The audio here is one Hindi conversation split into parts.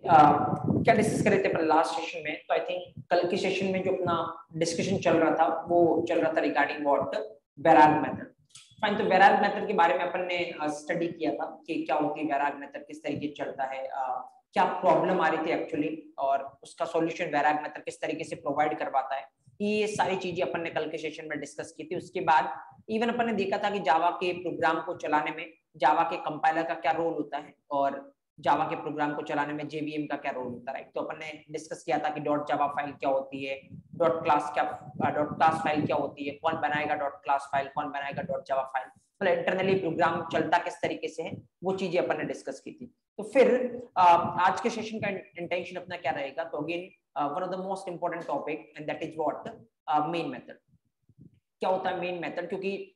क्या डिस्कस कर रहे थे अपन लास्ट सेशन में? तो आई थिंक कल के सेशन में जो अपना डिस्कशन चल रहा था वो चल रहा था रिगार्डिंग व्हाट वेराग मेथड। फाइन, तो वेराग मेथड के बारे में अपन ने स्टडी किया था कि क्या होती है वेराग मेथड, किस तरीके से चलता है, क्या प्रॉब्लम आ रही थी एक्चुअली, और उसका सॉल्यूशन वेराग मेथड किस तरीके से प्रोवाइड करवाता है। ये सारी चीजें अपन ने कल के सेशन में डिस्कस की थी। उसके बाद इवन अपन ने देखा था कि जावा के प्रोग्राम को चलाने में जावा के कंपाइलर का क्या रोल होता है और जावा के प्रोग्राम को चलाने में जेवीएम का क्या रोल होता है। तो अपन ने डिस्कस किया था कि डॉट जावा फाइल क्या होती है, डॉट क्लास फाइल क्या होती है, कौन बनाएगा डॉट क्लास फाइल, कौन बनाएगा डॉट जावा फाइल, मतलब इंटरनली प्रोग्राम चलता किस तरीके से है, वो चीजें अपन ने डिस्कस की थी। तो फिर आज के सेशन का इंटेंशन अपना क्या रहेगा, तो again one of the most important topic and that is what main method. क्या होता है मेन मेथड? क्योंकि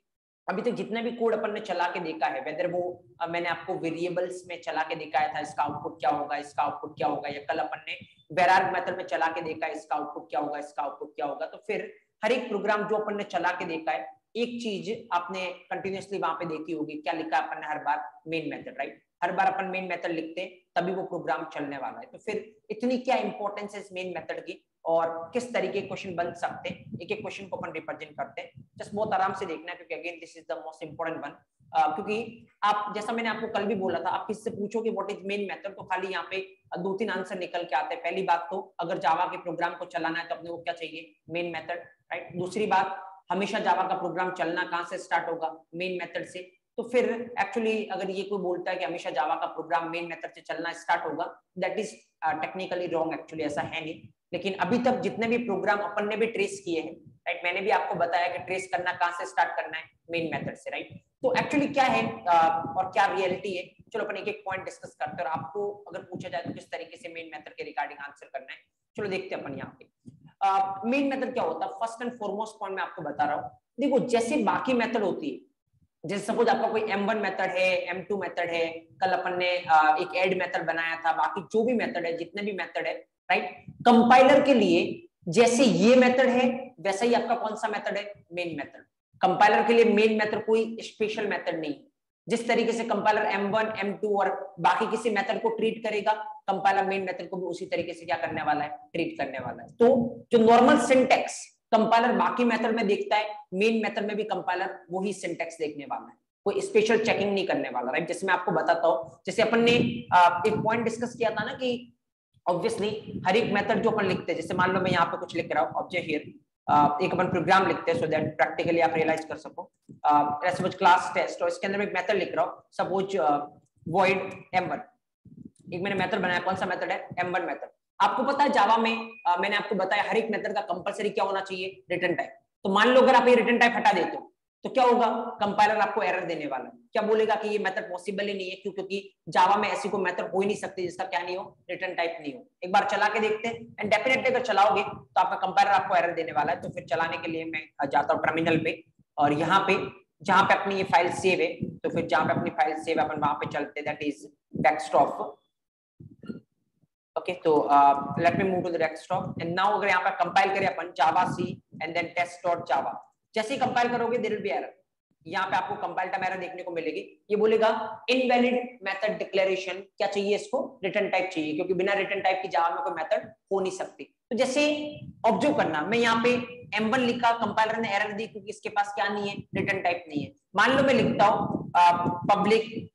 अभी तक जितने भी कोड अपन ने चला के देखा है, वेदर वो मैंने आपको वेरिएबल्स में चला के दिखाया था इसका आउटपुट क्या होगा, इसका आउटपुट क्या होगा, या कल अपन ने वेराग मेथड में चला के देखा है इसका आउटपुट क्या होगा, इसका आउटपुट क्या होगा। तो फिर हर एक प्रोग्राम जो अपन ने चला के देखा है, एक चीज आपने कंटिन्यूअसली वहां पे देखी होगी, क्या लिखा है अपन ने हर बार? Main method, right. हर बार अपन मेन मेथड लिखते हैं तभी वो प्रोग्राम चलने वाला है। तो फिर इतनी क्या इंपॉर्टेंस है इस मेन मेथड की और किस तरीके के क्वेश्चन बन सकते हैं, एक एक क्वेश्चन को अपन रिप्रेजेंट करते हैं। जस्ट बहुत आराम से देखना है क्योंकि again this is the most important one. क्योंकि आप, जैसा मैंने आपको कल भी बोला था, आप किससे पूछोगे व्हाट इज मेन मेथड, तो खाली यहाँ पे 2-3 आंसर निकल के आते हैं। पहली बात तो अगर जावा के प्रोग्राम को चलाना है तो अपने को क्या चाहिए? Main method, right. दूसरी बात, हमेशा जावा का प्रोग्राम चलना कहाँ से स्टार्ट होगा? मेन मेथड से। तो फिर एक्चुअली अगर ये कोई बोलता है कि हमेशा जावा का प्रोग्राम मेन मेथड से चलना स्टार्ट होगा, that is technically wrong. Actually ऐसा है नहीं। लेकिन अभी तक जितने भी प्रोग्राम अपन ने भी ट्रेस किए हैं, राइट, मैंने भी आपको बताया कि ट्रेस करना कहाँ से स्टार्ट करना है? मेन मेथड से, राइट। तो एक्चुअली क्या है और क्या रियलिटी है, चलो अपन एक एक पॉइंट डिस्कस करते हैं। और आपको अगर पूछा जाए तो किस तरीके से मेन मेथड के रिगार्डिंग आंसर करना है, चलो देखते हैं अपन यहाँ पे। मेन मेथड क्या होता है? फर्स्ट एंड फॉरमोस्ट पॉइंट मैं आपको बता रहा हूँ। देखो, जैसे बाकी मेथड होती है, जैसे सपोज आपका कोई M1 मेथड है, M2 मेथड है, कल अपन ने एक ऐड मेथड बनाया था, बाकी जो भी मेथड है, जितने भी मेथड है, राइट, कंपाइलर के लिए जैसे ये मेथड है वैसा ही आपका कौन सा मेथड है? Main method. कंपाइलर के लिए मेन मेथड कोई स्पेशल मेथड नहीं। जिस तरीके से कंपाइलर M1, M2 और बाकी किसी मेथड को ट्रीट करेगा, कंपाइलर मेन मेथड को भी उसी तरीके से क्या करने वाला है? ट्रीट करने वाला है। तो जो नॉर्मल सिंटैक्स कंपाइलर बाकी मेथड में देखता है, मेन मेथड में भी कंपाइलर वही सिंटैक्स देखने वाला है, कोई स्पेशल चेकिंग नहीं करने वाला, राइट। जैसे मैं आपको बताता हूँ, जैसे अपन ने एक पॉइंट डिस्कस किया था ना कि ऑब्वियसली हर एक मेथड जो अपन लिखते हैं, जैसे मान लो मैं यहाँ पे कुछ लिख रहा हूँ, ऑब्जेक्ट हियर, एक अपन प्रोग्राम लिखते हैं सो दैट प्रैक्टिकली आप रियलाइज कर सको। सपोज क्लास टेस्ट, और इसके अंदर एक मेथड लिख रहा हूँ, सपोज वॉइड M1। एक मैंने मेथड बनाया, कौन सा मेथड है? M1 method. आपको पता है जावा में मैंने आपको बताया हर एक मेथड का कंपलसरी क्या होना चाहिए? Return type. तो मान लो अगर आप ये रिटर्न टाइप हटा देते हो तो क्या होगा? कंपाइलर आपको एरर देने वाला है। क्या बोलेगा कि ये मेथड पॉसिबल ही नहीं है, क्यों? क्योंकि जावा में ऐसी कोई मेथड हो ही नहीं सकती जिसका क्या नहीं हो? रिटर्न टाइप नहीं हो। एक बार चला के देखते हैं, एंड डेफिनेटली अगर चलाओगे तो आपका कंपाइलर आपको एरर देने वाला है। तो फिर चलाने के लिए मैं जाता हूँ टर्मिनल पे, और यहाँ पे जहां पे अपनी ये फाइल सेव है, तो फिर जहां पे अपनी फाइल सेव है अपन वहां पे चलते हैं, दैट इज डेस्कटॉप। ओके, तो let me move to the desktop and now अगर यहाँ पे कंपाइल करें अपन जावा सी एंड देन टेस्ट.java, जैसे ही कंपाइल करोगे देयर विल बी एरर। यहाँ पे आपको कंपाइल टाइम एरर देखने को मिलेगी। ये बोलेगा इनवैलिड मेथड डिक्लेरेशन। क्या चाहिए इसको? रिटर्न टाइप चाहिए, क्योंकि बिना रिटर्न टाइप की जावा में कोई मेथड हो नहीं सकती। तो जैसे ऑब्जर्व करना, मैं यहाँ पे M1 लिखा, कंपाइलर ने एरर दी क्योंकि इसके पास क्या नहीं है? रिटर्न टाइप नहीं है। मान लो मैं लिखता हूँ पब्लिक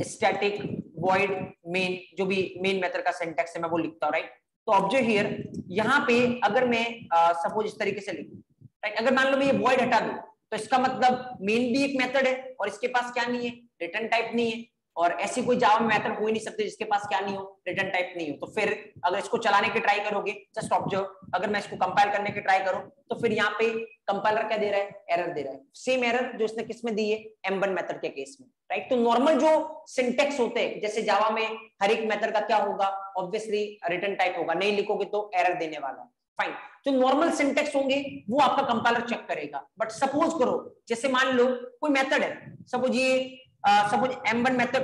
स्टैटिक वॉइड मेन, जो भी मेन मेथड का सिंटैक्स है मैं वो लिखता हूँ, राइट। तो ऑब्जर्व हियर, यहाँ पे अगर मैं सपोज इस तरीके से लिखूं, राइट, अगर मान लो मैं ये वॉइड हटा दूं तो इसका मतलब मेन भी एक मेथड है और इसके पास क्या नहीं है? रिटर्न टाइप नहीं है। और ऐसी कोई जावा में मेथड हो ही नहीं सकती जिसके पास क्या नहीं हो? रिटर्न टाइप नहीं हो। तो फिर अगर इसको चलाने की ट्राई करोगे, जस्ट ऑब्जर्व, अगर मैं इसको कंपाइल करने की ट्राई करूं तो फिर यहाँ पे कंपाइलर क्या दे रहा है? एरर दे रहा है। सेम एरर जो इसने किस में दी है? M1 मेथड के केस में, राइट। तो नॉर्मल जो सिंटैक्स होते हैं, जैसे जावा में हर एक मेथड का क्या होगा? ऑब्वियसली रिटर्न टाइप होगा, नहीं लिखोगे तो एरर देने वाला है। फाइन, जो नॉर्मल सिंटैक्स होंगे वो आपका कंपाइलर चेक करेगा। बट सपोज करो, जैसे मान लो कोई मेथड है, सपोज ये सपोज M1 मेथड,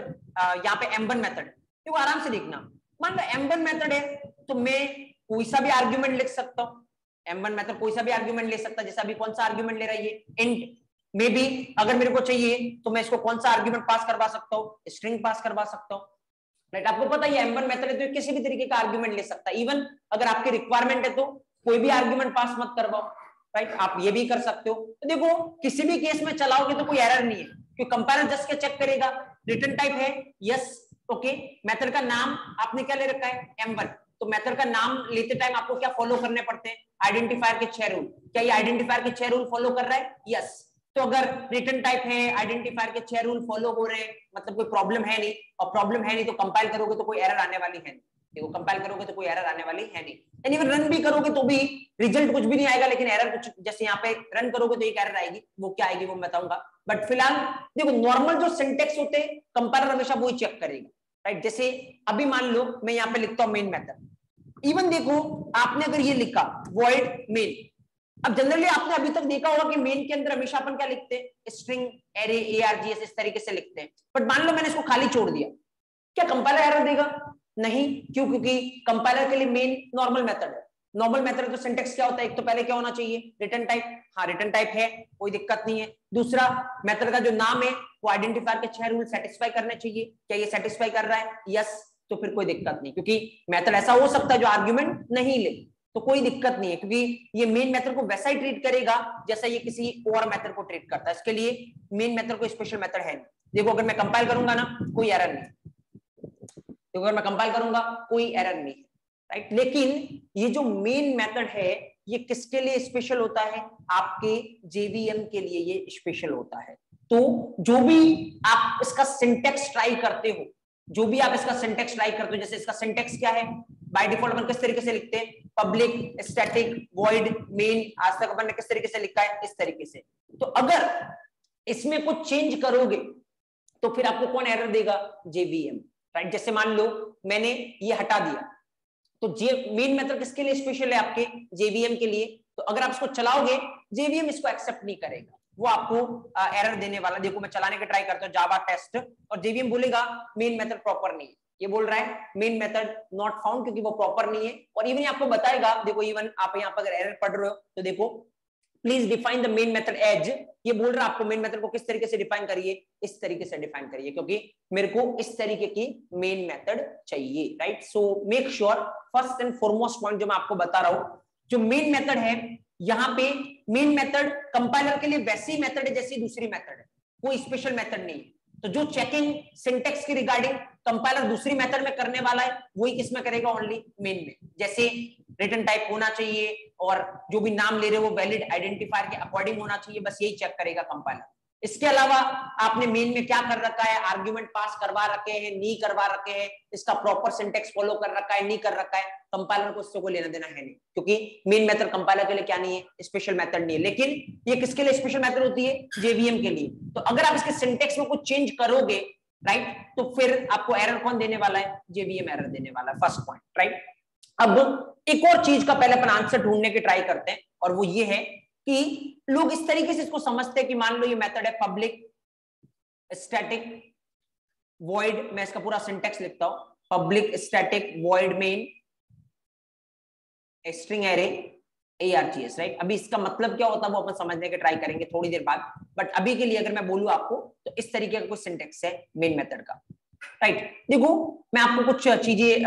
यहाँ पे M1 मेथड, देखो आराम से देखना, मान लो M1 मेथड है तो मैं कोई सा भी आर्ग्यूमेंट लिख सकता हूँ। M1 मेथड कोई सा भी आर्ग्यूमेंट ले सकता है, जैसे अभी कौन सा आर्ग्यूमेंट ले रहा है ये? इंट। मे बी अगर मेरे को चाहिए तो मैं इसको कौन सा आर्ग्यूमेंट पास करवा सकता हूँ? स्ट्रिंग पास करवा सकता हूँ। राइट। आपको पता है M1 मेथड है तो किसी भी तरीके का आर्ग्यूमेंट ले सकता है, इवन अगर आपकी रिक्वायरमेंट है तो कोई भी आर्ग्यूमेंट पास मत करवाओ, राइट। आप ये भी कर सकते हो। तो देखो किसी भी केस में चलाओगे तो कोई एरर नहीं है, क्योंकि कंपाइलर जस्ट के चेक करेगा रिटर्न टाइप है यस, ओके। मेथड का नाम आपने क्या ले रखा है M1, तो मेथड का नाम लेते टाइम आपको क्या फॉलो करने पड़ते हैं, आइडेंटिफायर के 6 रूल। क्या ये आइडेंटिफायर के 6 रूल फॉलो कर रहा है, यस। तो अगर रिटर्न टाइप है, आइडेंटिफायर के 6 रूल फॉलो हो रहे हैं, मतलब कोई प्रॉब्लम है नहीं, और प्रॉब्लम है नहीं तो कंपाइल करोगे तो कोई एरर आने वाली है नहीं। देखो कंपाइल करोगे तो कोई एरर आने वाली है नहीं, यानी रन भी करोगे तो भी रिजल्ट कुछ भी नहीं आएगा, लेकिन एरर कुछ, जैसे यहाँ पे रन करोगे तो एक एरर आएगी, वो क्या आएगी वो मैं बताऊंगा। बट फिलहाल देखो नॉर्मल जो सिंटेक्स होते हैं कंपाइलर हमेशा वही चेक करेगा, राइट। जैसे अभी मान लो मैं यहाँ पे लिखता हूँ मेन मेथड, इवन देखो आपने अगर ये लिखा वॉइड मेन, अब जनरली आपने अभी तक देखा होगा कि मेन के अंदर हमेशा अपन क्या लिखते हैं, स्ट्रिंग एरे args इस तरीके से लिखते हैं। बट मान लो मैंने इसको खाली छोड़ दिया, क्या कंपाइलर एरर देगा, नहीं। क्यों, क्योंकि कंपाइलर के लिए मेन नॉर्मल मेथड है। नॉर्मल मेथड तो सिंटेक्स क्या होता है, एक तो पहले क्या होना चाहिए, रिटर्न टाइप, हाँ रिटर्न टाइप है, कोई दिक्कत नहीं है। दूसरा मेथड का जो नाम है वो आइडेंटिफायर के 6 रूल सेटिस्फाई करने चाहिए, क्या ये सेटिस्फाई कर रहा है, यस, तो फिर कोई दिक्कत नहीं, क्योंकि मेथड ऐसा हो सकता है जो आर्ग्यूमेंट नहीं ले, तो कोई दिक्कत नहीं है, क्योंकि ये मेन मेथड को वैसा ही ट्रीट करेगा जैसा ये किसी और मेथड को ट्रीट करता है। इसके लिए मेन मेथड को स्पेशल मेथड है नहीं। देखो अगर मैं कंपाइल करूंगा ना कोई एरर नहीं, देखो अगर मैं कंपाइल करूंगा कोई एरर नहीं, राइट। लेकिन ये जो मेन मेथड है ये किसके लिए स्पेशल होता है, आपके जेवीएम के लिए ये स्पेशल होता है। तो जो भी आप इसका सिंटेक्स ट्राई करते हो, जो भी आप इसका सिंटेक्स ट्राई करते हो, जैसे इसका सिंटेक्स क्या है, बाय डिफॉल्ट अपन किस तरीके से लिखते हैं, पब्लिक स्टैटिक वॉइड मेन, आज तक अपन ने किस तरीके से लिखा है, इस तरीके से। तो अगर इसमें कुछ चेंज करोगे तो फिर आपको कौन एरर देगा, जेवीएम, राइट। जैसे मान लो मैंने ये हटा दिया, तो मेन मेथड किसके लिए स्पेशल है, आपके जेवीएम के लिए। तो अगर आप इसको चलाओगे जेवीएम इसको एक्सेप्ट नहीं करेगा, वो आपको एरर देने वाला। देखो मैं चलाने का ट्राई करता हूँ जावा टेस्ट, और जेवीएम बोलेगा मेन मेथड प्रॉपर नहीं है, ये बोल रहा है मेन मेथड नॉट फाउंड, क्योंकि वो प्रॉपर नहीं है। और इवन आपको बताएगा, देखो इवन आप यहाँ पर अगर एरर पढ़ रहे हो तो देखो please define the main method as, ये बोल रहा है आपको मेन मेथड को किस तरीके से डिफाइन करिए, इस तरीके से डिफाइन करिए, क्योंकि मेरे को इस तरीके की मेन मेथड चाहिए, right. So make sure, first and foremost point जो मैं आपको बता रहा हूं, जो मेन मेथड है यहाँ पे, मेन मेथड कंपाइलर के लिए वैसी मेथड है जैसी दूसरी मेथड है, कोई स्पेशल मेथड नहीं है। तो जो चेकिंग सिंटेक्स की रिगार्डिंग कंपाइलर दूसरी मेथड में करने वाला है वही किसमें करेगा, ओनली मेन में। जैसे रिटर्न टाइप होना चाहिए और जो भी नाम ले रहे हो वो वैलिड आइडेंटिफायर के अकॉर्डिंग होना चाहिए, बस यही चेक करेगा कंपाइलर। इसके अलावा आपने मेन में क्या कर रखा है, आर्ग्यूमेंट पास करवा रखे हैं, नहीं करवा रखे हैं, इसका प्रॉपर सिंटेक्स फॉलो कर रखा है, नहीं कर रखा है, कंपाइलर को इससे कोई लेना देना है नहीं, क्योंकि मेन मेथड कंपाइलर के लिए क्या नहीं है, स्पेशल मेथड नहीं है। लेकिन ये किसके लिए स्पेशल मेथड होती है, जेवीएम के लिए। तो अगर आप इसके सिंटेक्स में कुछ चेंज करोगे, राइट, तो फिर आपको एरर कौन देने वाला है, जेवीएम एरर देने वाला है, फर्स्ट पॉइंट, राइट। अब एक और चीज का पहले अपन आंसर ढूंढने की ट्राई करते हैं, और वो ये है कि लोग इस तरीके से इसको समझते हैं कि मान लो ये मेथड है पब्लिक स्टैटिक वॉइड, मैं इसका पूरा सिंटेक्स लिखता हूं, public static void main string array args, right. अभी इसका मतलब क्या होता है वो अपन समझने के ट्राई करेंगे थोड़ी देर बाद, बट अभी के लिए अगर मैं बोलूं आपको तो इस तरीके का कुछ सिंटेक्स है मेन मेथड का, राइट। देखो मैं आपको कुछ चीजें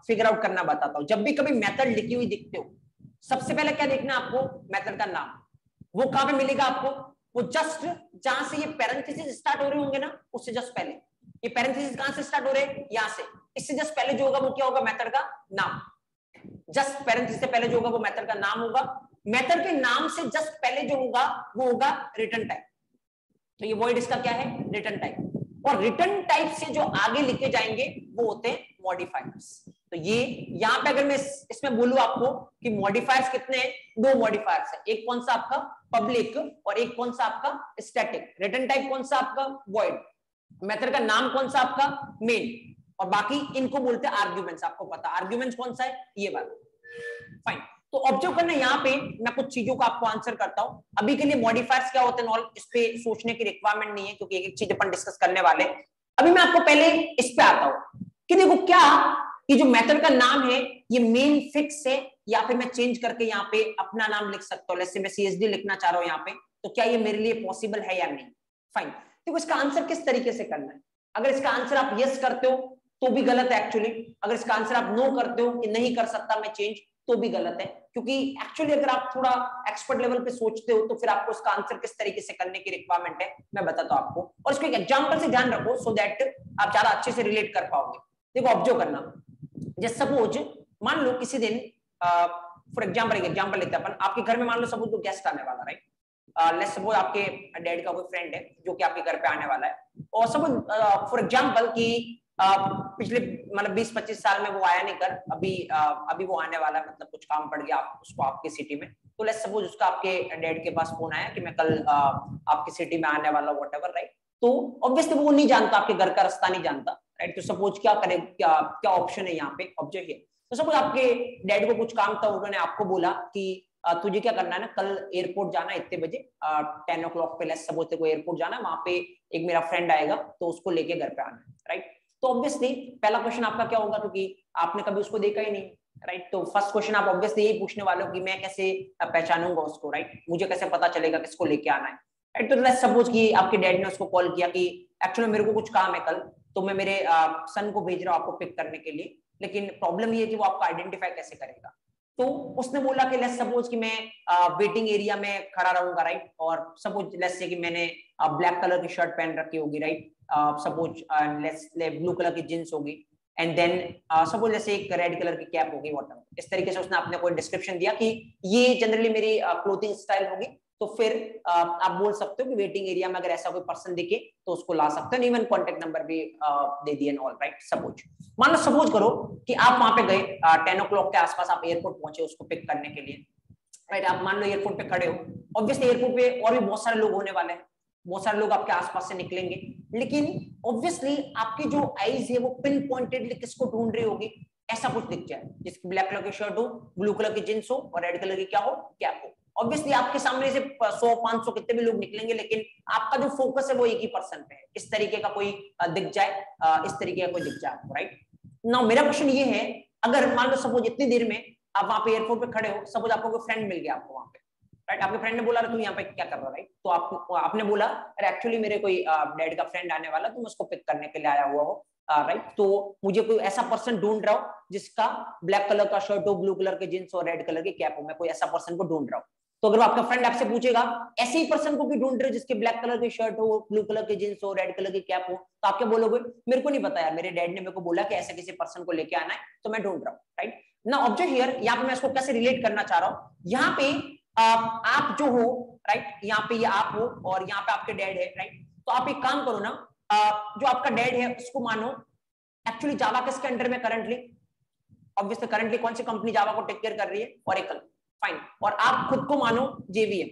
फिगर आउट करना बताता हूं। जब भी कभी मेथड लिखी हुई दिखते हो, सबसे पहले क्या देखना आपको, मेथड का नाम, वो कहां पे मिलेगा आपको, वो जस्ट जहां से ये पैरेंथेसिस स्टार्ट हो रहे होंगे ना, उससे जस्ट पहले। ये पैरेंथेसिस कहां से स्टार्ट हो रहे हैं, यहां से, इससे जस्ट पहले जो होगा वो क्या होगा, मेथड का नाम। जस्ट पैरेंथेसिस से पहले जो होगा वो मेथड का नाम होगा। मेथड के नाम से जस्ट पहले जो होगा वो होगा रिटर्न टाइप। तो ये वॉइड इसका क्या है, रिटर्न टाइप। और रिटर्न टाइप से जो आगे लिखे जाएंगे वो होते हैं मॉडिफायर्स। तो ये यहां पे अगर मैं इसमें बोलूं आपको कि मॉडिफायर्स कितने हैं, 2 मॉडिफायर्स है, एक कौन सा आपका पब्लिक और एक कौन सा आपका स्टैटिक। रिटर्न टाइप कौन सा आपका वॉइड, मेथड का नाम कौन सा आपका मेन, और बाकी इनको बोलते हैं आर्ग्यूमेंट्स। आपको पता आर्ग्यूमेंट्स कौन सा है, ये वाला, फाइन। तो ऑब्जर्व करना, यहाँ पे मैं कुछ चीजों का आपको आंसर करता हूं। अभी के लिए मॉडिफायर्स क्या होते हैं इस पे सोचने की रिक्वायरमेंट नहीं है, क्योंकि एक एक चीज अपन डिस्कस करने वाले। अभी मैं आपको पहले इस पे आता हूं कि देखो क्या ये जो मेथड का नाम है ये मेन फिक्स है, या फिर मैं चेंज करके यहाँ पे अपना नाम लिख सकता हूँ। जैसे मैं CSD लिखना चाह रहा हूँ यहाँ पे, तो क्या ये मेरे लिए पॉसिबल है या नहीं, फाइन। देखो इसका आंसर किस तरीके से करना है। अगर इसका आंसर आप यस करते हो तो भी गलत है एक्चुअली। अगर इसका आंसर आप नो करते हो कि नहीं कर सकता मैं चेंज, तो भी गलत है, क्योंकि एक्चुअली अगर आप थोड़ा एक्सपर्ट लेवल पे सोचते हो तो फिर आपको उसका आंसर किस तरीके से करने की रिक्वायरमेंट है मैं बताता हूं आपको, और इसको एक एग्जांपल से ध्यान रखो सो दैट आप ज्यादा अच्छे से रिलेट कर पाओगे। देखो ऑब्जर्व करना, जैसे सपोज मान लो किसी दिन फॉर एग्जांपल लेते हैं अपन, आपके घर में मान लो सपोज कोई गेस्ट आने वाला, राइट, लेट्स सपोज आपके डैड का कोई फ्रेंड है जो कि आपके घर पे आने वाला है, और सपोज फॉर एग्जांपल कि पिछले मतलब 20-25 साल में वो आया नहीं कर, अभी वो आने वाला है, मतलब कुछ काम पड़ गया उसको आपकी सिटी में, तो लेट्स सपोज उसका आपके डैड के पास फोन आया कि मैं कल आपकी सिटी में आने वाला हूं, व्हाटएवर, राइट। तो ऑब्वियसली वो नहीं जानता, आपके घर का रास्ता नहीं जानता, राइट। तो सपोज क्या करे, क्या ऑप्शन है यहाँ पे, ऑब्जेक्ट है। तो सपोज आपके डैड को कुछ काम था, उन्होंने आपको बोला कि तुझे क्या करना है ना, कल एयरपोर्ट जाना है इतने बजे 10 o'clock पे, लेट्स सपोज को एयरपोर्ट जाना है, वहां पे एक मेरा फ्रेंड आएगा तो उसको लेके घर पे आना है, राइट। तो ऑब्वियसली पहला क्वेश्चन आपका क्या होगा, क्योंकि आपने कभी उसको देखा ही नहीं, राइट। तो फर्स्ट क्वेश्चन आप ऑब्वियसली यही पूछने वाले हो कि मैं कैसे पहचानूंगा उसको, राइट, मुझे कैसे पता चलेगा किसको लेके आना है, राइट। तो लेट्स सपोज कि आपके डैड ने उसको कॉल किया कि एक्चुअली मेरे को कुछ काम है कल, तो मैं मेरे सन को भेज रहा हूँ आपको पिक करने के लिए, लेकिन प्रॉब्लम ये है कि वो आपको आइडेंटिफाई कैसे करेगा। तो उसने बोला कि लेट्स सपोज कि मैं वेटिंग एरिया में खड़ा रहूंगा, राइट, और सपोज लेट्स से कि मैंने ब्लैक कलर की शर्ट पहन रखी होगी, राइट, सपोज लेट्स ले ब्लू कलर की जींस होगी, एंड देन सपोज जैसे एक रेड कलर की कैप होगी, व्हाटएवर, इस तरीके से उसने आपने कोई डिस्क्रिप्शन दिया कि ये जनरली मेरी क्लोथिंग स्टाइल होगी। तो फिर आप बोल सकते हो कि वेटिंग एरिया में अगर ऐसा कोई पर्सन दिखे तो उसको ला सकते हो, इवन कॉन्टेक्ट नंबर भी दे दिए, ऑल राइट। सपोज मान लो सपोज करो कि आप वहां पे गए 10 o'clock के आसपास, आप एयरपोर्ट पहुंचे उसको पिक करने के लिए, राइट। आप मान लो एयरपोर्ट पे खड़े हो, ऑब्वियसली एयरपोर्ट पे और भी बहुत सारे लोग होने वाले हैं, बहुत सारे लोग आपके आसपास से निकलेंगे, लेकिन ऑब्वियसली आपकी जो आईज है वो पिन पॉइंटेडली किसको ढूंढ रही होगी, ऐसा कुछ दिख जाए जिसकी ब्लैक कलर की शर्ट हो, ब्लू कलर की जींस हो और रेड कलर की क्या हो, कैप हो। ऑब्वियसली आपके सामने से 100-500 कितने भी लोग निकलेंगे, लेकिन आपका जो फोकस है वो एक ही पर्सन पे है। इस तरीके का कोई दिख जाए, इस तरीके का कोई दिख जाए, राइट। नाउ मेरा क्वेश्चन ये है, अगर मान लो सपोज इतनी देर में आप वहां पे एयरपोर्ट पे खड़े हो, सपोज आपको कोई फ्रेंड मिल गया आपको वहां पे, राइट, आपके फ्रेंड ने बोला तुम यहाँ पे क्या कर रहा है, राइट। तो आपने बोला अरे एक्चुअली मेरे कोई डैड का फ्रेंड आने वाला, तुम उसको पिक करने के लिए आया हुआ हो, राइट। तो मुझे कोई ऐसा पर्सन ढूंढ रहा हो जिसका ब्लैक कलर का शर्ट हो, ब्लू कलर के जींस और रेड कलर की कैप हो, मैं कोई ऐसा पर्सन को ढूंढ रहा हूँ। तो अगर आपका फ्रेंड आपसे पूछेगा ऐसे ही पर्सन को भी ढूंढ रहे हो जिसके ब्लैक कलर की शर्ट हो, ब्लू कलर की जींस हो, रेड कलर की कैप हो, तो आप क्या बोलोगे, मेरे को नहीं पता यार, मेरे डैड ने मेरे को बोला कि ऐसे किसी पर्सन को लेके आना है तो मैं ढूंढ रहा हूँ, राइट। ना ऑब्जेक्ट हियर, यहाँ पे मैं इसको कैसे रिलेट करना चाह रहा हूँ, यहाँ पे आप जो हो, राइट, यहाँ पे ये आप हो और यहाँ पे आपके डैड है, राइट। तो आप एक काम करो ना, जो आपका डैड है उसको मानो एक्चुअली जावा किसके अंडर में करंटली, ऑब्वियसली करंटली कौन सी कंपनी जावा को टेक केयर कर रही है, ओरेकल, फाइन। और आप खुद को मानो जेवीएम,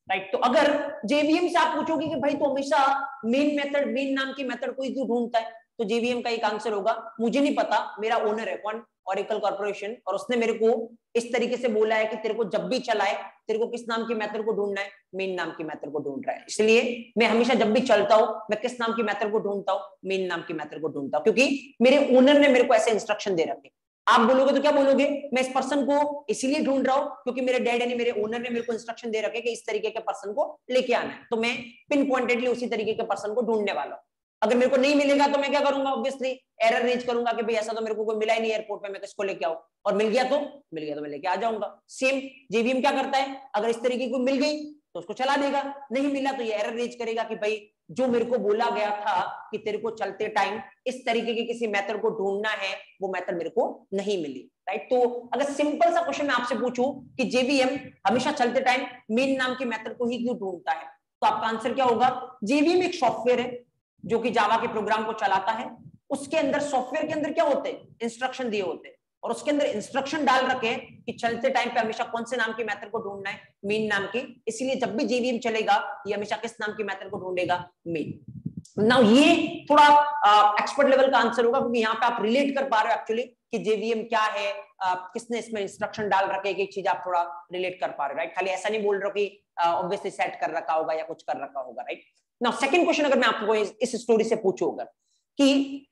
राइट। तो अगर जेवीएम से आप पूछोगे कि भाई तो हमेशा मेन नाम की मेथड को ही क्यों ढूंढता है, तो जेवीएम का एक आंसर होगा मुझे नहीं पता, मेरा ओनर है कौन, ओरेकल कॉर्पोरेशन, और उसने मेरे को इस तरीके से बोला है कि तेरे को जब भी चलाए तेरे को किस नाम की मेथड को ढूंढना है, मेन नाम की मेथड को ढूंढ रहा है, इसलिए मैं हमेशा जब भी चलता हूं मैं किस नाम की मेथड को ढूंढता हूं, मेन नाम की मेथड को ढूंढता हूं, क्योंकि मेरे ओनर ने मेरे को ऐसे इंस्ट्रक्शन दे रखे। आप बोलोगे तो क्या बोलोगे, मैं इस पर्सन को इसीलिए ढूंढ रहा हूं क्योंकि मेरे डैड यानी मेरे ओनर ने मेरे को इंस्ट्रक्शन दे रखे कि इस तरीके के पर्सन को लेके आना है, तो मैं पिन पॉइंटेडली उसी तरीके के पर्सन को ढूंढने वाला हूं। अगर मेरे को नहीं मिलेगा तो मैं क्या करूंगा, ऑब्वियसली एरर रेज करूंगा कि भाई ऐसा तो मेरे को कोई मिला ही नहीं एयरपोर्ट पे, मैं किसको लेके आऊं, और मिल गया तो मैं लेके आ जाऊंगा। सेम जेवीएम क्या करता है, अगर इस तरीके को मिल गई तो उसको चला देगा, नहीं मिला तो ये एरर रेज करेगा कि भाई जो मेरे को बोला गया था कि तेरे को चलते टाइम इस तरीके के किसी मेथड को ढूंढना है, वो मेथड मेरे को नहीं मिली, राइट। तो अगर सिंपल सा क्वेश्चन मैं आपसे पूछूं कि जेवीएम हमेशा चलते टाइम मेन नाम के मेथड को ही क्यों ढूंढता है, तो आपका आंसर क्या होगा, जेवीएम एक सॉफ्टवेयर है जो कि जावा के प्रोग्राम को चलाता है, उसके अंदर सॉफ्टवेयर के अंदर क्या होते हैं, इंस्ट्रक्शन दिए होते हैं, और उसके अंदर इंस्ट्रक्शन डाल रखे कि चलते टाइम पे हमेशा कौन से नाम की मेथड को ढूंढना है, मेन नाम की, इसलिए जब भी जेवीएम चलेगा ये हमेशा किस नाम की मेथड को ढूंढेगा, मेन। नाउ ये थोड़ा एक्सपर्ट लेवल का आंसर होगा क्योंकि यहाँ पे आप रिलेट कर पा रहे हो एक्चुअली कि जेवीएम क्या है, किसने इसमें इंस्ट्रक्शन डाल रखे, एक चीज आप थोड़ा रिलेट कर पा रहे हो, राइट। खाली ऐसा नहीं बोल रहे हो कि ऑब्वियसली सेट कर रखा होगा या कुछ कर रखा होगा, राइट। नाउ सेकंड क्वेश्चन अगर मैं आपको इस स्टोरी से पूछूंगा कि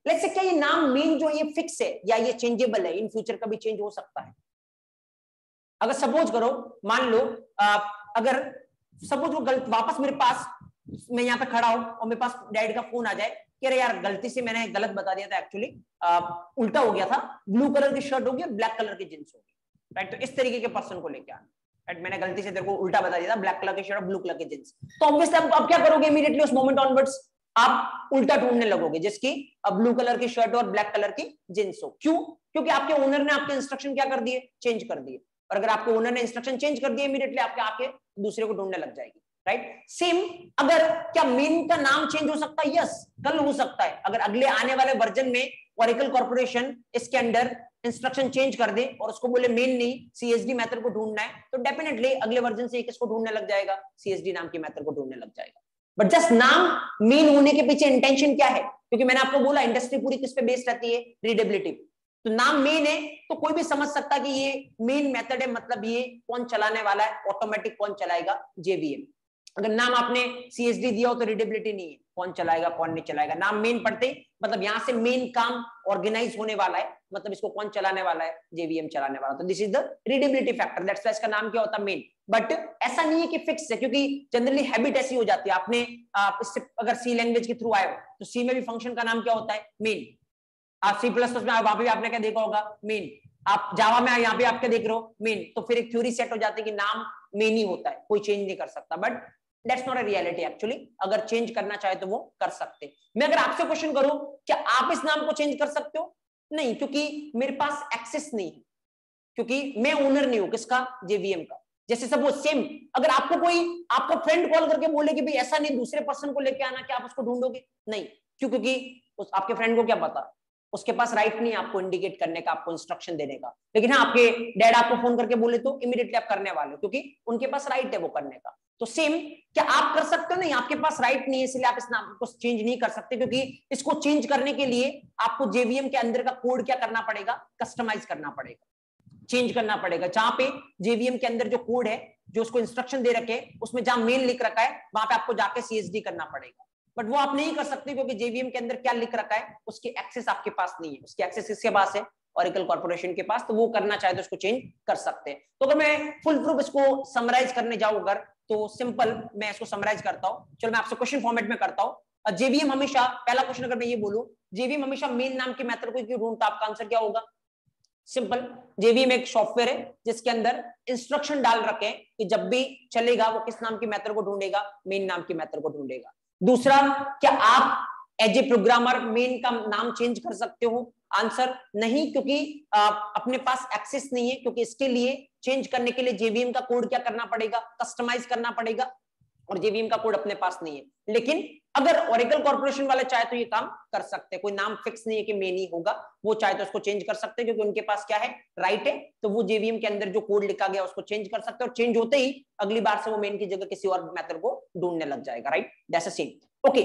लेट्स से क्या ये नाम मेन जो ये फिक्स है या ये चेंजेबल है, इन फ्यूचर कभी चेंज हो सकता है। अगर सपोज करो, मान लो अगर सपोज वो गलत वापस मेरे पास, मैं यहाँ पे खड़ा हूं और मेरे पास डैड का फोन आ जाए कि अरे यार गलती से मैंने गलत बता दिया था, एक्चुअली उल्टा हो गया था, ब्लू कलर की शर्ट होगी और ब्लैक कलर की जींस होगी, राइट। तो इस तरीके के पर्सन को लेके आना, राइट। मैंने गलती से तेरे को उल्टा बता दिया था, ब्लैक कलर की शर्ट और ब्लू कलर की जींस। तो ऑब्वियसली आप क्या करोगे, इमीडिएटली उस मोमेंट ऑनवर्ड्स आप उल्टा ढूंढने लगोगे जिसकी ब्लू कलर की शर्ट और ब्लैक कलर की जींस हो। क्यों? क्योंकि आपके ओनर ने आपके इंस्ट्रक्शन क्या कर दिए, चेंज कर दिए। और अगर आपके ओनर ने इंस्ट्रक्शन चेंज कर दिए, इमीडिएटली आपके आके दूसरे को ढूंढने लग जाएगी, राइट। सेम, अगर क्या मेन का नाम चेंज हो सकता है? यस, कल हो सकता है। अगर अगले आने वाले वर्जन में ओरेकल कॉर्पोरेशन इसके अंदर इंस्ट्रक्शन चेंज कर दे और उसको बोले मेन नहीं सीएसडी मेथड को ढूंढना है, तो डेफिनेटली अगले वर्जन से किसको ढूंढने लग जाएगा, सीएसडी नाम की मेथड को ढूंढने लग जाएगा। बट जस्ट नाम मेन होने के पीछे इंटेंशन क्या है? क्योंकि मैंने आपको बोला इंडस्ट्री पूरी किस पे बेस्ड रहती है, रीडेबिलिटी। तो नाम मेन है तो कोई भी समझ सकता है कि ये मेन मेथड है, मतलब ये कौन चलाने वाला है, ऑटोमेटिक कौन चलाएगा, जेवीएम। अगर नाम आपने सीएसडी दिया हो तो रीडेबिलिटी नहीं है, कौन चलाएगा कौन नहीं चलाएगा। नाम मेन पढ़ते मतलब यहां से मेन काम ऑर्गेनाइज होने वाला है, मतलब इसको कौन चलाने वाला है, जेवीएम चलाने वाला। तो this is the readability factor, that's why इसका नाम क्या होता है, मेन। बट ऐसा नहीं है कि फिक्स है, क्योंकि जनरली हैबिट ऐसी हो जाती है। आपने इससे अगर सी लैंग्वेज के थ्रू आए हो तो सी में भी फंक्शन का नाम क्या होता है, मेन। आप सी प्लस प्लस में वहां पे आपने क्या देखा होगा, मेन। आप जावा में यहाँ पे आप क्या देख रहे हो, मेन। तो फिर एक थ्योरी सेट हो जाती है कि नाम मेन ही होता है, कोई चेंज नहीं कर सकता। But that's not a reality actually. अगर चेंज करना चाहे तो वो कर सकते। मैं अगर आपसे क्वेश्चन करूं क्या आप इस नाम को चेंज कर सकते हो? नहीं, क्योंकि मेरे पास एक्सेस नहीं है, क्योंकि मैं ओनर नहीं हूं किसका, जेवीएम का। जैसे सब वो सेम, अगर आपको कोई आपका फ्रेंड कॉल करके बोले कि भाई ऐसा नहीं दूसरे पर्सन को लेके आना, क्या आप उसको ढूंढोगे? नहीं। क्यों? क्योंकि उस आपके फ्रेंड को क्या पता, उसके पास राइट नहीं है आपको इंडिकेट करने का, आपको इंस्ट्रक्शन देने का। लेकिन हाँ, आपके डैड आपको फोन करके बोले तो इमीडिएटली आप करने वाले हो, क्योंकि उनके पास राइट है वो करने का। तो सेम, क्या आप कर सकते हो? नहीं, आपके पास राइट नहीं है, इसलिए आप इस नाम को चेंज नहीं कर सकते। क्योंकि इसको चेंज करने के लिए आपको जेवीएम के अंदर का कोड क्या करना पड़ेगा, कस्टमाइज करना पड़ेगा, चेंज करना पड़ेगा। जहां पे जेवीएम के अंदर जो कोड है, जो उसको इंस्ट्रक्शन दे रखे, उसमें जहां मेन लिख रखा है वहां पे आपको जाके सीएसडी करना पड़ेगा। बट वो आप नहीं कर सकते, क्योंकि जेवीएम के अंदर क्या लिख रखा है उसकी एक्सेस आपके पास नहीं है। उसकी एक्सेस किसके पास है, ओरेकल कॉर्पोरेशन के पास। तो वो करना चाहे तो उसको चेंज कर सकते हैं। तो अगर मैं फुल प्रूफ इसको समराइज करने जाऊं अगर, तो सिंपल मैं इसको समराइज करता हूं। चलो मैं आपसे क्वेश्चन फॉर्मेट में करता हूं। जेवीएम हमेशा, पहला क्वेश्चन अगर मैं ये बोलूं, जेवीएम हमेशा मेन नाम के मेथड को क्यों ढूंढता, आपका आंसर क्या होगा? सिंपल, जेवीएम एक सॉफ्टवेयर है जिसके अंदर इंस्ट्रक्शन डाल रखे हैं कि जब भी चलेगा वो किस नाम की मेथड को ढूंढेगा, मेन नाम की मेथड को ढूंढेगा। दूसरा, क्या आप एज ए प्रोग्रामर मेन का नाम चेंज कर सकते हो? आंसर नहीं, क्योंकि अपने पास एक्सेस नहीं है। क्योंकि इसके लिए चेंज करने के लिए जेवीएम का कोड क्या करना पड़ेगा, कस्टमाइज करना पड़ेगा, और जेवीएम का कोड अपने पास नहीं है। लेकिन अगर ओरेकल कॉर्पोरेशन वाले चाहे तो ये काम कर सकते हैं। कोई नाम फिक्स नहीं है कि मेन ही होगा, वो चाहे तो उसको चेंज कर सकते हैं, क्योंकि उनके पास क्या है, राइट है। तो वो जेवीएम के अंदर जो कोड लिखा गया उसको चेंज कर सकते हैं, और चेंज होते ही अगली बार से वो मेन की जगह किसी और मेथड को ढूंढने लग जाएगा, right. That's a same. Okay,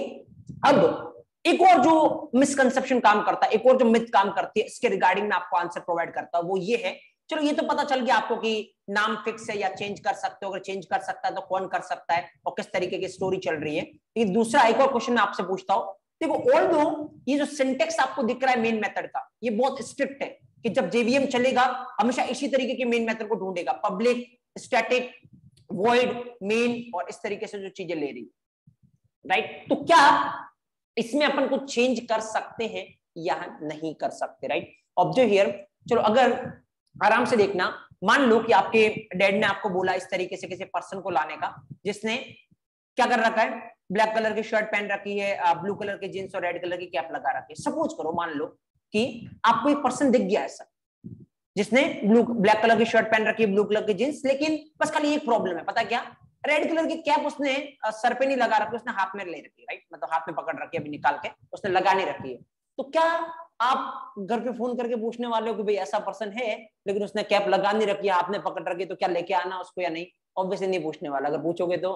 अब एक और जो मिसकंसेप्शन काम करता है, एक और जो मिथ काम करती है, इसके रिगार्डिंग में आपको आंसर प्रोवाइड करता हूं। वो ये है, चलो ये तो पता चल गया आपको कि नाम फिक्स है या चेंज कर सकते हो। अगर चेंज कर सकता है तो कौन कर सकता है और किस तरीके की स्टोरी चल रही है। लेकिन दूसरा एक और क्वेश्चन मैं आपसे पूछता हूं। देखो, ऑल्दो ये जो सिंटेक्स आपको दिख रहा है मेन मेथड का, ये बहुत स्ट्रिक्ट है कि जब जेवीएम चलेगा हमेशा इसी तरीके के मेन मेथड को ढूंढेगा, पब्लिक, स्टैटिक, वॉइड, मेन, और इस तरीके से जो चीजें ले रही, राइट। तो क्या इसमें अपन कुछ चेंज कर सकते हैं या नहीं कर सकते, राइट। ऑब्जर्व हियर, चलो अगर आराम से देखना, मान लो कि आपके डैड ने आपको बोला इस तरीके से किसी पर्सन को लाने का जिसने क्या कर रखा है, ब्लैक कलर की शर्ट पहन रखी है, ब्लू कलर की जींस और रेड कलर की कैप लगा रखी है। सपोज करो, मान लो कि आपको एक पर्सन दिख गया ऐसा जिसने ब्लैक कलर की शर्ट पहन रखी है, ब्लू कलर की जींस, लेकिन बस खाली एक प्रॉब्लम है, पता क्या, रेड कलर की कैप उसने सर पे नहीं लगा रखी, उसने हाथ में ले रखी है, राइट। मतलब हाथ में पकड़ रखी है, अभी निकाल के उसने लगा नहीं रखी है। तो क्या आप घर पे फोन करके पूछने वाले हो कि भाई ऐसा पर्सन है लेकिन उसने कैप लगा नहीं रखी है, हाथ में पकड़ रखी है, तो क्या लेके आना उसको या नहीं? ऑब्वियसली नहीं पूछने वाला। अगर पूछोगे तो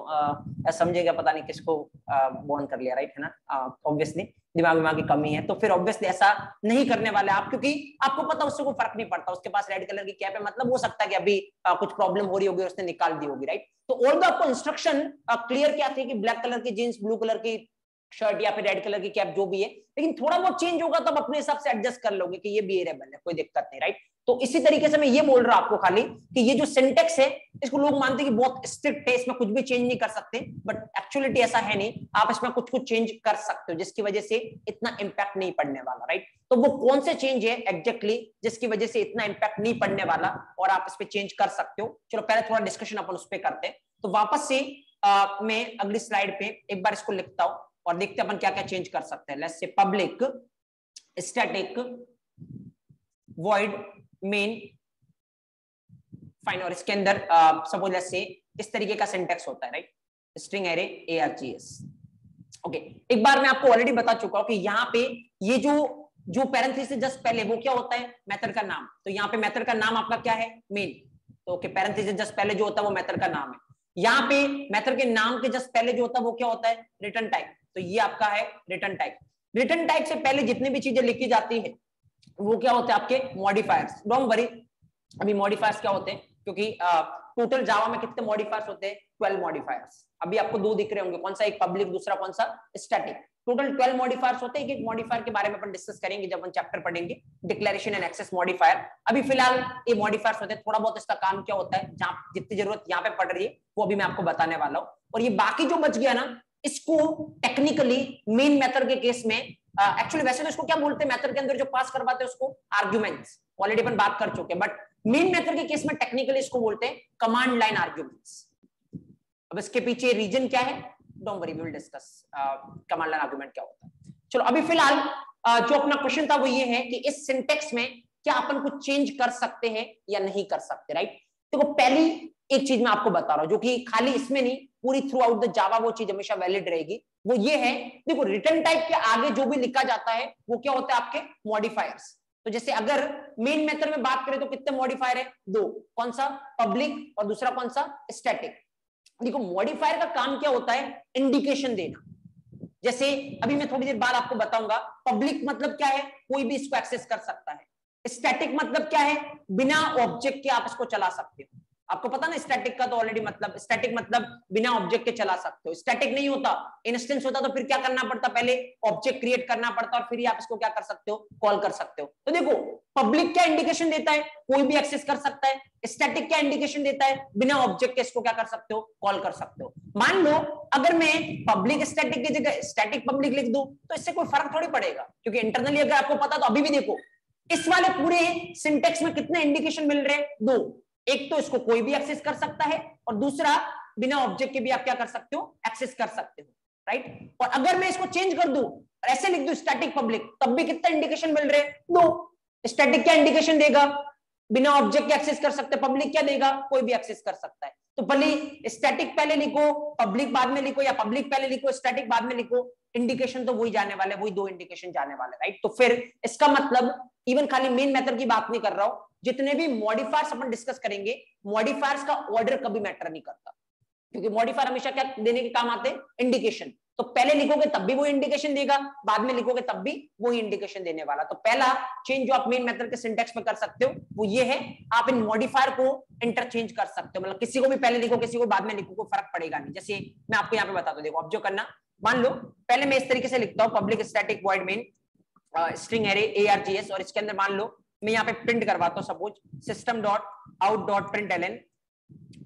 समझेगा पता नहीं किसको बॉर्न कर लिया, राइट, है ना। ऑब्वियसली दिमाग की कमी है, तो फिर ऑब्वियसली ऐसा नहीं करने वाले आप, क्योंकि आपको पता उससे कोई फर्क नहीं पड़ता। उसके पास रेड कलर की कैप है, मतलब हो सकता है कि अभी कुछ प्रॉब्लम हो रही होगी, उसने निकाल दी होगी, राइट। तो ऑल्दो आपको इंस्ट्रक्शन क्लियर क्या थी कि ब्लैक कलर की जींस, ब्लू कलर की शर्ट या फिर रेड कलर की कैप जो भी है, लेकिन थोड़ा बहुत चेंज होगा तो आप अपने हिसाब से एडजस्ट कर लोगे कि ये बिहेवियरेबल है, कोई दिक्कत नहीं, राइट। तो इसी तरीके से मैं ये बोल रहा हूं आपको खाली कि ये जो सिंटेक्स है इसको लोग मानते हैं कि बहुत स्ट्रिक्ट है, इसमें कुछ भी चेंज नहीं कर सकते, बट एक्चुअलिटी ऐसा है नहीं, आप इसमें कुछ कुछ चेंज कर सकते हो जिसकी वजह से इतना इंपैक्ट नहीं पड़ने वाला, राइट। तो वो कौन से चेंज है एग्जैक्टली जिसकी वजह से इतना इंपैक्ट नहीं पड़ने वाला और आप इस पे चेंज कर सकते हो। चलो पहले थोड़ा डिस्कशन अपन उस पर करते हैं। तो वापस से मैं अगली स्लाइड पे एक बार इसको लिखता हूं और देखते हैं अपन क्या क्या चेंज कर सकते हैं। Let's say public static void main fine, और इसके अंदर सपोज लेट्स से इस तरीके का सिंटैक्स होता है, right, string array args। Okay, एक बार मैं आपको ऑलरेडी बता चुका हूं कि यहाँ पे ये जो पैरेंथेसिस जस्ट पहले वो क्या होता है, मेथड का नाम। तो यहाँ पे मेथड का नाम आपका क्या है, मेन। तो ओके, पैरेंथेसिस जस्ट पहले जो होता है वो मेथड का नाम है। यहाँ पे मेथड के नाम के जस्ट पहले जो होता है वो क्या होता है, रिटर्न टाइप। तो ये आपका है रिटर्न टाइप। रिटर्न टाइप से पहले जितनी भी चीजें लिखी जाती है वो क्या होते हैं, आपके मॉडिफायर्स। डोंट वरी, अभी मॉडिफायर्स क्या होते हैं, क्योंकि टोटल जावा में कितने मॉडिफायर्स होते हैं, 12 मॉडिफायर्स। अभी आपको दो दिख रहे होंगे, कौन सा, एक पब्लिक, दूसरा कौन सा, स्टैटिक। टोटल 12 मॉडिफायर्स होते हैं। एक मॉडिफायर के बारे में अपन डिस्कस करेंगे जब अपन चैप्टर पढ़ेंगे, डिक्लेरेशन एंड एक्सेस मॉडिफायर। अभी फिलहाल ये मॉडिफायर्स होते हैं, थोड़ा बहुत इसका काम क्या होता है, जहां जितनी जरूरत यहाँ पे पड़ रही है वो अभी मैं आपको बताने वाला हूँ। और ये बाकी जो बच गया ना, इसको टेक्निकली मेन मेथड के केस में एक्चुअली वैसे तो इसको क्या बोलते हैं, मेथड के अंदर जो पास करवाते हैं उसको आर्ग्यूमेंट्स, ऑलरेडी अपन बात कर चुके हैं, बट मेन मेथड के केस में टेक्निकली इसको बोलते हैं कमांड लाइन आर्ग्यूमेंट्स। अब इसके पीछे रीजन क्या है, don't worry, we will discuss command line argument क्या होता है। चलो अभी फिलहाल जो अपना क्वेश्चन था वो ये है कि इस सिंटेक्स में क्या अपन कुछ चेंज कर सकते हैं या नहीं कर सकते, राइट। देखो पहली एक चीज मैं आपको बता रहा हूं जो कि खाली इसमें नहीं, पूरी थ्रू आउट द जावा वो चीज हमेशा वैलिड रहेगी, वो ये है, देखो रिटर्न टाइप के आगे जो भी लिखा जाता है वो क्या होता है, आपके मॉडिफायर्स। तो जैसे अगर मेन मेथड में बात करें तो कितने मॉडिफायर है, दो, कौन सा, पब्लिक और दूसरा कौन सा, स्टैटिक। देखो मॉडिफायर का काम क्या होता है, इंडिकेशन देना। जैसे अभी मैं थोड़ी देर बाद आपको बताऊंगा, पब्लिक मतलब क्या है, कोई भी इसको एक्सेस कर सकता है। स्टैटिक मतलब क्या है, बिना ऑब्जेक्ट के आप इसको चला सकते हो। आपको पता ना स्टैटिक का तो ऑलरेडी मतलब, स्टैटिक मतलब बिना ऑब्जेक्ट के चला सकते हो। स्टैटिक नहीं होता, इंस्टेंस होता तो फिर क्या करना पड़ता, पहले ऑब्जेक्ट क्रिएट करना पड़ता और फिर ही आप इसको क्या कर सकते हो, कॉल कर सकते हो। तो देखो पब्लिक क्या इंडिकेशन देता है, कोई भी एक्सेस कर सकता है। स्टैटिक क्या इंडिकेशन देता है, बिना ऑब्जेक्ट के इसको क्या कर सकते हो, कॉल कर सकते हो। मान लो अगर मैं पब्लिक स्टैटिक की जगह स्टैटिक पब्लिक लिख दूं तो इससे कोई फर्क थोड़ी पड़ेगा, क्योंकि इंटरनली अगर आपको पता तो अभी भी देखो इस वाले पूरे सिंटेक्स में कितने इंडिकेशन मिल रहे हैं, दो। एक तो इसको कोई भी एक्सेस कर सकता है और दूसरा बिना ऑब्जेक्ट के भी आप क्या कर सकते हो, एक्सेस कर सकते हो, राइट। और अगर मैं इसको चेंज कर दूं, ऐसे लिख दूं स्टैटिक पब्लिक, तब भी कितना इंडिकेशन मिल रहे हैं, दो। स्टैटिक क्या इंडिकेशन देगा, बिना ऑब्जेक्ट के एक्सेस कर सकते, पब्लिक क्या देगा, कोई भी एक्सेस कर सकता है। तो भले स्टैटिक पहले लिखो पब्लिक बाद में लिखो, या पब्लिक पहले लिखो स्टैटिक बाद में लिखो, इंडिकेशन तो वही जाने वाले, वही दो इंडिकेशन जाने वाले, राइट। तो फिर इसका मतलब इवन खाली मेन मेथड की बात नहीं कर रहा हूं, जितने भी मॉडिफायर्स अपन डिस्कस करेंगे, मॉडिफायर्स का ऑर्डर कभी मैटर नहीं करता, क्योंकि मॉडिफायर हमेशा क्या देने के काम आते हैं, इंडिकेशन। तो पहले लिखोगे तब भी वो इंडिकेशन देगा, बाद में लिखोगे तब भी वही इंडिकेशन देने वाला। तो पहला चेंज जो आप मेन मेथड के सिंटैक्स में कर सकते हो वो ये है, आप इन मॉडिफायर को इंटरचेंज कर सकते हो, मतलब किसी को भी पहले लिखो किसी को बाद में लिखो, कोई फर्क पड़ेगा नहीं। जैसे मैं आपको यहाँ पे बताता हूँ, देखो अब जो करना, मान लो पहले मैं इस तरीके से लिखता हूँ, public static void main string array args, और इसके अंदर मान लो मैं यहाँ पे प्रिंट करवाता हूँ, suppose system dot out dot print L N,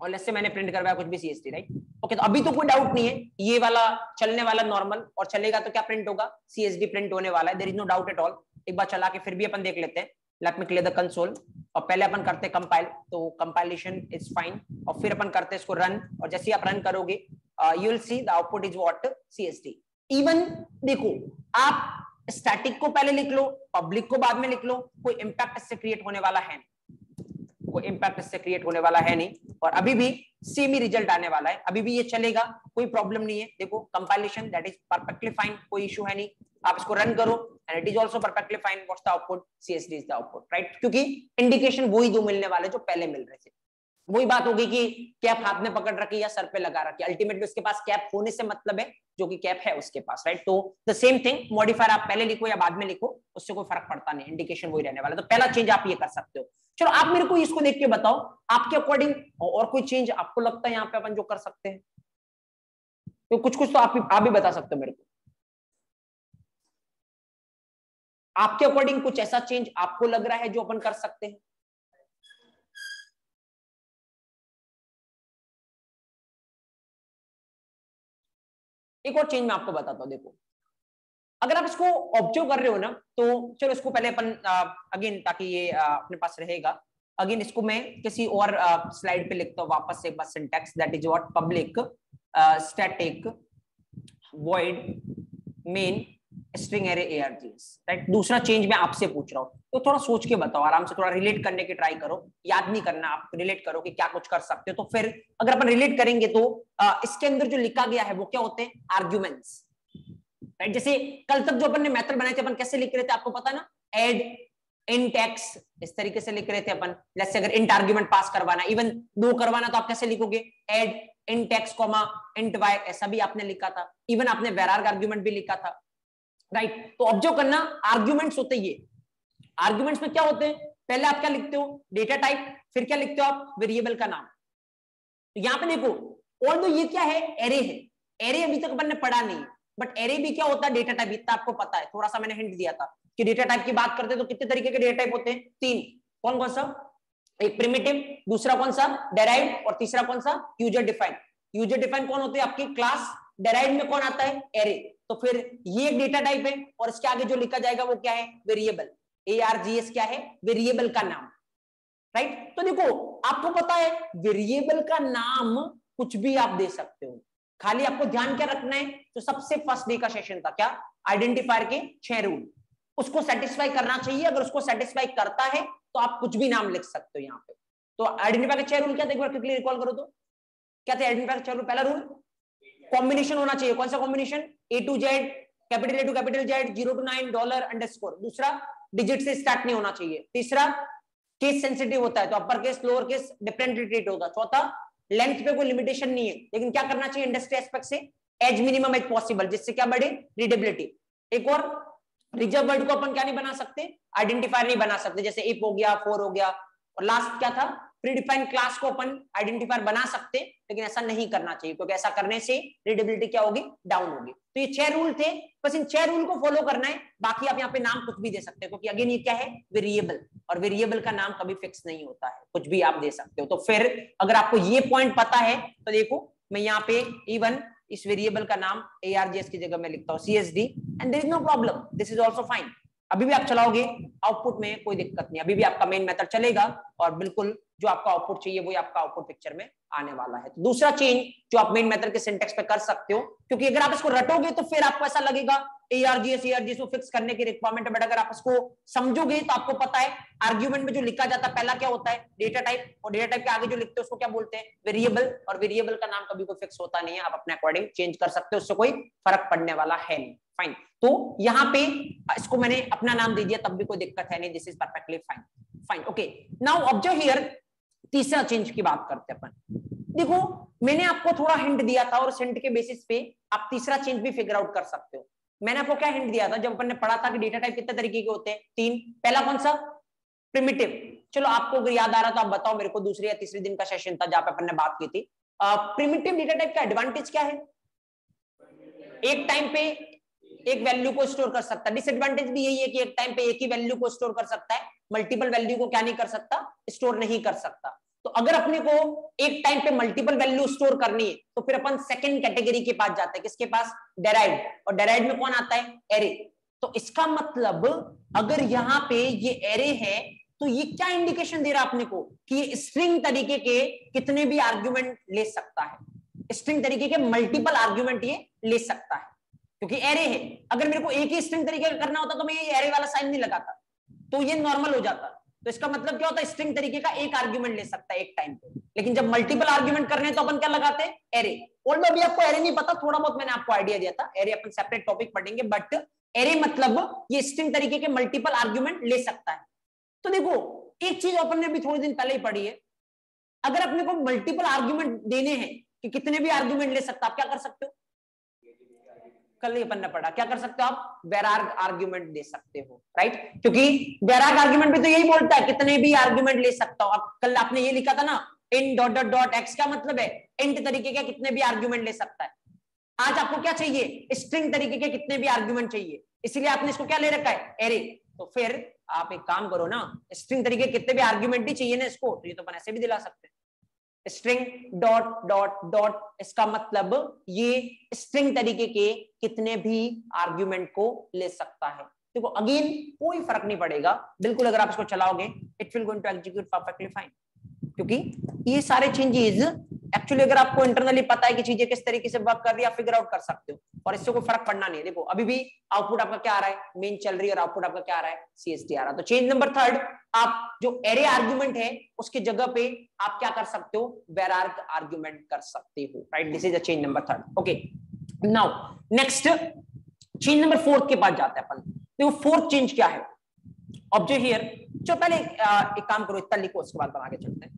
और जैसे मैंने प्रिंट करवाया कुछ भी CST, राइट। ओके, तो अभी तो कोई डाउट नहीं है, ये वाला चलने वाला नॉर्मल, और चलेगा तो क्या प्रिंट होगा, CSD प्रिंट होने वाला है, there is no doubt at all. एक बार चला के फिर भी अपन देख लेते हैं, late me clear the console, और पहले अपन करते हैं कंपाइल, तो कंपाइलेशन इज फाइन, और फिर अपन करते हैं इसको रन, और जैसे आप रन करोगे you will see the output is what, CSD। Even देखो आप स्टैटिक को पहले लिख लो, पब्लिक को बाद में लिख लो, कोई इंपैक्ट इससे क्रिएट होने वाला है नहीं, कोई इंपैक्ट इससे क्रिएट होने वाला है नहीं, और अभी भी सेम ही रिजल्ट आने वाला है, अभी भी ये चलेगा, कोई प्रॉब्लम नहीं है। देखो compilation that is perfectly fine, कोई इशू है नहीं, आप इसको रन करो and it is also perfectly fine, what's the output, CSD is the output, right. क्योंकि इंडिकेशन वही दो मिलने वाले जो पहले मिल रहे थे। वही बात होगी कि कैप हाथ में पकड़ रखी या सर पे लगा रखी, अल्टीमेटली उसके पास कैप होने से मतलब है जो कि कैप है उसके पास, राइट। तो द सेम थिंग, मॉडिफायर आप पहले लिखो या बाद में लिखो उससे कोई फर्क पड़ता नहीं, इंडिकेशन वही रहने वाला। तो पहला चेंज आप ये कर सकते हो। चलो आप मेरे को इसको देख के बताओ आपके अकॉर्डिंग और कोई चेंज आपको लगता है यहाँ पे अपन जो कर सकते हैं, तो कुछ कुछ तो आप भी बता सकते हो मेरे को, आपके अकॉर्डिंग कुछ ऐसा चेंज आपको लग रहा है जो अपन कर सकते हैं। एक और चेंज मैं आपको बताता हूँ। देखो अगर आप इसको ऑब्जर्व कर रहे हो ना, तो चलो इसको पहले अपन अगेन, ताकि ये अपने पास रहेगा, अगेन इसको मैं किसी और स्लाइड पे लिखता हूँ वापस से एक बार syntax, that is what public static void main string array args, right. दूसरा चेंज मैं आपसे पूछ रहा हूँ, तो थोड़ा सोच के बताओ, आराम से थोड़ा रिलेट करने की ट्राई करो, याद नहीं करना, आप रिलेट करो कि क्या कुछ कर सकते हो। तो फिर अगर अपन रिलेट करेंगे तो इसके अंदर जो लिखा गया है वो क्या होते हैं, आर्ग्यूमेंट्स, राइट। जैसे कल तक जो अपन ने मेथड बनाए थे, अपन कैसे लिख रहे थे आपको पता ना, एड इंट एक्स, इस तरीके से लिख रहे थे अपन। लेट्स से अगर इंट आर्ग्यूमेंट पास करवाना, इवन 2 करवाना, तो आप कैसे लिखोगे, add int X comma int Y, ऐसा भी आपने लिखा था। इवन आपने वेरार्ग आर्ग्यूमेंट भी लिखा था, राइट। तो ऑब्जर्व करना, आर्ग्यूमेंट्स होते ये, आर्ग्यूमेंट्स में क्या होते हैं, पहले आप क्या लिखते हो, डेटा टाइप, फिर क्या लिखते हो आप, वेरिएबल का नाम। तो यहां पे देखो, ऑल्दो ये क्या है, एरे है, एरे अभी तक अपन ने पढ़ा नहीं, बट एरे भी क्या होता है, डेटा टाइप, इतना आपको पता है, थोड़ा सा मैंने हिंट दिया था कि डेटा टाइप की बात करते हैं तो कितने तरीके के डेटा टाइप होते हैं, 3। कौन कौन सा, एक प्रिमिटिव, दूसरा कौन सा, डेराइव्ड, और तीसरा कौन सा, यूजर डिफाइंड। यूजर डिफाइंड कौन होते हैं आपकी क्लास, डेराइव्ड में कौन आता है, एरे। तो फिर ये एक डेटा टाइप है, और इसके आगे जो लिखा जाएगा वो क्या है, वेरिएबल, ARGS क्या है, वेरिएबल का नाम, राइट। तो देखो आपको पता है वेरिएबल का नाम कुछ भी आप दे सकते हो, खाली आपको ध्यान क्या रखना है, तो सबसे फर्स्ट डे का सेशन था क्या, आइडेंटिफायर के 6 रूल, उसको सेटिस्फाई करना चाहिए। अगर उसको सेटिस्फाई करता है तो आप कुछ भी नाम लिख सकते हो यहाँ पे। तो आइडेंटिफायर के 6 रूल क्या थे, एक बार क्विकली रिकॉल करो तो क्या थे आइडेंटिफायर के 6 रूल। पहला रूल, कॉम्बिनेशन होना चाहिए, कौन सा combination, A to Z, capital A to capital Z, 0 to 9, $_। दूसरा, डिजिट से स्टार्ट नहीं होना चाहिए। तीसरा, केस सेंसिटिव होता है तो upper case lower case different treat होगा। चौथा, लेंथ पे कोई लिमिटेशन नहीं है, लेकिन क्या करना चाहिए इंडस्ट्री एस्पेक्ट से, एज मिनिमम एज पॉसिबल, जिससे क्या बढ़े, रीडेबिलिटी। एक और, रिजर्व वर्ड को अपन क्या नहीं बना सकते, आइडेंटिफायर नहीं बना सकते, जैसे इफ हो गया, फॉर हो गया। और लास्ट क्या था, प्रीडिफाइंड क्लास को अपन आइडेंटिफायर बना सकते, लेकिन ऐसा नहीं करना चाहिए, क्योंकि ऐसा करने से रीडेबिलिटी क्या होगी, डाउन होगी। तो ये 6 रूल थे, बस इन 6 रूल को फॉलो करना है, बाकी आप यहाँ पे नाम कुछ भी दे सकते हो, क्योंकि अगेन ये क्या है, वेरिएबल, और वेरिएबल का नाम कभी फिक्स नहीं होता है, कुछ भी आप दे सकते हो। तो फिर अगर आपको ये पॉइंट पता है तो देखो मैं यहाँ पे इवन इस वेरिएबल का नाम ARGS की जगह मैं लिखता हूँ CSD, and there is no problem, this is also fine. अभी भी आप चलाओगे, आउटपुट में कोई दिक्कत नहीं, अभी भी आपका मेन मेथड चलेगा, और बिल्कुल जो आपका आउटपुट चाहिए वही आपका आउटपुट पिक्चर में आने वाला है। तो दूसरा चेंज जो आप मेन मेथड के सिंटेक्स पे कर सकते हो, क्योंकि अगर आप इसको रटोगे तो फिर आपको ऐसा लगेगा ARGS को फिक्स करने की रिक्वायरमेंट है, बट अगर आप इसको समझोगे तो आपको पता है आर्ग्यूमेंट में जो लिखा जाता है पहला क्या होता है, डेटा टाइप, और डेटा टाइप के आगे जो लिखते हैं उसको क्या बोलते हैं, वेरिएबल, और वेरिएबल का नाम कभी कोई फिक्स होता नहीं है, आप अपने अकॉर्डिंग चेंज कर सकते हो, उससे कोई फर्क पड़ने वाला है नहीं। फाइन, तो यहाँ पे इसको मैंने अपना नाम दे दिया, तब भी कोई दिक्कत है नहीं, this is perfectly fine. Fine, okay, now observe here, तीसरा चेंज की बात करते हैं अपन। देखो मैंने आपको थोड़ा हिंट दिया था, और उस हिंट के बेसिस पे आप तीसरा चेंज भी फिगर आउट कर सकते हो। मैंने आपको क्या हिंट दिया था जब अपन ने पढ़ा था कि डेटा टाइप कितने तरीके के होते हैं, 3। पहला कौन सा, प्रिमिटिव। चलो आपको अगर याद आ रहा तो आप बताओ मेरे को, दूसरे या तीसरे दिन का सेशन था जहां पे अपन ने बात की थी। प्रिमिटिव डेटा टाइप का एडवांटेज क्या है, एक टाइम पे एक वैल्यू को स्टोर कर सकता है। डिसएडवांटेज भी यही है कि एक टाइम पे एक ही वैल्यू को स्टोर कर सकता है, मल्टीपल वैल्यू को क्या नहीं कर सकता, स्टोर नहीं कर सकता। तो अगर अपने को एक टाइम पे मल्टीपल वैल्यू स्टोर करनी है तो फिर अपन सेकंड कैटेगरी के पास जाते हैं, किसके पास, डेराइव्ड, और डेराइव्ड में कौन आता है, एरे। तो इसका मतलब अगर यहाँ पे ये एरे है तो ये क्या इंडिकेशन दे रहा है अपने को, कि ये स्ट्रिंग तरीके के कितने भी आर्ग्यूमेंट ले सकता है, स्ट्रिंग तरीके के मल्टीपल आर्ग्यूमेंट ये ले सकता है, क्योंकि एरे है। अगर मेरे को एक ही स्ट्रिंग तरीके का करना होता तो मैं ये एरे वाला साइन नहीं लगाता, तो ये नॉर्मल हो जाता। तो इसका मतलब क्या होता है, स्ट्रिंग तरीके का एक आर्ग्यूमेंट ले सकता है एक टाइम पे, लेकिन जब मल्टीपल आर्ग्यूमेंट करने हैं तो अपन क्या लगाते हैं, एरे। ऑल्दो अभी आपको एरे नहीं पता, थोड़ा बहुत मैंने आपको आइडिया दिया था, एरे अपन सेपरेट टॉपिक पढ़ेंगे, बट एरे मतलब ये स्ट्रिंग तरीके के मल्टीपल आर्ग्यूमेंट ले सकता है। तो देखो एक चीज अपन ने अभी थोड़े दिन पहले ही पढ़ी है, अगर अपने को मल्टीपल आर्ग्यूमेंट देने हैं कि कितने भी आर्ग्यूमेंट ले सकता, आप क्या कर सकते हो, कल ही अपन ने पढ़ा, क्या कर सकते हो आप, वेरार्ग आर्ग्यूमेंट दे सकते हो, राइट। क्योंकि वेरार्ग आर्ग्यूमेंट भी तो यही बोलता है कितने भी आर्ग्यूमेंट ले सकता हो। अब कल आपने ये लिखा था ना, in dot dot dot x, क्या मतलब है, इंट तरीके के कितने भी आर्ग्यूमेंट ले सकता है। आज आपको क्या चाहिए, स्ट्रिंग तरीके के कितने भी आर्ग्यूमेंट चाहिए, इसलिए आपने इसको क्या ले रखा है, एरे। तो फिर आप एक काम करो ना, स्ट्रिंग तरीके कितने भी आर्ग्यूमेंट ही चाहिए ना इसको, तो ये तो अपन ऐसे भी दिला सकते हैं, स्ट्रिंग डॉट डॉट डॉट, इसका मतलब ये स्ट्रिंग तरीके के कितने भी आर्ग्यूमेंट को ले सकता है। देखो अगेन कोई फर्क नहीं पड़ेगा बिल्कुल, अगर आप इसको चलाओगे it will going to execute perfectly fine, क्योंकि ये सारे चेंजेस एक्चुअली अगर आपको इंटरनली पता है कि चीजें किस तरीके से वर्क कर रही है, आप फिगर आउट कर सकते हो और इससे कोई फर्क पड़ना नहीं है। देखो अभी भी आउटपुट आपका क्या आ रहा है, मेन चल रही है और आउटपुट आपका क्या आ रहा है, CST आ रहा है। तो चेंज नंबर थर्ड, आप जो एरे आर्ग्यूमेंट है उसकी जगह पे आप क्या कर सकते हो, वेरार्ग आर्ग्यूमेंट कर सकते हो, right. This is a change number third. Okay now next change number fourth के पास जाते हैं अपन। देखो फोर्थ चेंज क्या है, ऑब्जेक्ट हियर। चलो पहले एक काम करो, इतना लिखो उसके बाद हम आगे चलते हैं।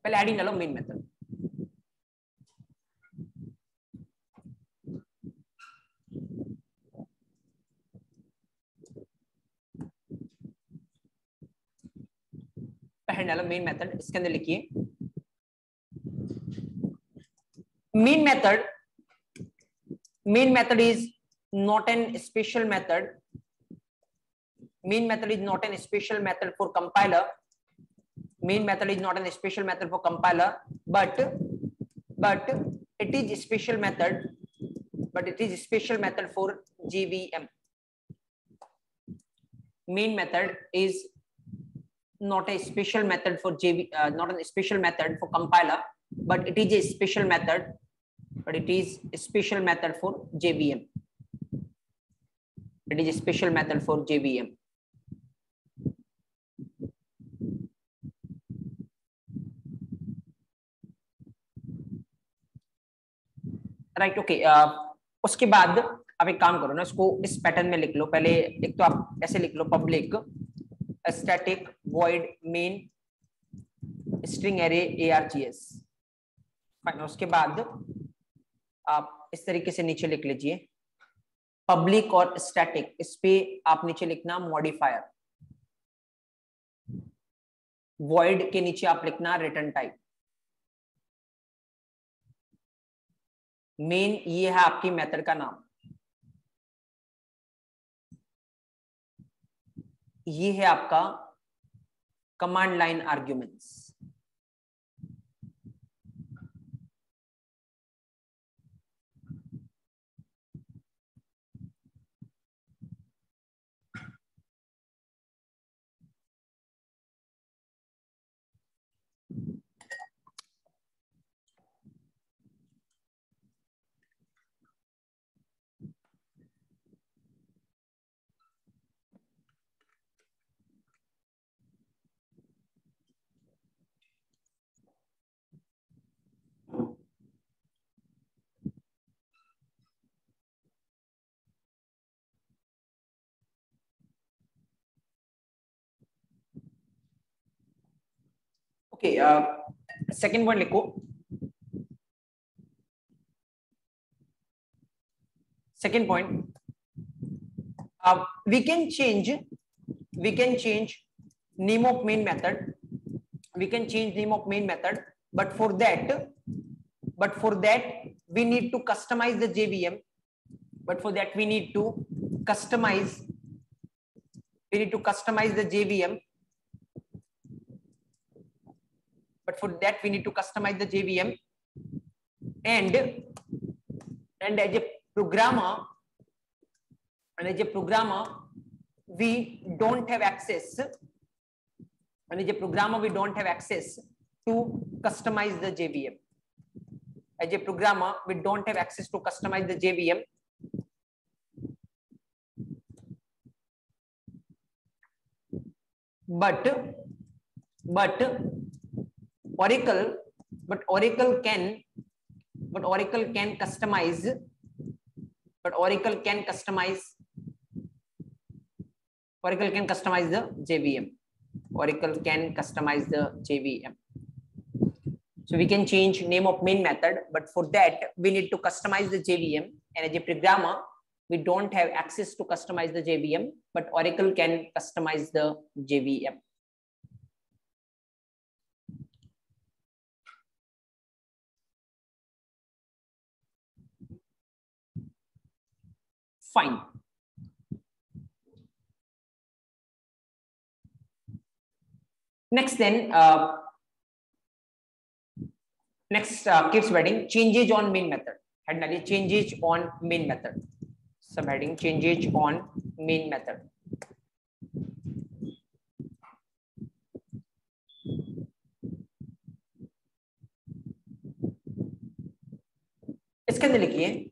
पहले एडिंग डालो मेन मेथड। पहले डालो मेन मेथड, इसके अंदर लिखिए main method is not an special method, main method is not an special method for compiler, main method is not an special method for compiler, but it is a special method, for JVM. Main method is not a special method for not a special method for compiler, but it is a special method, for JVM. It is a special method for JVM. Right okay. उसके बाद अब एक काम करो ना, इसको इस पैटर्न में लिख लो। पहले एक तो आप ऐसे लिख लो, public static void main string array ARGS, fine. उसके बाद आप इस तरीके से नीचे लिख लीजिए पब्लिक और स्टैटिक, इस पे आप नीचे लिखना मॉडिफायर, वॉइड के नीचे आप लिखना रिटर्न टाइप। मेन ये है आपकी मेथड का नाम, ये है आपका command line arguments. Okay second point लिखो, second point, we can change name of main method, but for that we need to customize the JVM, and as a programmer we don't have access to customize the JVM. As a programmer we don't have access to customize the JVM, but Oracle can customize the JVM. So we can change name of main method, but for that we need to customize the JVM, and as a programmer we don't have access to customize the JVM, but Oracle can customize the JVM. Fine. Next then, next keeps heading changes on main method, head डालिए चेंजेस ऑन मेन मेथड, सब heading changes on main method. इसके अंदर लिखिए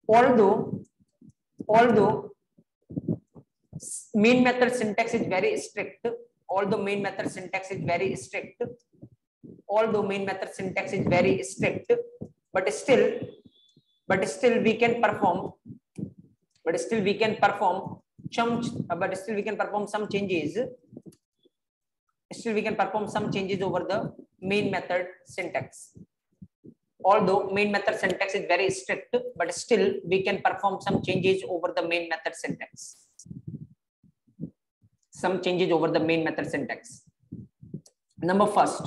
although main method syntax is very strict, although main method syntax is very strict, although main method syntax is very strict, but still we can perform some changes, still we can perform some changes over the main method syntax. Although main method syntax is very strict, but still we can perform some changes over the main method syntax. Some changes over the main method syntax. Number first,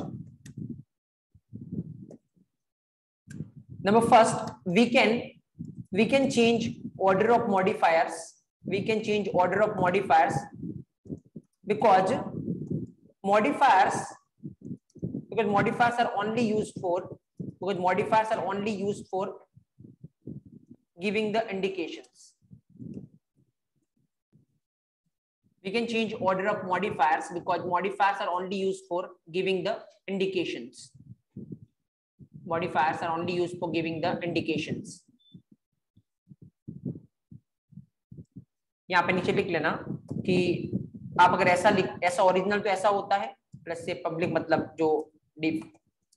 we can change order of modifiers. We can change order of modifiers because modifiers are only used for giving the indications. We can change order of modifiers because modifiers are only used for giving the indications. Modifiers are only used for giving the indications. यहाँ पे नीचे लिख लेना कि आप अगर ऐसा ओरिजिनल तो ऐसा होता है प्लस से पब्लिक, मतलब जो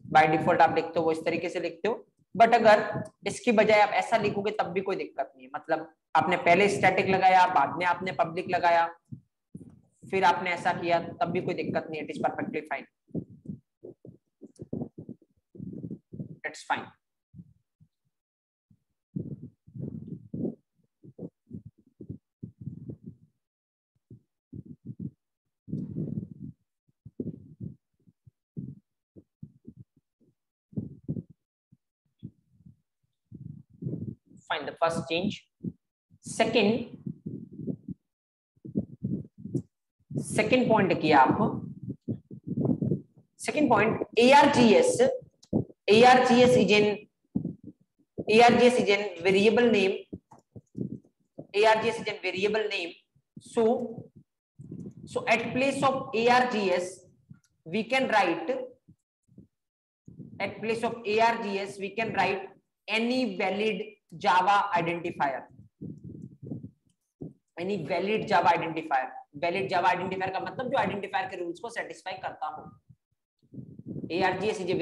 बाय डिफॉल्ट आप लिखते हो वो इस तरीके से लिखते हो, बट अगर इसकी बजाय आप ऐसा लिखोगे तब भी कोई दिक्कत नहीं है। मतलब आपने पहले स्टैटिक लगाया, बाद में आपने पब्लिक लगाया, फिर आपने ऐसा किया, तब भी कोई दिक्कत नहीं है। It is perfectly fine, it's fine. Find the first change. Second point किया आप। Second point, ARGS is an variable name. ARGS is a variable name. So at place of ARGS we can write any valid Java identifier. Valid Java identifier का मतलब जो आइडेंटिफायर के रूल्स को सेटिस्फाई करता हो। ARGS is a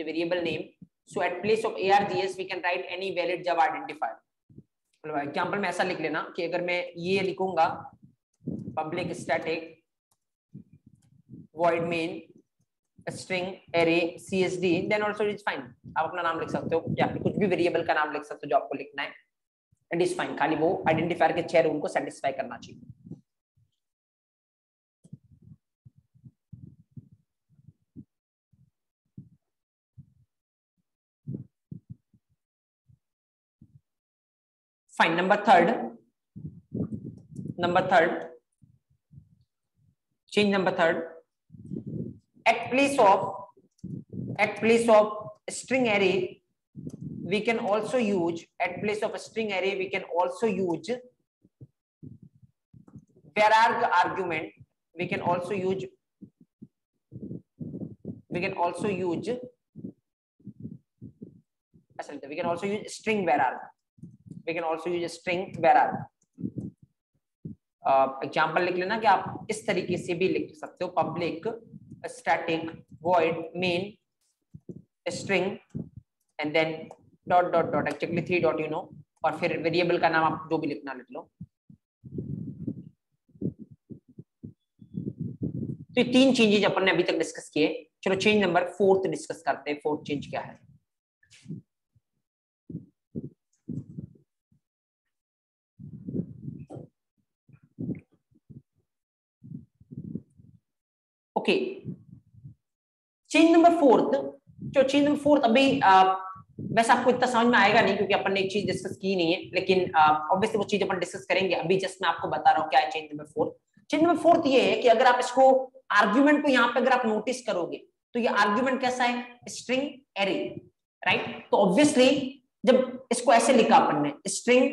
variable name. So at place of ARGS we can write any valid Java identifier. Example में ऐसा लिख लेना कि अगर मैं ये लिखूंगा public static void main string array CSD, then also it is fine. आप अपना नाम लिख सकते हो या फिर कुछ भी वेरिएबल का नाम लिख सकते हो जो आपको लिखना है, इट इज फाइन। खाली वो आइडेंटिफायर के 6 रूल को सेटिस्फाई करना चाहिए। Fine. Number third, change number third, at place of string array we can also use vararg argument. We can also use string vararg. Example लिख लेना कि आप इस तरीके से भी लिख सकते हो, public static void main string and then dot dot dot, actually 3 dot और फिर वेरिएबल का नाम आप जो भी लिखना लिख लो। तो ये 3 चेंजेज अपन ने अभी तक डिस्कस किए। चलो चेंज नंबर 4 डिस्कस करते हैं। 4th चेंज क्या है? Okay, change number 4th। जो चेंज नंबर 4th अभी वैसे आपको इतना समझ में आएगा नहीं क्योंकि अपन ने एक चीज डिस्कस की नहीं है, लेकिन ऑब्वियसली वो चीज अपन डिस्कस करेंगे। अभी जस्ट मैं आपको बता रहा हूँ क्या है change number 4th। Change number 4th ये है कि अगर आप इसको आर्ग्यूमेंट को यहाँ पे अगर आप नोटिस करोगे तो ये आर्ग्यूमेंट कैसा है, स्ट्रिंग एरे, राइट। तो ऑब्वियसली जब इसको ऐसे लिखा अपन ने स्ट्रिंग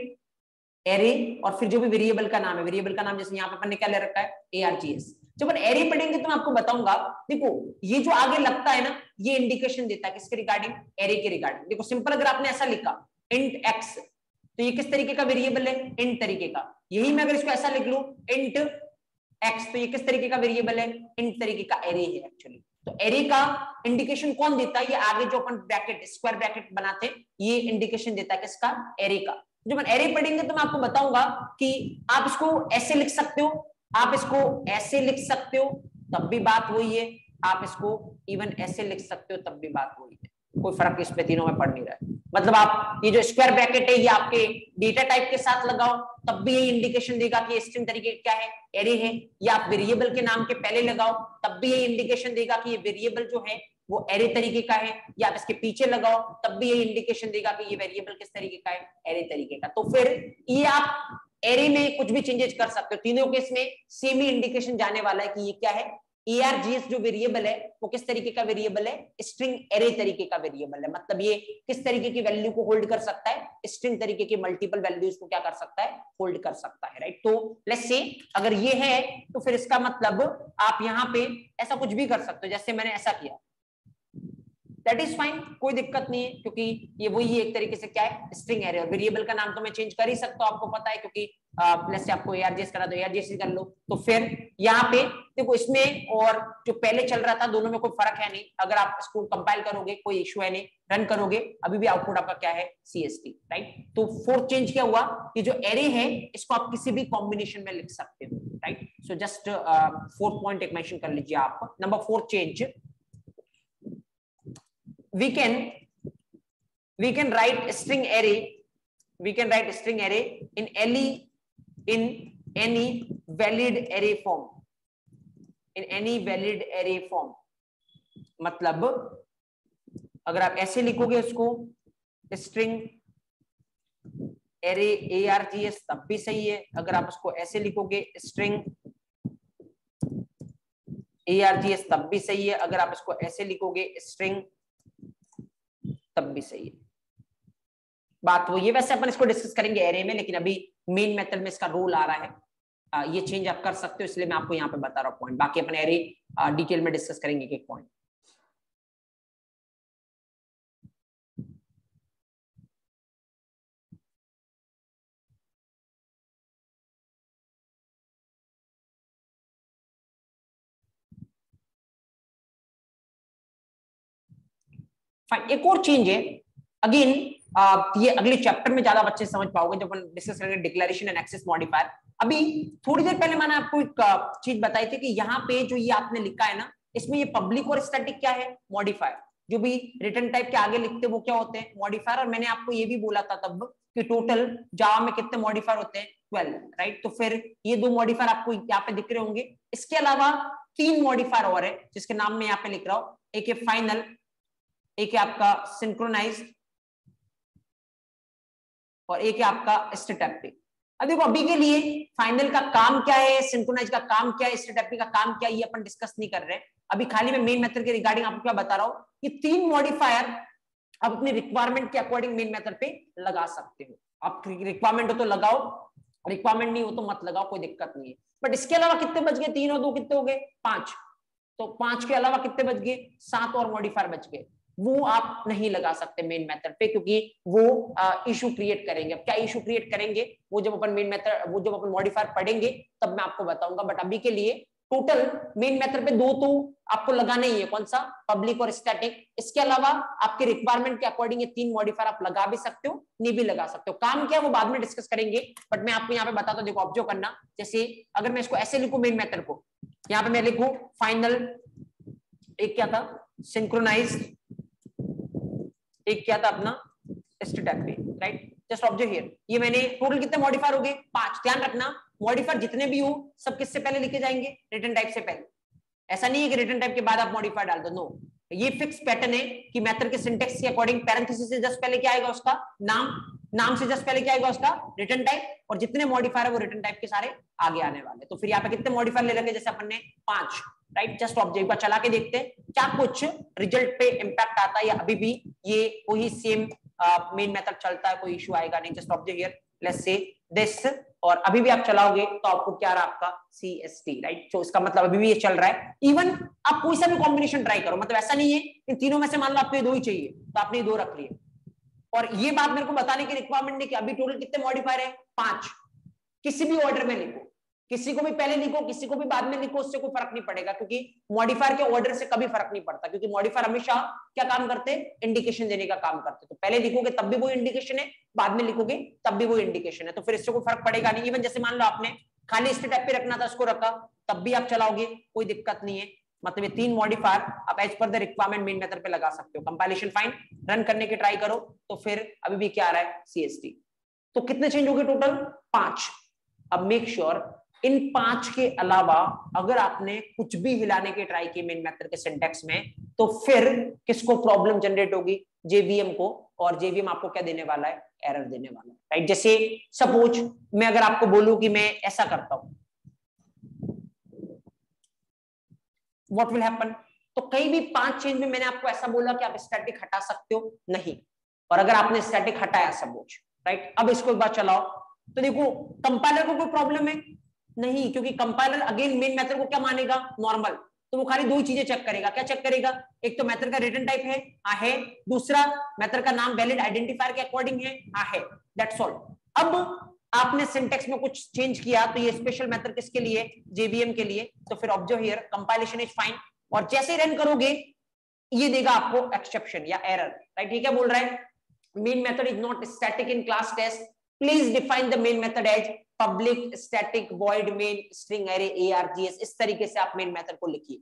एरे और फिर जो भी वेरिएबल का नाम है, वेरिएबल का नाम जैसे यहाँ पे अपन ने क्या ले रखा है args, जब अपन एरे पढ़ेंगे तो मैं आपको बताऊंगा, देखो ये जो आगे लगता है ना ये इंडिकेशन देता है किसके रिगार्डिंग, एरे के रिगार्डिंग। देखो सिंपल अगर आपने ऐसा लिखा इंट x, तो ये किस तरीके का वेरिएबल है, इंट तरीके का। यही मैं अगर इसको ऐसा लिख लूं इंट x, तो ये किस तरीके का वेरिएबल है, इंट तरीके का एरे है एक्चुअली। तो एरे का इंडिकेशन कौन देता है, ये आगे जो अपन ब्रैकेट स्क्वायर ब्रैकेट बनाते हैं ये इंडिकेशन देता है किसका, एरे का। जब हम एरे पढ़ेंगे तो मैं आपको बताऊंगा कि आप इसको ऐसे लिख सकते हो, आप इसको ऐसे लिख सकते हो तब भी बात वही है, आप इसको इवन ऐसे लिख सकते हो तब भी बात वही है, कोई फर्क इसमें तीनों में पड़ नहीं रहा है। मतलब आप ये जो स्क्वायर ब्रैकेट है ये आपके डेटा टाइप के साथ लगाओ तब भी ये इंडिकेशन देगा कि स्ट्रिंग तरीके क्या है, एरे है, या आप वेरिएबल के नाम के पहले लगाओ तब भी ये इंडिकेशन देगा कि ये वेरिएबल जो है वो एरे तरीके का है, या आप इसके पीछे लगाओ तब भी ये इंडिकेशन देगा कि ये वेरिएबल किस तरीके का है, एरे तरीके का। तो फिर ये आप एरे में कुछ भी चेंजेस कर सकते हो, तीनों केस में सेम ही इंडिकेशन जाने वाला है कि ये क्या है, args जो वेरिएबल है वो किस तरीके का वेरिएबल है, स्ट्रिंग एरे तरीके का वेरिएबल है। मतलब ये किस तरीके की वैल्यू को होल्ड कर सकता है, स्ट्रिंग तरीके की मल्टीपल वैल्यूज को क्या कर सकता है, होल्ड कर सकता है, राइट। तो लेट्स से अगर ये है तो फिर इसका मतलब आप यहाँ पे ऐसा कुछ भी कर सकते हो, जैसे मैंने ऐसा किया, दैट इज फाइन, कोई दिक्कत नहीं है, क्योंकि ये वही एक तरीके से क्या है, स्ट्रिंग एरे। और वेरिएबल का नाम तो मैं चेंज कर ही सकता हूं, आपको पता है, क्योंकि प्लस से आपको args करा तो args कर लो। तो फिर यहाँ पे देखो इसमें और जो पहले चल रहा था दोनों में कोई फर्क है नहीं, अगर आप इसको कंपाइल करोगे कोई इश्यू है नहीं, रन करोगे अभी भी आउटपुट आपका क्या है, CST, राइट। तो फोर्थ चेंज क्या हुआ, ये जो एरे है इसको आप किसी भी कॉम्बिनेशन में लिख सकते हो, right. So just fourth point एक मेंशन कर लीजिए आप। Number 4 change, we can write string array, we can write string array in any valid array form, in any valid array form। मतलब अगर आप ऐसे लिखोगे उसको string array args तब भी सही है, अगर आप उसको ऐसे लिखोगे string args तब भी सही है, अगर आप इसको ऐसे लिखोगे string तब भी सही है, बात वो ये। वैसे अपन इसको डिस्कस करेंगे एरे में, लेकिन अभी मेन मेथड में इसका रोल आ रहा है, ये चेंज आप कर सकते हो, इसलिए मैं आपको यहाँ पे बता रहा हूँ पॉइंट। बाकी अपन एरे डिटेल में डिस्कस करेंगे एक पॉइंट। फाइन, एक और चेंज है अगेन, ये अगले चैप्टर में ज्यादा बच्चे समझ पाओगे जब अपन डिस्कस करेंगे डिक्लेरेशन एंड एक्सेस मॉडिफायर। अभी थोड़ी देर पहले मैंने आपको एक चीज बताई थी कि यहाँ पे जो ये आपने लिखा है ना, इसमें ये पब्लिक और स्टैटिक क्या है, मॉडिफायर। जो भी रिटर्न टाइप के आगे लिखते हैं वो क्या होते हैं, मॉडिफायर। और मैंने आपको ये भी बोला था तब कि टोटल जावा में कितने मॉडिफायर होते हैं, 12, राइट। तो फिर ये 2 मॉडिफायर आपको यहाँ पे दिख रहे होंगे। इसके अलावा 3 मॉडिफायर और है जिसके नाम मैं यहाँ पे लिख रहा हूँ, एक है फाइनल, एक है आपका सिंक्रोनाइज्ड और एक है आपका स्टेटअप। अब देखो अभी के लिए फाइनल का काम क्या है, सिंक्रोनाइज का काम क्या है, स्टेटअप का काम क्या है, ये अपन डिस्कस नहीं कर रहे हैं अभी। खाली मैं मेन मेथड के रिगार्डिंग आपको क्या बता रहा हूं, ये 3 मॉडिफायर आप अपनी रिक्वायरमेंट के अकॉर्डिंग मेन मेथड पे लगा सकते हो। आप रिक्वायरमेंट हो तो लगाओ, रिक्वायरमेंट नहीं हो तो मत लगाओ, कोई दिक्कत नहीं है। बट इसके अलावा कितने बच गए, 3 और 2 कितने हो गए, 5। तो 5 के अलावा कितने बच गए, 7 और मॉडिफायर बच गए। वो आप नहीं लगा सकते मेन मेथड पे, क्योंकि वो इशू क्रिएट करेंगे। अब क्या इशू क्रिएट करेंगे वो जब अपन मेन मेथड, वो जब अपन मॉडिफायर पढ़ेंगे तब मैं आपको बताऊंगा। बट अभी के लिए टोटल मेन मेथड पे 2 तो आपको लगाना ही है, कौन सा, पब्लिक और स्टैटिक। इसके अलावा आपके रिक्वायरमेंट के अकॉर्डिंग ये 3 मॉडिफायर आप लगा भी सकते हो, नहीं भी लगा सकते हो। काम क्या है वो बाद में डिस्कस करेंगे, बट मैं आपको यहाँ पे बताता हूँ। देखो ऑब्जर्व करना, जैसे अगर मैं इसको ऐसे लिखूं मेन मेथड को, यहाँ पे मैं लिखूं फाइनल, एक क्या था सिंक्रोनाइज्ड, एक क्या था अपना स्टेटअप, राइट। जस्ट ऑब्जर्व हियर, ये मैंने टोटल कितने मॉडिफायर हो गए, 5। ध्यान रखना मॉडिफायर जितने भी हो सब किससे पहले लिखे जाएंगे, रिटर्न टाइप से पहले। ऐसा नहीं है कि रिटर्न टाइप के बाद आप मॉडिफायर डाल दो, नो। ये फिक्स पैटर्न है कि मेथड के सिंटेक्स के अकॉर्डिंग पैरेंथेसिस से जस्ट पहले क्या आएगा, उसका नाम, नाम से जस्ट पहले क्या आएगा, उसका रिटर्न टाइप, और जितने मॉडिफायर है वो रिटर्न टाइप के सारे आगे आने वाले। तो फिर यहाँ पे कितने मॉडिफायर ले रखे, जैसे अपन ने 5, राइट। जस्ट ऑब्जर्व, एक बार चला के देखते हैं क्या कुछ रिजल्ट पे इम्पैक्ट आता है या अभी भी ये वही सेम मेन मेथड चलता है, कोई इशू आएगा नहीं। Just observe here, let's say this, और अभी भी आप चलाओगे तो आपको क्या रहा आपका CST, राइट। तो इसका मतलब अभी भी ये चल रहा है। इवन आप कोई सा भी कॉम्बिनेशन ट्राई करो, मतलब ऐसा नहीं है इन तीनों में से मान लो आपको ये दो ही चाहिए तो आपने ये दो रख लिए। और ये बात मेरे को बताने की रिक्वायरमेंट नहीं कि अभी टोटल कितने मॉडिफायर है, 5। किसी भी ऑर्डर में लिखो, किसी को भी पहले लिखो, किसी को भी बाद में लिखो, उससे कोई फर्क नहीं पड़ेगा, क्योंकि मॉडिफायर के ऑर्डर से कभी फर्क नहीं पड़ता, क्योंकि मॉडिफायर हमेशा क्या काम करते हैं, इंडिकेशन देने का काम करते हैं। तो पहले लिखोगे तब भी वो इंडिकेशन है, बाद में लिखोगे तब भी वो इंडिकेशन है, तो फिर इससे कोई फर्क पड़ेगा नहीं। इवन जैसे मान लो आपने खाली इसके टाइप पे रखना था, उसको रखा, तब भी आप चलाओगे, कोई दिक्कत नहीं है। मतलब ये 3 मॉडिफायर आप as per the requirement main method पे लगा सकते हो। कंपाइलेशन फाइन, रन करने के ट्राई करो, तो फिर अभी भी क्या आ रहा है, CST। तो कितने चेंज हो गए टोटल, 5। अब मेक श्योर इन 5 के अलावा अगर आपने कुछ भी हिलाने के ट्राई किए मेन मेथड के सिंटेक्स में, तो फिर किसको प्रॉब्लम जनरेट होगी, JVM को। और JVM आपको क्या देने वाला है, एरर देने वाला है, राइट। जैसे सपोज मैं अगर आपको बोलूं कि मैं ऐसा करता हूं, व्हाट विल हैपन। तो कई भी 5 चेंज में मैंने आपको ऐसा बोला कि आप स्टैटिक हटा सकते हो, नहीं। और अगर आपने स्टैटिक हटाया सपोज, राइट, अब इसको एक बार चलाओ, तो देखो कंपाइलर को कोई प्रॉब्लम है नहीं, क्योंकि कंपाइलर अगेन मेन मेथड को क्या मानेगा, नॉर्मल। तो वो खाली दो ही चीजें चेक करेगा, क्या चेक करेगा, एक तो मेथड का रिटर्न टाइप है, दूसरा मेथड का नाम वैलिड आइडेंटिफायर के अकॉर्डिंग है, दैट्स ऑल। अब आपने सिंटेक्स में कुछ चेंज किया, तो ये स्पेशल मेथड किसके लिए, JVM के लिए। तो फिर observe here, compilation is fine, और जैसे ही रन करोगे ये देगा आपको एक्सेप्शन या एरर, राइट। ये क्या बोल रहा है, main method is not static in class test, please define the main method as public static void main string array ARGS। इस तरीके से आप मेन मेथड को लिखिए,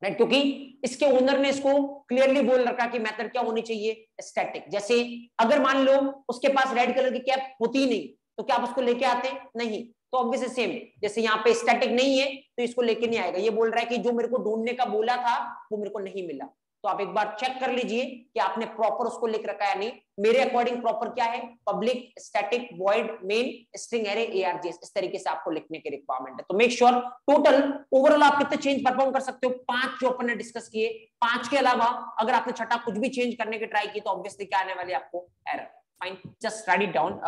राइट, क्योंकि इसके ओनर ने इसको क्लियरली बोल रखा कि मेथड क्या होनी चाहिए, स्टैटिक। जैसे अगर मान लो उसके पास रेड कलर की कैप होती ही नहीं, तो क्या आप उसको लेके आते, नहीं। तो ऑब्वियसली सेम, जैसे यहाँ पे स्टैटिक नहीं है तो इसको लेके नहीं आएगा। ये बोल रहा है कि जो मेरे को ढूंढने का बोला था वो मेरे को नहीं मिला। तो आप एक बार चेक कर लीजिए कि आपने प्रॉपर उसको लिख रखा है नहीं। मेरे अकॉर्डिंग प्रॉपर क्या है, public static void main string array ARGS, इस तरीके से आपको लिखने की रिक्वायरमेंट है। तो मेक श्योर टोटल ओवरऑल आप कितने चेंज परफॉर्म कर सकते हो, 5 जो अपन ने डिस्कस किए। 5 के अलावा अगर आपने छठा कुछ भी चेंज करने की ट्राई की, तो ऑब्वियसली क्या आने वाली है आपको, error. Fine, just write it down,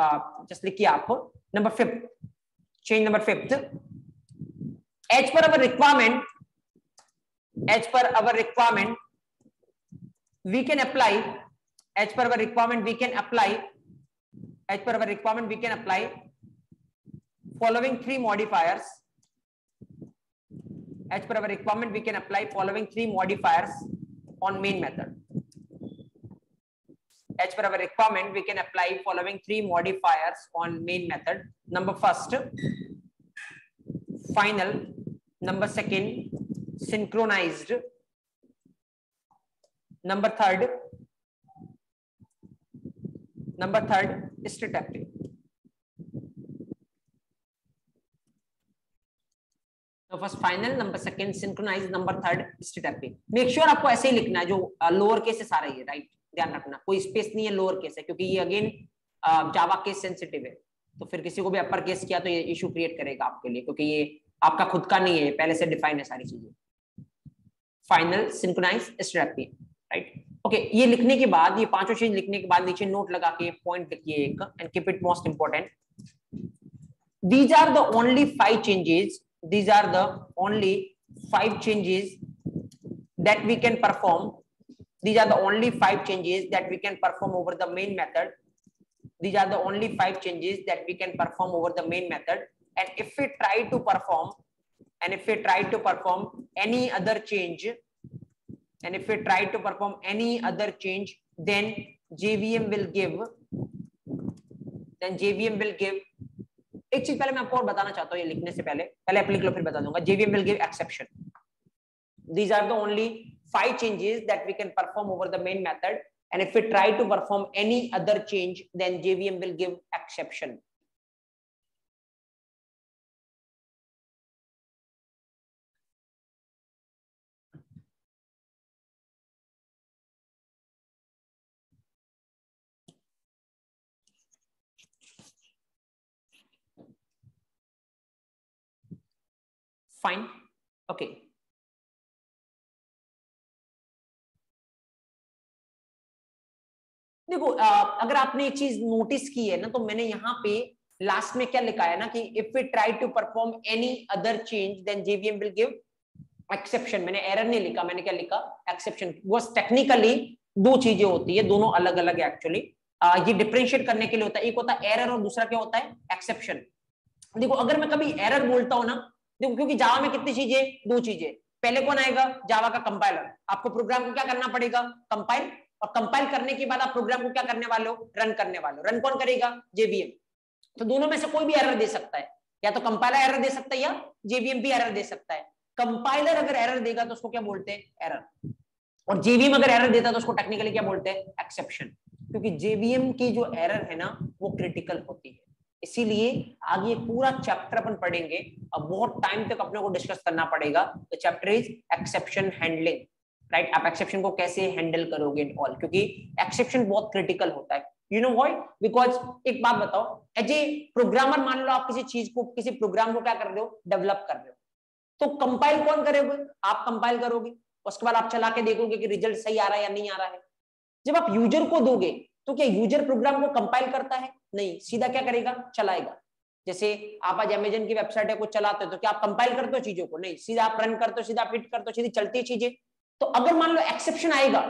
जस्ट लिखिए आप number 5, change number 5, as per our requirement, as per our requirement we can apply, as per our requirement we can apply, as per our requirement we can apply following 3 modifiers, as per our requirement we can apply following 3 modifiers on main method, as per our requirement we can apply following 3 modifiers on main method. Number first, final. Number second, synchronized. Number third, state active. तो first final, number second synchronize, number third state active. Make sure आपको ऐसे ही लिखना है, जो लोअर केस है सारा ये, राइट, ध्यान रखना कोई स्पेस नहीं है, लोअर केस है, क्योंकि ये अगेन जावा केस सेंसिटिव है। तो फिर किसी को भी अपर केस किया तो ये इशू क्रिएट करेगा आपके लिए, क्योंकि ये आपका खुद का नहीं है, पहले से डिफाइन है सारी चीजें। Final, synchronize, state active, right. Okay, ये लिखने के बाद, ये पांचों चीज लिखने के बाद नीचे नोट लगा के पॉइंट लिखिए एक, and keep it most important. These are the only 5 changes. These are the only 5 changes that we can perform. These are the only 5 changes that we can perform over the main method. These are the only 5 changes that we can perform over the main method. And if we try to perform, any other change, then JVM will give, एक चीज पहले मैं आपको और बताना चाहता हूँ, ये लिखने से पहले आप लिख लो फिर बता दूंगा। JVM will give exception. These are the only 5 changes that we can perform over the main method, and if we try to perform any other change, then JVM will give exception. Fine, okay. देखो अगर आपने एक चीज नोटिस की है ना, तो मैंने यहाँ पे लास्ट में क्या लिखा है ना कि if we try to perform any other change then JVM will give exception. मैंने एरर नहीं लिखा, मैंने क्या लिखा, एक्सेप्शन। वो टेक्निकली दो चीजें होती है, दोनों अलग अलग है एक्चुअली। ये डिफरेंशिएट करने के लिए होता है, एक होता है एरर और दूसरा क्या होता है, एक्सेप्शन। देखो अगर मैं कभी एरर बोलता हूं ना, देखो क्योंकि जावा में कितनी चीजें, दो चीजें, पहले कौन आएगा, जावा का कंपाइलर। आपको प्रोग्राम को क्या करना पड़ेगा, कंपाइल, और कंपाइल करने के बाद आप प्रोग्राम को क्या करने वाले हो, रन करने वाले हो। रन कौन करेगा, जेवीएम। तो दोनों में से कोई भी एरर दे सकता है, या तो कंपाइलर एरर दे सकता है या जेवीएम भी एरर दे सकता है। कंपाइलर अगर एरर देगा तो उसको क्या बोलते हैं, एरर, और जेवीएम अगर एरर देता है तो उसको टेक्निकली क्या बोलते हैं, एक्सेप्शन। क्योंकि जेवीएम की जो एरर है ना वो क्रिटिकल होती है, इसीलिए आगे पूरा चैप्टर अपन पढ़ेंगे। अब बहुत टाइम तक अपने को डिस्कस करना पड़ेगा। The chapter is exception handling, right. आप एक्सेप्शन को कैसे हैंडल करोगे इन ऑल, क्योंकि एक्सेप्शन बहुत क्रिटिकल होता है। यू नो व्हाई, बिकॉज एक बात बताओ, एज ए प्रोग्रामर मान लो आप किसी चीज को, किसी प्रोग्राम को क्या कर रहे हो, डेवलप कर रहे हो, तो कंपाइल कौन करेगा, आप कंपाइल करोगे, उसके बाद आप चला के देखोगे कि रिजल्ट सही आ रहा है या नहीं आ रहा है। जब आप यूजर को दोगे तो क्या यूजर प्रोग्राम को कंपाइल करता है, नहीं, सीधा क्या करेगा, चलाएगा। जैसे आप आज अमेजन की वेबसाइट है कुछ चलाते हो, तो क्या आप कंपाइल करते हो चीजों को, नहीं, सीधा आप रन करते हो, सीधा आप हिट करते हो, सीधी चलती है चीजें। तो अगर मान लो एक्सेप्शन आएगा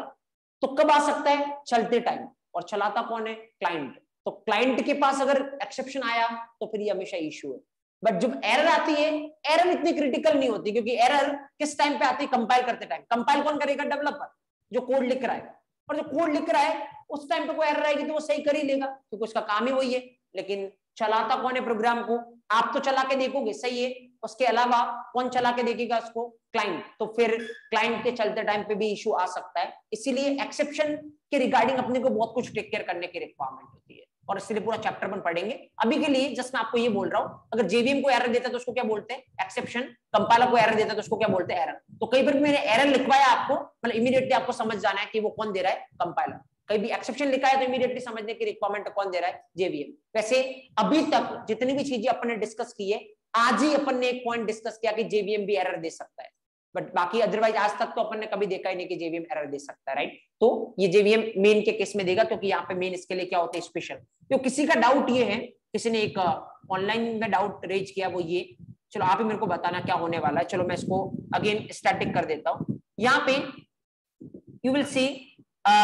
तो कब आ सकता है, चलते टाइम, और चलाता कौन है, क्लाइंट। तो क्लाइंट के पास अगर एक्सेप्शन आया तो फिर ये हमेशा इश्यू है। बट जब एरर आती है, एरर इतनी क्रिटिकल नहीं होती, क्योंकि एरर किस टाइम पे आती है, कंपाइल करते टाइम। कंपाइल कौन करेगा, डेवलपर, जो कोड लिख रहा है। और जो कोड लिख रहा है उस टाइम पे कोई एरर आएगी तो वो सही कर ही लेगा, क्योंकि उसका काम ही वही है। लेकिन चलाता कौन है प्रोग्राम को, आप तो चला के देखोगे सही है, उसके अलावा कौन चला के देखेगा उसको, क्लाइंट। तो फिर क्लाइंट के चलते टाइम पे भी इशू आ सकता है। इसीलिए एक्सेप्शन के रिगार्डिंग अपने को बहुत कुछ टेक केयर करने की रिक्वायरमेंट होती है, और इसलिए पूरा चैप्टर अपन पढ़ेंगे। अभी के लिए जस्ट मैं आपको ये बोल रहा हूं, अगर जेवीएम को एरर देता है तो उसको क्या बोलते हैं, एक्सेप्शन। कंपाइलर को एरर देता है तो उसको क्या बोलते हैं, एरर। तो कई बार मैंने एरर लिखवाया आपको, मतलब इमीडिएटली आपको समझ जाना है कि वो कौन दे रहा है, कंपाइलर। कहीं भी एक्सेप्शन लिखा है तो इमीडिएटली समझने की रिक्वायरमेंट कौन दे रहा है, जेवीएम। वैसे अभी तक जितनी भी चीजें अपन ने डिस्कस की है, आज ही अपन ने एक पॉइंट डिस्कस किया कि जेवीएम भी एरर दे सकता है, बट बाकी अदरवाइज आज तक तो अपन ने कभी देखा ही नहीं कि जेवीएम एरर दे सकता है, राइट। तो ये जेवीएम मेन के केस में देगा, क्योंकि यहाँ पे मेन इसके लिए क्या होता है, स्पेशल। तो किसी का डाउट ये है, किसी ने एक ऑनलाइन में डाउट रेज किया, वो ये, चलो आप ही मेरे को बताना क्या होने वाला है। चलो मैं इसको अगेन स्टैटिक कर देता हूँ। यहाँ पे यू विल सी,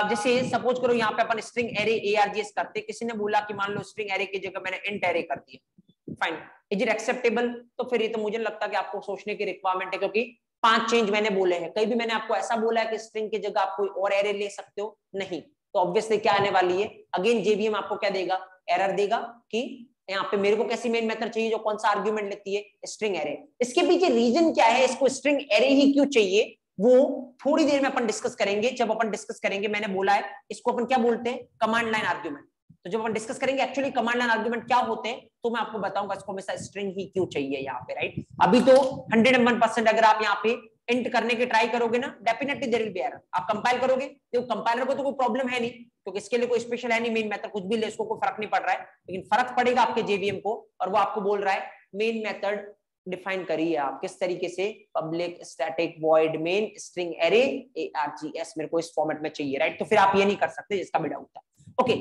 जैसे सपोज करो यहाँ पे अपन स्ट्रिंग एरे ARGS करते, किसी ने बोला कि मान लो स्ट्रिंग एरे की जगह मैंने इंट एरे कर दिया, फाइन, इज इट एक्सेप्टेबल। तो फिर ये तो मुझे लगता है कि आपको सोचने की रिक्वायरमेंट है, क्योंकि 5 चेंज मैंने बोले हैं। कहीं भी मैंने आपको ऐसा बोला है कि स्ट्रिंग की जगह आप कोई और एरे ले सकते हो, नहीं। तो ऑब्वियसली क्या आने वाली है, अगेन जेवीएम आपको क्या देगा, एरर देगा कि यहाँ पे मेरे को कैसी मेन मेथड चाहिए जो कौन सा आर्ग्यूमेंट लेती है, स्ट्रिंग एरे। इसके पीछे रीजन क्या है, इसको स्ट्रिंग एरे ही क्यों चाहिए, वो थोड़ी देर में अपन डिस्कस करेंगे। जब अपन डिस्कस करेंगे, मैंने बोला है इसको अपन क्या बोलते हैं, कमांड लाइन आर्ग्यूमेंट। तो जब अपन डिस्कस करेंगे एक्चुअली कमांड लाइन आर्ग्यूमेंट क्या होते हैं, तो मैं आपको बताऊंगा इसको हमेशा स्ट्रिंग ही क्यों चाहिए यहाँ पे, राइट। अभी तो 101% अगर आप यहाँ पे इंट करने की ट्राई करोगे ना, definitely there will be error. आप कंपाइल करोगे, तो कंपाइलर को तो कोई प्रॉब्लम है नहीं, क्योंकि इसके लिए कोई स्पेशल है नहीं, मेन मेथड कुछ भी ले, इसको कोई फर्क नहीं पड़ रहा है। लेकिन फर्क पड़ेगा आपके जेवीएम को, और वो आपको बोल रहा है मेन मेथड डिफाइन करिए आप किस तरीके से, public static void main string array ARGS मेरे को इस फॉर्मेट में चाहिए, राइट। तो फिर आप ये नहीं कर सकते जिसका भी डाउट था, ओके।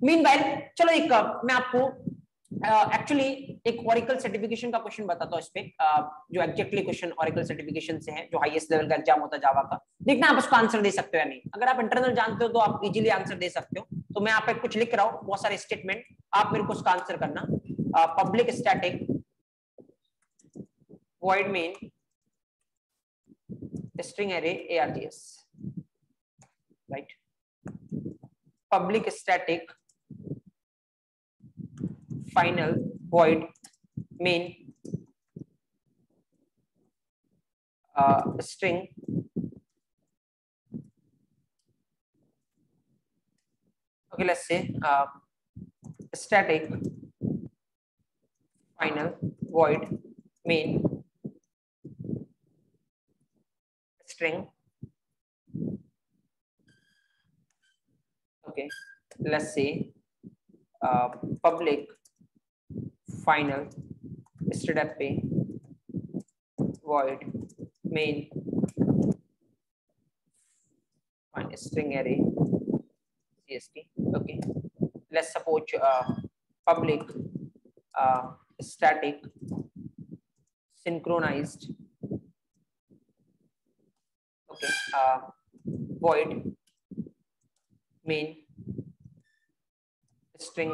मीनवाइल चलो एक मैं आपको एक्चुअली एक ऑरेकल सर्टिफिकेशन का क्वेश्चन बताता हूँ इस पे, जो एग्जैक्टली क्वेश्चन ऑरेकल सर्टिफिकेशन से है, जो हाईएस्ट लेवल का एग्जाम होता है जावा का। देखना आप उसका आंसर दे सकते हो या नहीं। अगर आप इंटरनल जानते हो तो आप इजीली आंसर दे सकते हो। तो मैं यहाँ पे कुछ लिख रहा हूँ, बहुत सारे स्टेटमेंट, आप मेरे को उसका आंसर करना। Public static void main string array ARGS, right. Public static final void main string okay, let's say static final void main string, okay, let's say public final step void main string array CST. Okay, let's suppose public static synchronized, okay, void main string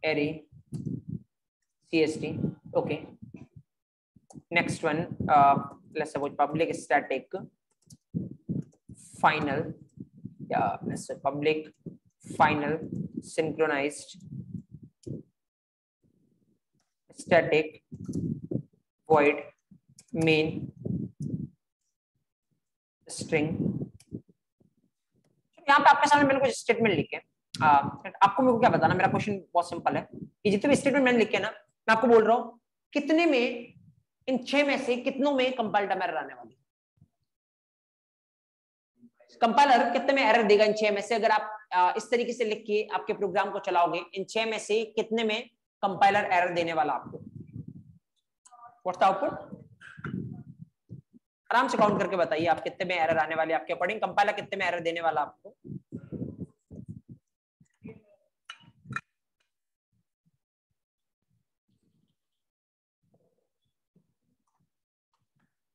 array CST. Okay, next one, let's suppose public static final, yeah, let's say public final synchronized static void main string. यहाँ पे आपके सामने मैंने कुछ स्टेटमेंट लिखे, आपको मेरे को क्या बताना, मेरा क्वेश्चन बहुत सिंपल है, ये जितने भी स्टेटमेंट मैंने लिखे ना, मैं आपको बोल रहा हूँ कितने में, इन 6 में से कितनों में कंपाइल टाइम एरर आने वाली, कंपाइलर कितने में एरर देगा इन 6 में से, अगर आप इस तरीके से लिख के आपके प्रोग्राम को चलाओगे, इन 6 में से कितने में कंपाइलर एरर देने वाला आपको, व्हाट्स द आउटपुट, आराम से काउंट करके बताइए आप कितने में एरर आने वाली, आपके अकॉर्डिंग कंपाइलर कितने में एरर देने वाला आपको।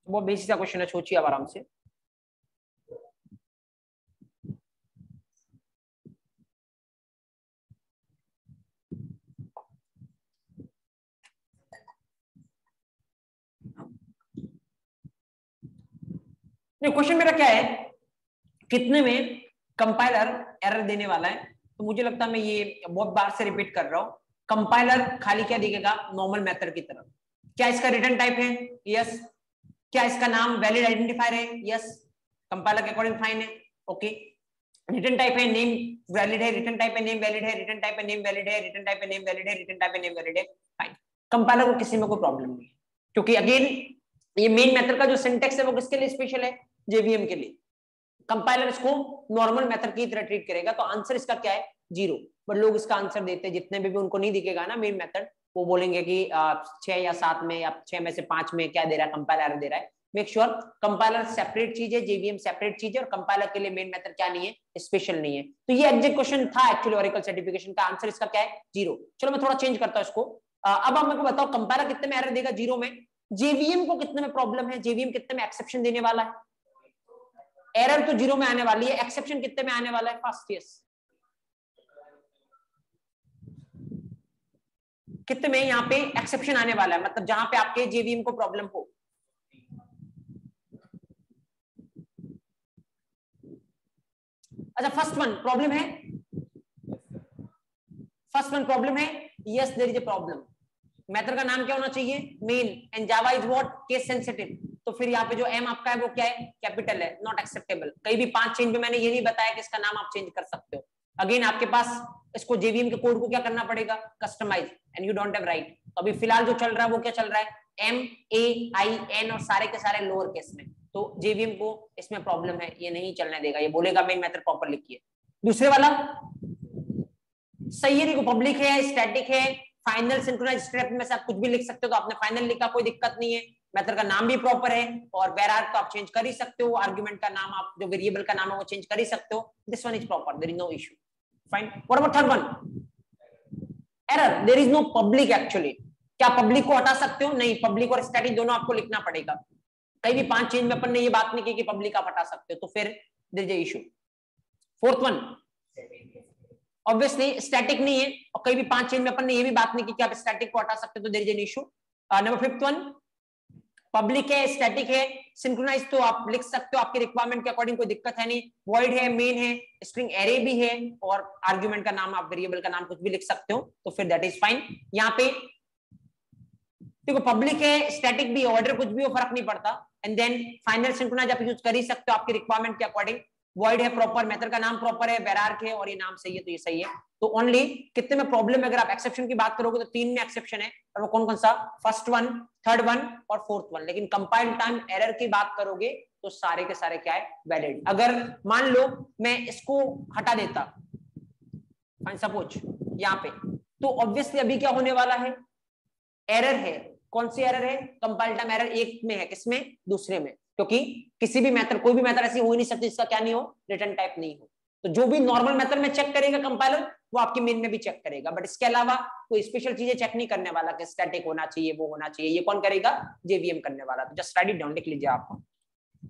वो बेसिक सा क्वेश्चन है, सोचिए आप आराम से। नहीं, क्वेश्चन मेरा क्या है, कितने में कंपाइलर एरर देने वाला है, तो मुझे लगता है मैं ये बहुत बार से रिपीट कर रहा हूं, कंपाइलर खाली क्या दिखेगा, नॉर्मल मेथड की तरफ। क्या इसका रिटर्न टाइप है, यस। क्या इसका नाम वैलिड आइडेंटिफायर है, यस, कंपाइलर के अकॉर्डिंग फाइन है, ओके। रिटर्न टाइप है नेम वैलिड है, रिटर्न टाइप है नेम वैलिड है, रिटर्न टाइप है नेम वैलिड है, रिटर्न टाइप है नेम वैलिड है, रिटर्न टाइप है नेम वैलिड है, फाइन। कंपाइलर को किसी में कोई प्रॉब्लम नहीं है, क्योंकि अगेन ये मेन मेथड का जो सिंटेक्स है वो किसके लिए स्पेशल है, जेवीएम के लिए। कंपाइलर इसको नॉर्मल मेथड की तरह ट्रीट करेगा, तो आंसर इसका क्या है, 0। बट लोग इसका आंसर देते हैं, जितने भी उनको नहीं दिखेगा ना मेन मेथड, वो बोलेंगे कि 6 या 7 में या 6 में से 5 में क्या दे रहा है, कंपाइलर दे रहा है। मेक श्योर कंपाइलर सेपरेट चीज है, जेवीएम सेपरेट चीज है, और कंपाइलर के लिए मेन मेथड क्या नहीं है, स्पेशल नहीं है। तो ये एग्जैक्ट क्वेश्चन था एक्चुअली ओरेकल सर्टिफिकेशन का, आंसर इसका क्या है, 0। चलो मैं थोड़ा चेंज करता हूं इसको। अब आप मेरे को बताओ कंपाइलर कितने में एरर देगा, 0 में। जेवीएम को कितने में प्रॉब्लम है, जेवीएम कितने में एक्सेप्शन देने वाला है, एरर तो 0 में आने वाली है, एक्सेप्शन कितने में आने वाला है, फर्स्ट, यस। कितने में यहाँ पे एक्सेप्शन आने वाला है, मतलब जहां पे आपके जेवीएम को प्रॉब्लम हो। अच्छा, फर्स्ट वन प्रॉब्लम है, फर्स्ट वन प्रॉब्लम है, yes there is a problem. Method का नाम क्या होना चाहिए, main, and Java is what, case sensitive. तो फिर यहाँ पे जो एम आपका है वो क्या है, कैपिटल है, नॉट एक्सेप्टेबल। कहीं भी 5 चेंज में मैंने ये नहीं बताया कि इसका नाम आप चेंज कर सकते हो। अगेन आपके पास इसको जेवीएम के कोड को क्या करना पड़ेगा, customize, and you don't have right. तो अभी फिलहाल जो चल रहा है वो क्या चल रहा है, MAIN, और सारे के सारे लोअर केस में। तो जेवीएम को इसमें प्रॉब्लम है, ये नहीं चलने देगा, ये बोलेगा मेन मेथड प्रॉपर लिखिए। दूसरे वाला सही है, देखो पब्लिक है, स्टैटिक है, फाइनल सिंक्रोनाइज स्टेप में से आप कुछ भी लिख सकते हो, तो आपने फाइनल लिखा, कोई दिक्कत नहीं है। मेथड का नाम भी प्रॉपर है, और वेयर तो आप चेंज कर ही सकते हो, आर्गुमेंट का नाम, आप जो वेरिएबल का नाम है वो चेंज कर ही सकते हो। This one is proper, there is no issue, fine. What about third one, error, there is no public actually. क्या पब्लिक को हटा सकते हो, नहीं, पब्लिक और स्टैटिक दोनों आपको लिखना पड़ेगा। कहीं भी 5 चेंज में अपन ने ये बात नहीं की कि पब्लिक आप हटा सकते हो, तो फिर there is a issue. Fourth one obviously static नहीं है, और कहीं भी 5 चेंज में अपन ने ये भी बात नहीं की कि आप स्टैटिक को हटा सकते हो, तो there is an issue. Number fifth one, public है, स्टैटिक है, सिंक्रोनाइज तो आप लिख सकते हो आपके रिक्वायरमेंट के अकॉर्डिंग, कोई दिक्कत है नहीं। वॉइड है, मेन है, स्ट्रिंग एरे भी है, और आर्गुमेंट का नाम आप वेरिएबल का नाम कुछ भी लिख सकते हो, तो फिर दैट इज फाइन। यहाँ पे देखो पब्लिक है, स्टैटिक भी, ऑर्डर कुछ भी हो, फर्क नहीं पड़ता। एंड देन फाइनल सिंक्रोनाइज आप यूज कर ही सकते हो आपके रिक्वायरमेंट के अकॉर्डिंग। वॉइड है प्रॉपर, मेथड का नाम प्रॉपर है, वेरार्क है, और ये नाम सही है, तो ये सही है। तो ओनली कितने में प्रॉब्लम है, अगर आप एक्सेप्शन की बात करोगे तो 3 में एक्सेप्शन है, और वो कौन कौन सा, फर्स्ट वन, थर्ड वन और फोर्थ वन। लेकिन कंपाइल टाइम एरर की बात करोगे तो सारे के सारे क्या है, वैलिड। अगर मान लो मैं इसको हटा देता, फाइन सपोज यहाँ पे, तो ऑब्वियसली अभी क्या होने वाला है, एरर है। कौन सी एरर है, कंपाइल टाइम एरर एक में है, किसमें, दूसरे में, क्योंकि किसी भी मेथड, कोई भी मेथड ऐसी हो ही नहीं सकती जिसका क्या नहीं हो, रिटर्न टाइप नहीं हो। तो जो भी नॉर्मल मेथड में चेक करेगा कंपाइलर वो आपकी मेन में भी चेक करेगा, बट इसके अलावा कोई स्पेशल चीजें चेक नहीं करने वाला कि स्टैटिक होना चाहिए, वो होना चाहिए, ये कौन करेगा, जेवीएम करने वाला। तो जस्ट राइट इट डाउन, लिख लीजिए आप,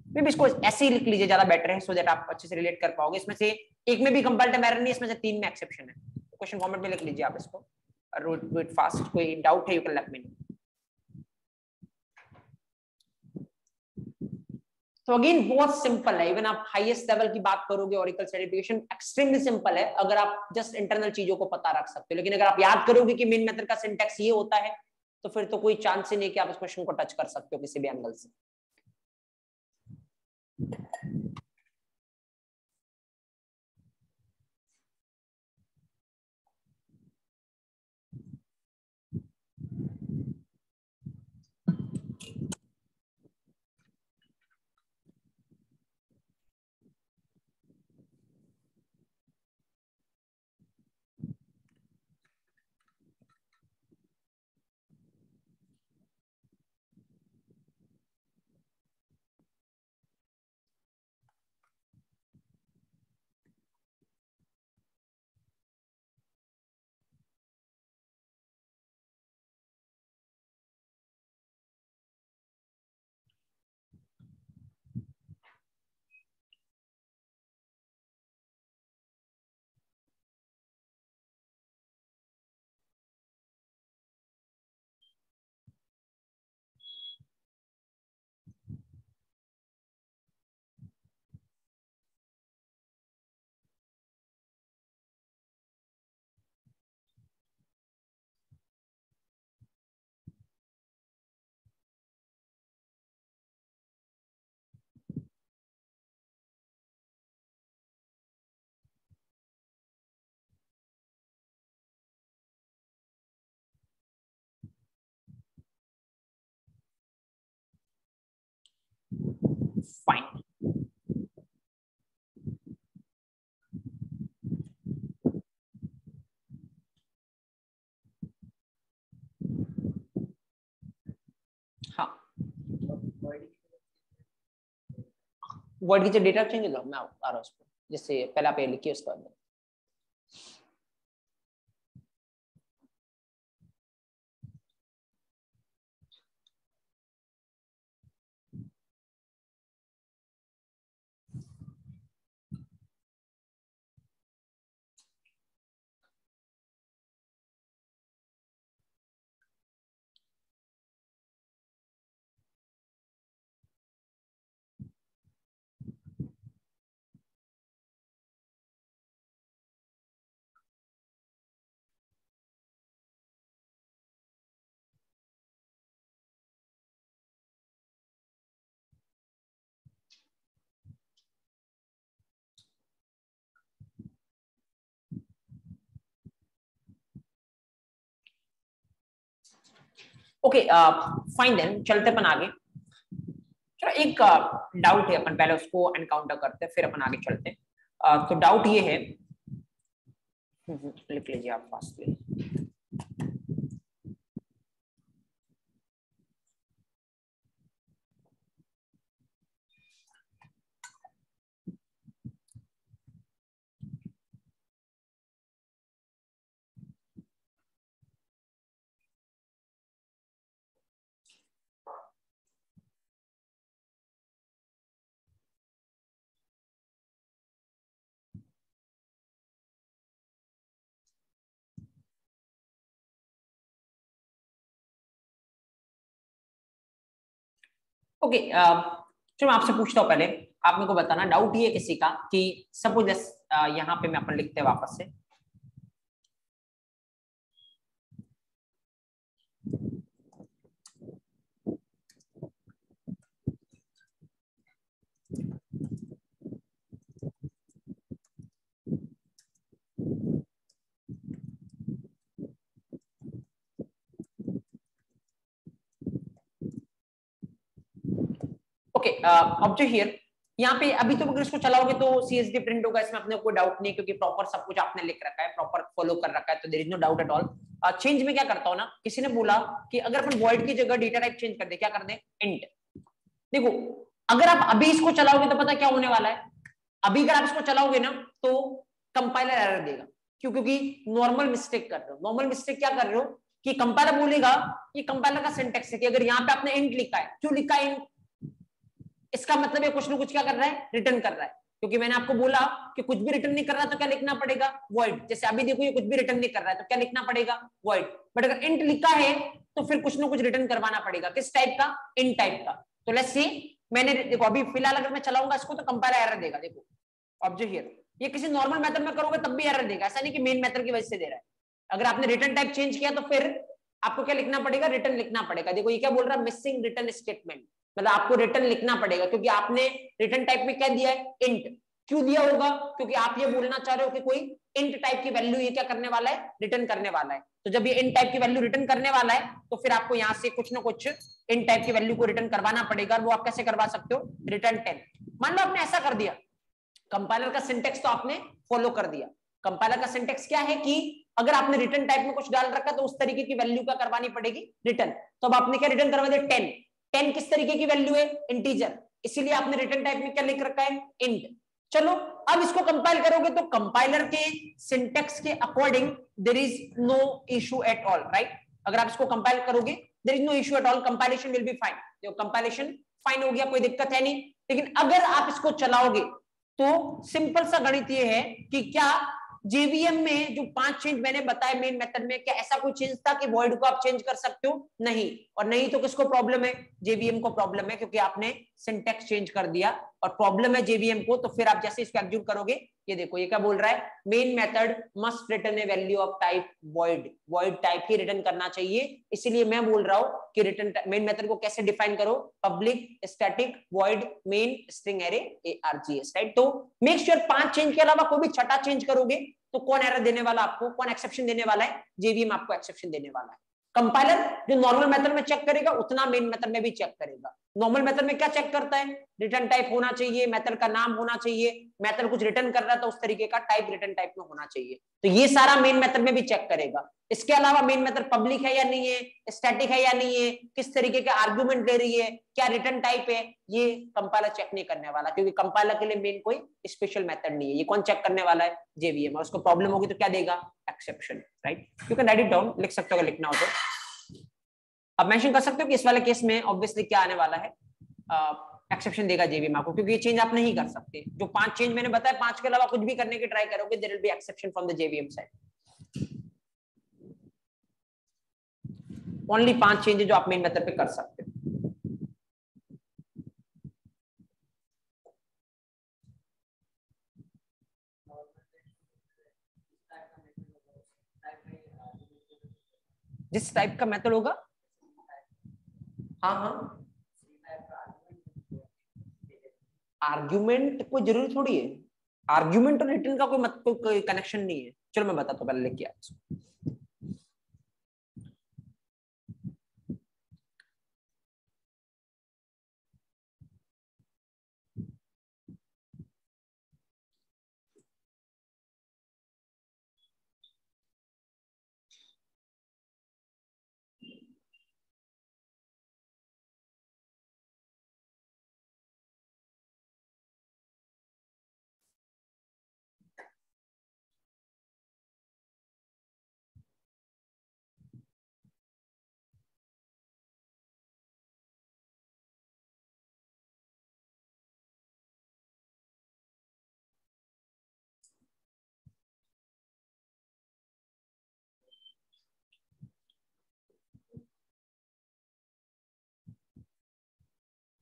मे भी इसको ऐसे ही लिख लीजिए, ज्यादा बेटर है, सो दैट आप अच्छे से रिलेट कर पाओगे। इसमें से एक में भी कंपाइल टाइम एरर नहीं, इसमें से 3 में एक्सेप्शन है। क्वेश्चन फॉर्मेट में लिख लीजिए आप इसको, डू इट फास्ट। कोई डाउट है you can let me know. तो अगेन बहुत सिंपल है, इवन आप हाईएस्ट लेवल की बात करोगे ओरेकल सर्टिफिकेशन एक्सट्रीमली सिंपल है, अगर आप जस्ट इंटरनल चीजों को पता रख सकते हो। लेकिन अगर आप याद करोगे कि मेन मेथड का सिंटैक्स ये होता है, तो फिर तो कोई चांस ही नहीं कि आप इस क्वेश्चन को टच कर सकते हो किसी भी एंगल से। फाइन, हाँ वर्ड की जो डेटा चेंज लो, मैं आ रहा हूँ उस पर, जैसे पहले आप ये लिखिए उसके बाद। ओके फाइन देन, चलते अपन आगे। चलो एक डाउट है, अपन पहले उसको एनकाउंटर करते हैं फिर अपन आगे चलते हैं। तो डाउट ये है, लिख लीजिए आप फास्टली। ओके चलो मैं आपसे पूछता हूँ, पहले आप मेरे को बताना डाउट ये किसी का कि सपोज यहाँ पे मैं अपन लिखते हैं वापस से, ओके ऑब्जेक्ट हियर, यहाँ पे अभी तो अगर इसको चलाओगे तो CSV प्रिंट होगा, इसमें अपने कोई डाउट नहीं, क्योंकि प्रॉपर सब कुछ आपने लिख रखा है, प्रॉपर फॉलो कर रखा है, तो there is no doubt at all. Change में क्या करता हूँ ना, किसी ने बोला कि अगर अपन वॉइड की जगह डेटा टाइप चेंज कर दे, क्या कर दे, इंट। देखो अगर आप अभी इसको चलाओगे तो पता क्या होने वाला है, अभी अगर आप इसको चलाओगे ना तो कंपाइलर एरर देगा, क्यों? क्योंकि नॉर्मल मिस्टेक कर रहे हो। नॉर्मल मिस्टेक क्या कर रहे हो कि कंपाइलर बोलेगा, ये कंपाइलर का सिंटैक्स है कि अगर यहाँ पे आपने इंट लिखा है, क्यों लिखा है इंट, इसका मतलब ये कुछ ना कुछ क्या कर रहा है, रिटर्न कर रहा है। क्योंकि मैंने आपको बोला कि कुछ भी रिटर्न नहीं कर रहा तो क्या लिखना पड़ेगा, वॉइड। जैसे अभी देखो ये कुछ भी रिटर्न नहीं कर रहा है तो क्या लिखना पड़ेगा, वॉइड। बट अगर इंट लिखा है तो फिर कुछ ना कुछ रिटर्न करवाना पड़ेगा। किस टाइप का, इंट टाइप का। तो लेट्स सी, मैंने देखो अभी फिलहाल अगर मैं चलाऊंगा इसको तो कंपाइलर एरर देगा। देखो ऑब्जेक्ट हियर, ये किसी नॉर्मल मेथड में करोगे तब भी एरर देगा, ऐसा नहीं कि मेन मेथड की वजह से दे रहा है। अगर आपने रिटर्न टाइप चेंज किया तो फिर आपको क्या लिखना पड़ेगा, रिटर्न लिखना पड़ेगा। देखो ये क्या बोल रहा है, मिसिंग रिटर्न स्टेटमेंट, मतलब आपको रिटर्न लिखना पड़ेगा क्योंकि आपने रिटर्न टाइप में क्या दिया है, इंट। क्यों दिया होगा, क्योंकि आप ये बोलना चाह रहे हो कि कोई इंट टाइप की वैल्यू ये क्या करने वाला है, रिटर्न करने वाला है। तो जब ये इंट टाइप की वैल्यू रिटर्न करने वाला है तो फिर आपको यहां से कुछ ना कुछ इंट टाइप की वैल्यू को रिटर्न करवाना पड़ेगा। वो आप कैसे करवा सकते हो, रिटर्न 10। मान लो आपने ऐसा कर दिया, कंपाइलर का सिंटेक्स तो आपने फॉलो कर दिया। कंपाइलर का सिंटेक्स क्या है कि अगर आपने रिटर्न टाइप में कुछ डाल रखा तो उस तरीके की वैल्यू का करवानी पड़ेगी रिटर्न। तो अब आपने क्या रिटर्न करवा दिया, 10। 10 किस तरीके की वैल्यू है, इंटीजर, इसीलिए आपने रिटर्न टाइप में क्या लिख रखा है, इंट। चलो अब इसको कंपाइल करोगे तो कंपाइलर के सिंटेक्स के according there is no issue at all, right. अगर आप इसको कंपाइल करोगे there is no issue at all, compilation will be fine. देखो कंपाइलेशन फाइन हो गया, कोई दिक्कत है नहीं। लेकिन अगर आप इसको चलाओगे तो सिंपल सा गणित ये है कि क्या जेवीएम में जो 5 चेंज मैंने बताए मेन मेथड में, क्या ऐसा कोई चेंज था कि वॉइड को आप चेंज कर सकते हो, नहीं। और नहीं तो किसको प्रॉब्लम है, जेवीएम को प्रॉब्लम है, क्योंकि आपने सिंटैक्स चेंज कर दिया और प्रॉब्लम है जेवीएम को। तो फिर आप जैसे इसको एग्जीक्यूट करोगे, ये देखो ये क्या बोल रहा है, main method must return A value of type void, void type की रिटर्न करना चाहिए। इसीलिए मैं बोल रहा हूं कि रिटर्न मेन मेथड को कैसे डिफाइन करो, public static void main string array args, right. तो मेक श्योर 5 चेंज के अलावा कोई भी छठा चेंज करोगे तो कौन एरर देने वाला आपको, कौन एक्सेप्शन देने वाला है, जेवीएम आपको एक्सेप्शन देने वाला है। कंपाइलर जो नॉर्मल मेथड में चेक करेगा उतना मेन मेथड में भी चेक करेगा। नॉर्मल मेथड में क्या चेक करता है, रिटर्न टाइप होना चाहिए, मेथड का नाम होना चाहिए, मेथड कुछ रिटर्न कर रहा है तो उस तरीके का टाइप रिटर्न टाइप में होना चाहिए। तो ये सारा मेन मेथड में भी चेक करेगा। इसके अलावा मेन मेथड पब्लिक है या नहीं है, स्टैटिक है या नहीं है, किस तरीके के आर्गुमेंट ले रही है, क्या रिटर्न टाइप है, ये कंपाइलर चेक नहीं करने वाला, क्योंकि कंपाइलर के लिए मेन कोई स्पेशल मेथड नहीं है। ये कौन चेक करने वाला है, जेवीएम। और उसको प्रॉब्लम होगी तो क्या देगा, exception, right. You can write it down, लिख सकते हो अगर लिखना हो तो। अब मेंशन कर सकते हो कि इस वाले केस में ऑब्वियसली क्या आने वाला है, एक्सेप्शन देगा जेवीएम आपको, क्योंकि ये चेंज आप नहीं कर सकते। जो 5 चेंज मैंने बताया, 5 के अलावा कुछ भी करने की ट्राई करोगे there will be exception from the JVM side. Only 5 change जो आप मेन मेथड पे कर सकते हो। जिस टाइप का मेथड होगा, हाँ हाँ, आर्ग्यूमेंट कोई जरूरी थोड़ी है, आर्ग्यूमेंट और रिटर्न का कोई कनेक्शन नहीं है। चलो मैं बताता हूँ, पहले लिख किया।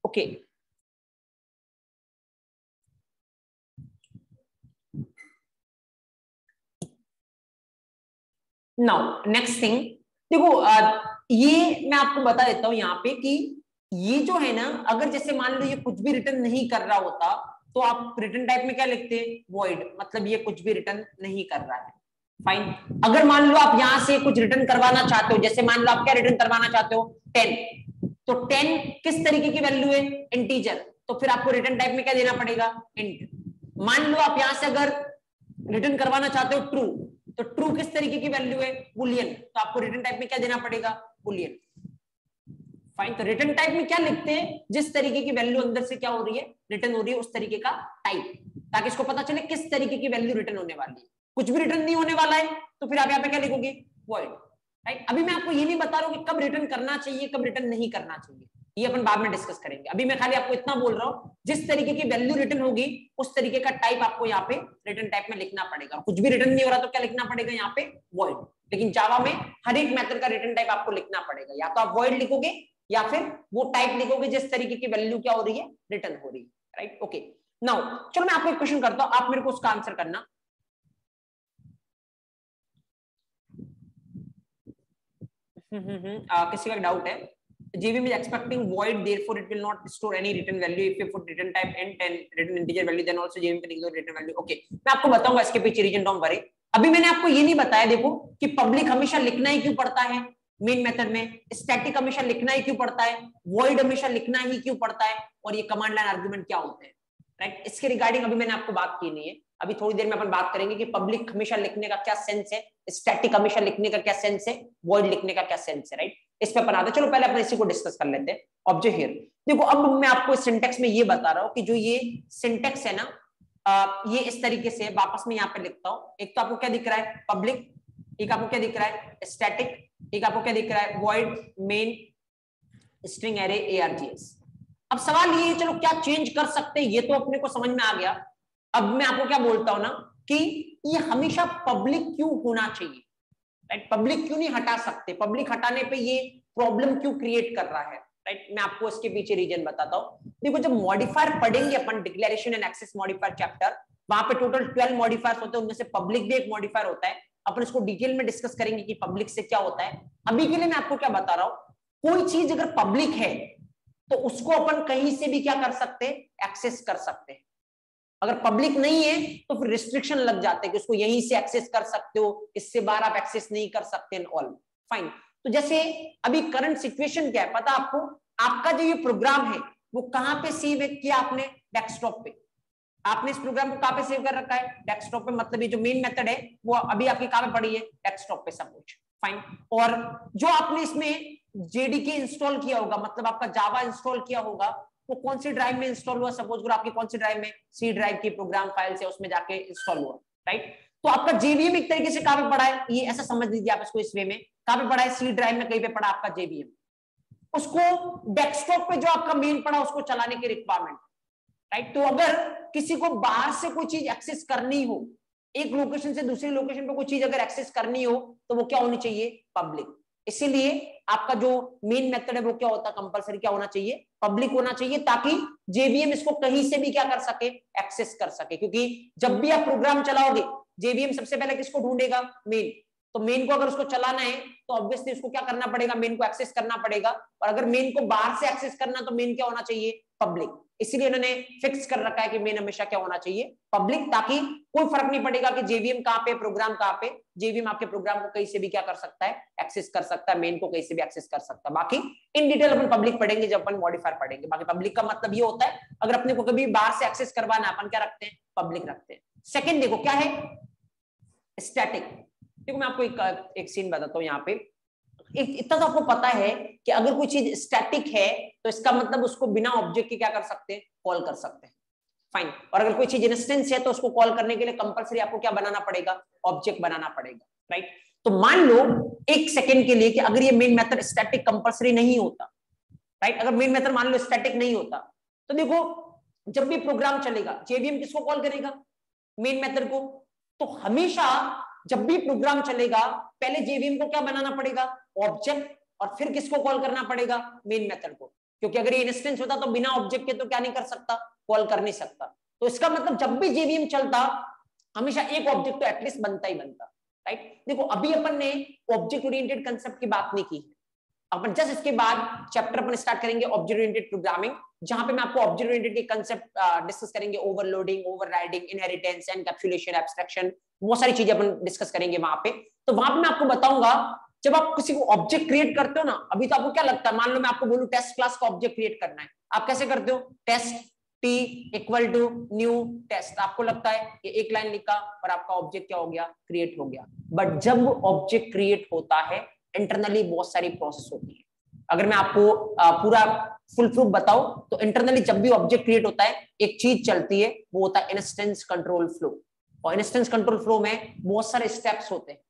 ओके, नाउ नेक्स्ट थिंग, देखो ये मैं आपको बता देता हूं यहाँ पे कि ये जो है ना, अगर जैसे मान लो ये कुछ भी रिटर्न नहीं कर रहा होता तो आप रिटर्न टाइप में क्या लिखते, वॉइड, मतलब ये कुछ भी रिटर्न नहीं कर रहा है, फाइन। अगर मान लो आप यहां से कुछ रिटर्न करवाना चाहते हो, जैसे मान लो आप क्या रिटर्न करवाना चाहते हो, 10, तो 10 किस तरीके की वैल्यू है, इंटीजर, तो फिर आपको रिटर्न टाइप में क्या देना पड़ेगा, इंट। मान लो आप यहां से अगर रिटर्न करवाना चाहते हो ट्रू, तो ट्रू किस तरीके की वैल्यू है, बुलियन, तो आपको रिटर्न टाइप में क्या देना पड़ेगा, बुलियन, फाइन। तो रिटर्न टाइप में क्या लिखते हैं, जिस तरीके की वैल्यू अंदर से क्या हो रही है, रिटर्न हो रही है, उस तरीके का टाइप। ताकि इसको पता चले किस तरीके की वैल्यू रिटर्न होने वाली है। कुछ भी रिटर्न नहीं होने वाला है तो फिर आप यहाँ पे क्या लिखोगे, वॉइड, राइट। अभी मैं आपको ये नहीं बता रहा हूँ कि कब रिटर्न करना चाहिए कब रिटर्न नहीं करना चाहिए, ये अपन बाद में डिस्कस करेंगे। अभी मैं खाली आपको इतना बोल रहा हूँ, जिस तरीके की वैल्यू रिटर्न होगी उस तरीके का टाइप आपको यहाँ पे रिटर्न टाइप में लिखना पड़ेगा। कुछ भी रिटर्न नहीं हो रहा तो क्या लिखना पड़ेगा यहाँ पे, वॉइड। लेकिन जावा में हर एक मेथड का रिटर्न टाइप आपको लिखना पड़ेगा, या तो आप वॉइड लिखोगे या फिर वो टाइप लिखोगे जिस तरीके की वैल्यू क्या हो रही है, रिटर्न हो रही है, राइट। ओके, नाउ चलो मैं आपको एक क्वेश्चन करता हूं, आप मेरे को उसका आंसर करना। किसी का डाउट है, JVM is expecting void, therefore it will not store any written value. If you put written type int and written integer value, then also JVM can ignore written value. Okay, मैं आपको बताऊंगा इसके पीछे रीजन, डोंट वरी। अभी मैंने आपको ये नहीं बताया, देखो कि पब्लिक हमेशा लिखना ही क्यों पड़ता है मेन मेथड में, स्टैटिक हमेशा लिखना ही क्यों पड़ता है, वॉइड हमेशा लिखना ही क्यों पड़ता है, और ये कमांड लाइन आर्गुमेंट क्या होते हैं, राइट। इसके रिगार्डिंग अभी मैंने आपको बात की नहीं है। अभी थोड़ी देर में अपन बात करेंगे कि पब्लिक हमेशा लिखने का क्या सेंस है, स्टैटिक हमेशा लिखने का क्या सेंस है, वॉइड लिखने का क्या सेंस है, राइट। इस पे अपन आते, चलो पहले अपन इसी को डिस्कस कर लेते हैं। ऑब्जेक्ट हियर, देखो अब मैं आपको सिंटेक्स में ये बता रहा हूं कि जो ये सिंटेक्स है ना, ये इस तरीके से वापस में यहाँ पे लिखता हूं। एक तो आपको क्या दिख रहा है, पब्लिक, एक आपको क्या दिख रहा है, स्टैटिक, एक आपको क्या दिख रहा है, void main string array args। अब सवाल ये, चलो क्या चेंज कर सकते हैं, ये तो अपने को समझ में आ गया। अब मैं आपको क्या बोलता हूं ना कि ये हमेशा पब्लिक क्यों होना चाहिए, राइट। पब्लिक क्यों नहीं हटा सकते, पब्लिक हटाने पे ये प्रॉब्लम क्यों क्रिएट कर रहा है, राइट। मैं आपको इसके पीछे रीजन बताता हूं। देखो जब मॉडिफायर पढ़ेंगे अपन, declaration and access modifier chapter, वहां पे टोटल 12 मॉडिफायर्स होते हैं, उनमें से पब्लिक भी एक मॉडिफायर होता है। अपन इसको डिटेल में डिस्कस करेंगे कि पब्लिक से क्या होता है। अभी के लिए मैं आपको क्या बता रहा हूं, कोई चीज अगर पब्लिक है तो उसको अपन कहीं से भी क्या कर सकते हैं, एक्सेस कर सकते हैं। अगर पब्लिक नहीं है तो फिर रिस्ट्रिक्शन लग जाते हैं कि उसको यहीं से एक्सेस कर सकते हो, इससे बाहर आप एक्सेस नहीं कर सकते, एंड ऑल फाइन। तो जैसे अभी करंट सिचुएशन क्या है पता आपको, आपका जो ये प्रोग्राम है वो कहां पे सेव है किया आपने, डेस्कटॉप पे। आपने इस प्रोग्राम को कहां पे सेव कर रखा है, डेस्कटॉप पे। मतलब ये जो मेन मेथड है वो अभी आपकी कहां पे पड़ी है, डेस्कटॉप पे सब कुछ, फाइन। और जो आपने इसमें जेडीके इंस्टॉल किया होगा, मतलब आपका जावा इंस्टॉल किया होगा, वो कौन सी ड्राइव में इंस्टॉल हुआ, सपोज करो आपकी कौन सी ड्राइव में, सी ड्राइव की प्रोग्राम फाइल्स है उसमें जाके इंस्टॉल हुआ, राइट। तो आपका जेवीएम एक तरीके से कहां पे पड़ा है, ये ऐसा समझ लीजिए आप इसको इस वे में, कहां पे पड़ा है, सी ड्राइव में कहीं पे पड़ा आपका जेवीएम। उसको डेस्कटॉप पे जो आपका मेन पड़ा उसको चलाने की रिक्वायरमेंट, राइट। तो अगर किसी को बाहर से कोई चीज एक्सेस करनी हो, एक लोकेशन से दूसरी लोकेशन पे कोई चीज अगर एक्सेस करनी हो तो वो क्या होनी चाहिए, पब्लिक। इसीलिए आपका जो मेन मेथड है वो क्या होता है, कंपलसरी क्या होना चाहिए, पब्लिक होना चाहिए, ताकि जेवीएम इसको कहीं से भी क्या कर सके, एक्सेस कर सके। क्योंकि जब भी आप प्रोग्राम चलाओगे जेवीएम सबसे पहले किसको ढूंढेगा, मेन। तो मेन को अगर उसको चलाना है तो ऑब्वियसली उसको क्या करना पड़ेगा, मेन को एक्सेस करना पड़ेगा। और अगर मेन को बाहर से एक्सेस करना तो मेन क्या होना चाहिए, पब्लिक। इसीलिए इन्होंने फिक्स कर रखा है कि मेन हमेशा क्या होना चाहिए, पब्लिक, ताकि कोई फर्क नहीं पड़ेगा कि जेवीएम कहां पे, प्रोग्राम कहां पे, जेवीएम आपके प्रोग्राम को कहीं से भी क्या कर सकता है, एक्सेस कर सकता है, मेन को कहीं से भी एक्सेस कर सकता है। बाकी इन डिटेल अपन पब्लिक पढ़ेंगे जब अपन मॉडिफायर पढ़ेंगे। बाकी पब्लिक का मतलब ये होता है अगर अपने को कभी बाहर से एक्सेस करवाना अपन क्या रखते हैं, पब्लिक रखते हैं। सेकंड देखो क्या है, स्टैटिक। देखो मैं आपको एक सीन बताता हूँ यहाँ पे। इतना तो आपको पता है कि अगर कोई चीज स्टैटिक है तो इसका मतलब उसको बिना ऑब्जेक्ट के क्या कर सकते हैं, कॉल कर सकते हैं, फाइन। और अगर कोई चीज इंस्टेंस है तो उसको कॉल करने के लिए कंपलसरी आपको क्या बनाना पड़ेगा, ऑब्जेक्ट बनाना पड़ेगा, राइट। तो मान लो एक सेकेंड के लिए कि अगर ये मेन मेथड स्टैटिक कंपलसरी नहीं होता, राइट, अगर मेन मेथड मान लो स्टैटिक नहीं होता, तो देखो जब भी प्रोग्राम चलेगा जेवीएम किसको कॉल करेगा, मेन मेथड को। तो हमेशा जब भी प्रोग्राम चलेगा पहले जेवीएम को क्या बनाना पड़ेगा, ऑब्जेक्ट, और फिर किसको कॉल करना पड़ेगा, मेन मेथड को। क्योंकि अगर ये इंस्टेंस होता तो बिना ऑब्जेक्ट के तो क्या नहीं कर सकता, कॉल कर नहीं सकता। तो इसका मतलब जब भी जेवीएम चलता हमेशा एक ऑब्जेक्ट तो एटलीस्ट बनता ही बनता, राइट। देखो अभी अपन ने ऑब्जेक्ट ओरिएंटेड कंसेप्ट की बात नहीं की, अपन जस्ट इसके बाद चैप्टर अपन स्टार्ट करेंगे ऑब्जेक्ट ओरिएंटेड प्रोग्रामिंग, जहां पे मैं आपको ऑब्जेक्ट ओरिएंटेड के कांसेप्ट डिस्कस करेंगे, overloading, overriding, inheritance, encapsulation, abstraction, बहुत सारी चीजें अपन डिस्कस करेंगे वहां पे। तो वहां पे मैं आपको बताऊंगा जब आप किसी को ऑब्जेक्ट क्रिएट करते हो ना, अभी तो आपको क्या लगता है, मान लो मैं आपको बोलूं टेस्ट क्लास का ऑब्जेक्ट क्रिएट करना है, आप कैसे करते हो, test T equal to new test, आपको लगता है कि एक लाइन लिखा और आपका ऑब्जेक्ट क्या हो गया, क्रिएट हो गया। बट जब ऑब्जेक्ट क्रिएट होता है इंटरनली बहुत सारी प्रोसेस होती है, अगर मैं आपको पूरा फुल प्रूफ बताऊं तो इंटरनली जब भी ऑब्जेक्ट क्रिएट होता है एक चीज चलती है, वो होता है इंस्टेंस कंट्रोल फ्लो। और इंस्टेंस कंट्रोल फ्लो में बहुत सारे स्टेप्स होते हैं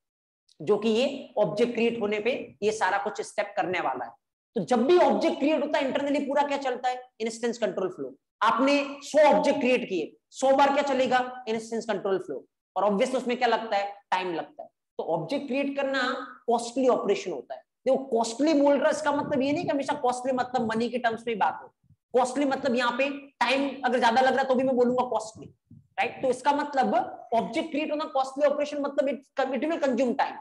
जो कि ये ऑब्जेक्ट क्रिएट होने पे ये सारा कुछ स्टेप करने वाला है। तो जब भी ऑब्जेक्ट क्रिएट होता है इंटरनली पूरा क्या चलता है, इंस्टेंस कंट्रोल फ्लो। आपने 100 ऑब्जेक्ट क्रिएट किए, 100 बार क्या चलेगा, इंस्टेंस कंट्रोल फ्लो। और ऑब्वियसली उसमें क्या लगता है, टाइम लगता है। तो ऑब्जेक्ट क्रिएट करना कॉस्टली ऑपरेशन होता है। देखो कॉस्टली बोल रहा है, इसका मतलब ये नहीं कि हमेशा कॉस्टली मतलब मनी के टर्म्स में बात हो। कॉस्टली मतलब यहाँ पे टाइम अगर ज्यादा लग रहा है तो भी मैं बोलूंगा कॉस्टली, राइट। तो इसका मतलब ऑब्जेक्ट क्रिएट होना कॉस्टली ऑपरेशन, मतलब इट विल कंज्यूम टाइम।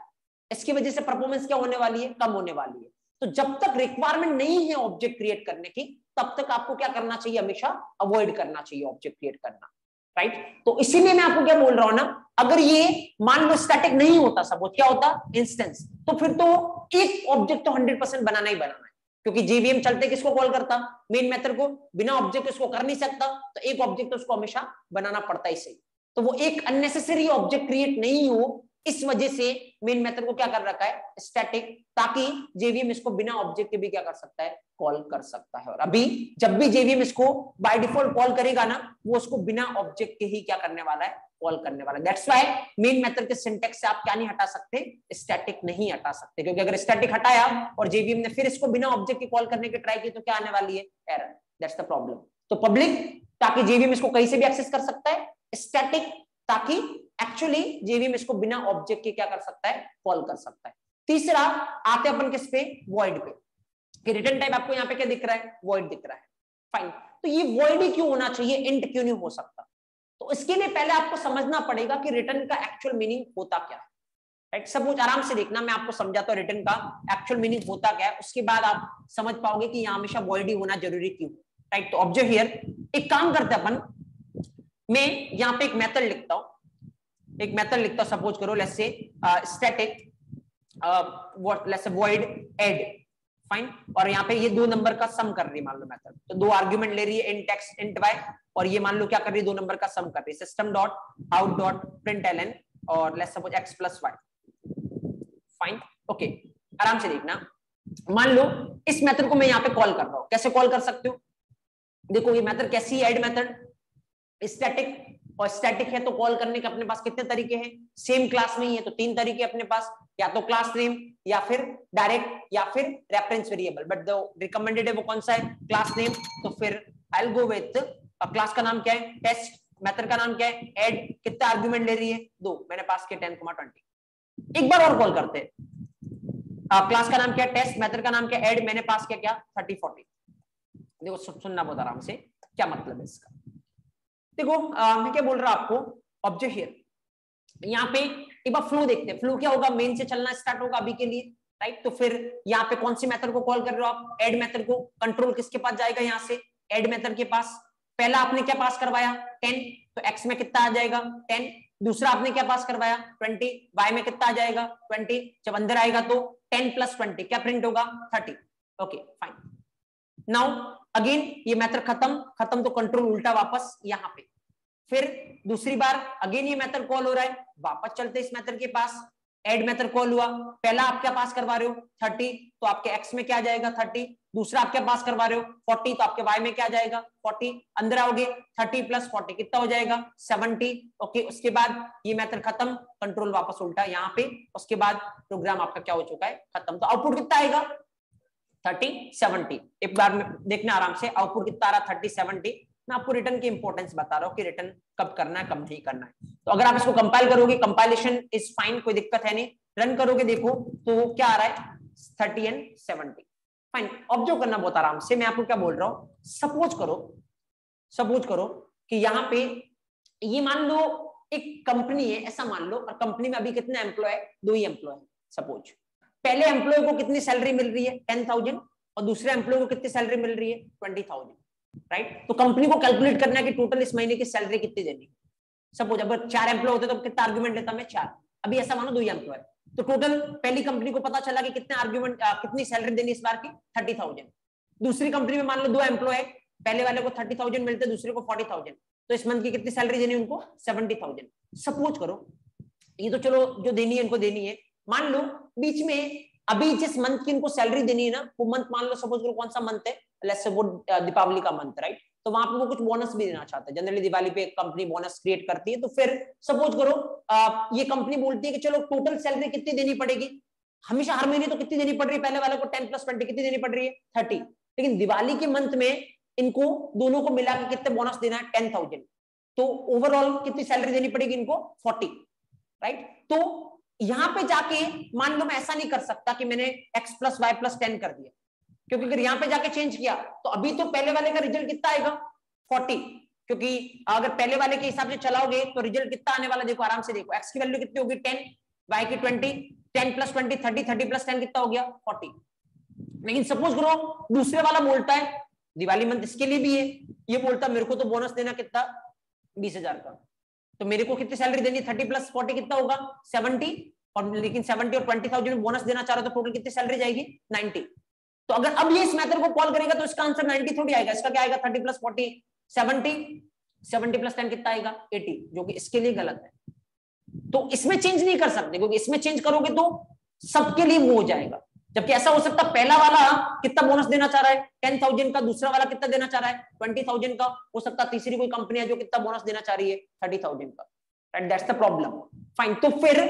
इसकी वजह से परफॉर्मेंस क्या होने वाली है, कम होने वाली है। तो जब तक रिक्वायरमेंट नहीं है ऑब्जेक्ट क्रिएट करने की, तब तक आपको क्या करना चाहिए, हमेशा अवॉइड करना चाहिए ऑब्जेक्ट क्रिएट करना, राइट। तो इसीलिए मैं आपको क्या बोल रहा हूं ना, अगर ये मान लो स्टैटिक नहीं होता, सपोज क्या होता, इंस्टेंस, तो फिर तो एक ऑब्जेक्ट तो 100% बनाना ही बनाना है। क्योंकि जेवीएम चलते किसको कॉल करता, मेन मेथड को। बिना ऑब्जेक्ट उसको कर नहीं सकता, तो एक ऑब्जेक्ट तो उसको हमेशा बनाना पड़ता ही सही। तो वो एक अननेसेसरी ऑब्जेक्ट क्रिएट नहीं हो, इस वजह से मेन मेथड को क्या कर रखा है, स्टैटिक, ताकि जेवीएम इसको बिना ऑब्जेक्ट के भी क्या कर सकता है, कॉल कर सकता है। और अभी जब भी जेवीएम इसको बाय डिफॉल्ट कॉल करेगा ना, वो उसको बिना ऑब्जेक्ट के ही क्या करने वाला है, कॉल करने वाला है। दैट्स व्हाई मेन मेथड के सिंटैक्स से आप क्या नहीं हटा सकते, स्टैटिक नहीं हटा सकते। क्योंकि अगर स्टैटिक हटाया और जेवीएम ने फिर इसको बिना ऑब्जेक्ट के कॉल करने की ट्राई की, तो क्या आने वाली है, एरर। That's the problem. तो पब्लिक, ताकि जेवीएम इसको कहीं से भी एक्सेस कर सकता है, स्टैटिक ताकि एक्चुअली जेवीएम इसको बिना ऑब्जेक्ट के क्या कर सकता है, कॉल कर सकता है। तीसरा आते अपन किस पे, वॉइड पे। कि रिटर्न टाइप आपको यहाँ पे क्या दिख रहा है, वॉइड दिख रहा है, फाइन। तो ये वॉइड ही क्यों होना चाहिए, इंट क्यों नहीं हो सकता। तो इसके लिए पहले आपको समझना पड़ेगा कि रिटर्न का एक्चुअल मीनिंग होता क्या है, राइट। सब कुछ आराम से देखना, मैं आपको समझाता हूँ रिटर्न का एक्चुअल मीनिंग होता क्या है, उसके बाद आप समझ पाओगे कि यहाँ हमेशा वॉइड ही होना जरूरी क्यों, राइट। तो ऑब्जर्व हियर, एक काम करते हैं अपन, मैं यहाँ पे एक मेथड लिखता हूं, एक मेथड लिखता हूं, सपोज करो let's say static what, let's say void add, fine. और यहाँ पे ये 2 नंबर का सम कर रही है मान लो मेथड, तो 2 आर्गुमेंट ले रही है, इंट एक्स इंट वाई, और ये मान लो क्या कर रही है, 2 नंबर का सम कर रही है, system dot out dot println और let's suppose x plus y, fine. Okay, आराम से देखना। मान लो इस मेथड को मैं यहाँ पे कॉल कर रहा हूँ, कैसे कॉल कर सकते हो, देखो ये मेथड कैसी है, ऐड मेथड स्टैटिक, और स्टैटिक है तो कॉल करने के अपने पास कितने तरीके हैं, सेम क्लास में ही है तो 3 तरीके अपने पास, या तो क्लास नेम, या फिर डायरेक्ट, या फिर reference variable. But the recommended है वो कौन सा है, क्लास नेम। तो फिर I will go with, class का नाम क्या है, टेस्ट, मेथड का नाम क्या है, ऐड, कितना आर्गुमेंट ले रही है, 2, मैंने पास किया 10, 20। एक बार और कॉल करते हैं, क्लास का नाम क्या है, टेस्ट, मेथड का नाम क्या है, ऐड, मैंने पास किया क्या, 30, 40। देखो सुनना बहुत आराम से, क्या मतलब है इसका। देखो मैं क्या बोल रहा हूं आपको, ऑब्जेक्ट हियर, यहाँ पे एक बार फ्लो देखते हैं, फ्लो क्या होगा, मेन से चलना स्टार्ट होगा अभी के लिए, राइट। तो फिर यहाँ पे कौन सी मेथड को कॉल कर रहे हो आप, ऐड मेथड को। कंट्रोल किसके पास जाएगा, यहाँ से ऐड मेथड के पास। पहला आपने क्या पास करवाया, 10, तो एक्स में कितना आ जाएगा, 10। दूसरा आपने क्या पास करवाया, 20, वाई में कितना आ जाएगा, 20। जब अंदर आएगा तो 10 + 20 क्या प्रिंट होगा, 30। Okay fine. नाउ अगेन ये मेथड खत्म तो कंट्रोल उल्टा वापस यहाँ पे, फिर दूसरी बार अगेन ये मेथड कॉल हो रहा है, वापस चलते इस मेथड के पास, ऐड मेथड कॉल हुआ, पहला आप क्या पास करवा रहे हो, 30, तो आपके एक्स में क्या जाएगा, 30। दूसरा आप क्या पास करवा रहे हो, 40, तो आपके वाई में क्या जाएगा, 40। अंदर आओगे 30 + 40 कितना हो जाएगा, 70। ओके, उसके बाद ये मेथड खत्म, कंट्रोल वापस उल्टा यहाँ पे, उसके बाद प्रोग्राम आपका क्या हो चुका है, खत्म। तो आउटपुट कितना आएगा, 30, 70। एक बार में देखना आराम से, आउटपुट कितना आ रहा, 30, 70। मैं आपको रिटर्न की इंपॉर्टेंस बता रहा हूँ कि रिटर्न कब करना है, कब नहीं करना है। तो अगर आप इसको कंपाइल करोगे, कंपाइलेशन इज फाइन, कोई दिक्कत है नहीं। रन करोगे देखो तो क्या आ रहा है, 30 और 70, फाइन। ऑब्जर्व करना बहुत आराम से, मैं आपको क्या बोल रहा हूँ, सपोज करो कि यहाँ पे ये मान लो एक कंपनी है, ऐसा मान लो, और कंपनी में अभी कितने एम्प्लॉय है, 2 ही एम्प्लॉय है। सपोज पहले एम्प्लॉय को कितनी सैलरी मिल रही है, 10,000, और दूसरे एम्प्लॉय को कितनी सैलरी मिल रही है, 20,000, राइट। तो कंपनी को कैलकुलेट करना है कि टोटल इस महीने की सैलरी कितनी देनी। सपोज अगर 4 एम्प्लॉय होते तो कितना आर्गुमेंट लेता मैं, 4। अभी ऐसा मानो 2 ही एम्प्लॉय, तो टोटल पहली कंपनी को पता चला कि कितने आर्गुमेंट, कितनी सैलरी देनी इस बार की, 30,000। दूसरी कंपनी में मान लो 2 एम्प्लॉय, पहले वाले को 30,000 मिलते, दूसरे को 40,000, तो इस मंथ की कितनी सैलरी देनी उनको, 70,000। सपोज करो, ये तो चलो जो देनी है इनको देनी है, मान लो बीच में अभी जिस मंथ की इनको सैलरी देनी है ना, वो मंथ मान लो सपोज करो कौन सा मंथ है, लेट्स से वो दीपावली का मंथ, राइट? तो वहां पे वो कुछ बोनस भी देना चाहता है। जनरली दिवाली पे कंपनी बोनस क्रिएट करती है। तो फिर सपोज करो ये कंपनी बोलती है कि चलो टोटल सैलरी कितनी देनी पड़ेगी, हमेशा हर महीने तो कितनी देनी पड़ रही है, पहले वाले को 10 + 20 कितनी देनी पड़ रही है, 30। लेकिन दिवाली के मंथ में इनको दोनों को मिला के कितने बोनस देना है, 10,000। तो ओवरऑल कितनी सैलरी देनी पड़ेगी इनको, 40, राइट? तो यहां पे जाके मान लो मैं ऐसा नहीं कर सकता कि मैंने x + y + 10 कर दिया, क्योंकि अगर यहां पे जाके चेंज किया तो अभी तो पहले वाले का रिजल्ट कितना आएगा, 40। क्योंकि अगर पहले वाले के हिसाब से चलाओगे तो रिजल्ट कितना आने वाला, देखो आराम से देखो, x की वैल्यू कितनी होगी 10, y की 20, 10 + 20 30, 30 + 10 कितना हो गया 40। लेकिन सपोज करो दूसरे वाला बोलता है, दिवाली मंथ इसके लिए भी है, ये बोलता मेरे को तो बोनस देना कितना 20,000 का, तो मेरे को कितनी सैलरी देनी, 30 + 40 कितना होगा 70, और लेकिन 70 और 20,000 में बोनस देना चाह रहा तो टोटल कितनी सैलरी जाएगी 90। तो अगर अब ये इस मेथड को कॉल करेगा तो इसका आंसर 90 थोड़ी आएगा, इसका क्या आएगा 30 + 40 70, 70 + 10 कितना आएगा 80, जो कि इसके लिए गलत है। तो इसमें चेंज नहीं कर सकते, क्योंकि इसमें चेंज करोगे तो सबके लिए वो हो जाएगा। जबकि ऐसा हो सकता पहला वाला कितना बोनस देना चाह रहा है 10,000 का, दूसरा वाला कितना देना चाह रहा है 20,000 का, हो सकता तीसरी कोई कंपनी है जो कितना बोनस देना चाह रही है 30,000 का, and that's the problem. Fine, तो फिर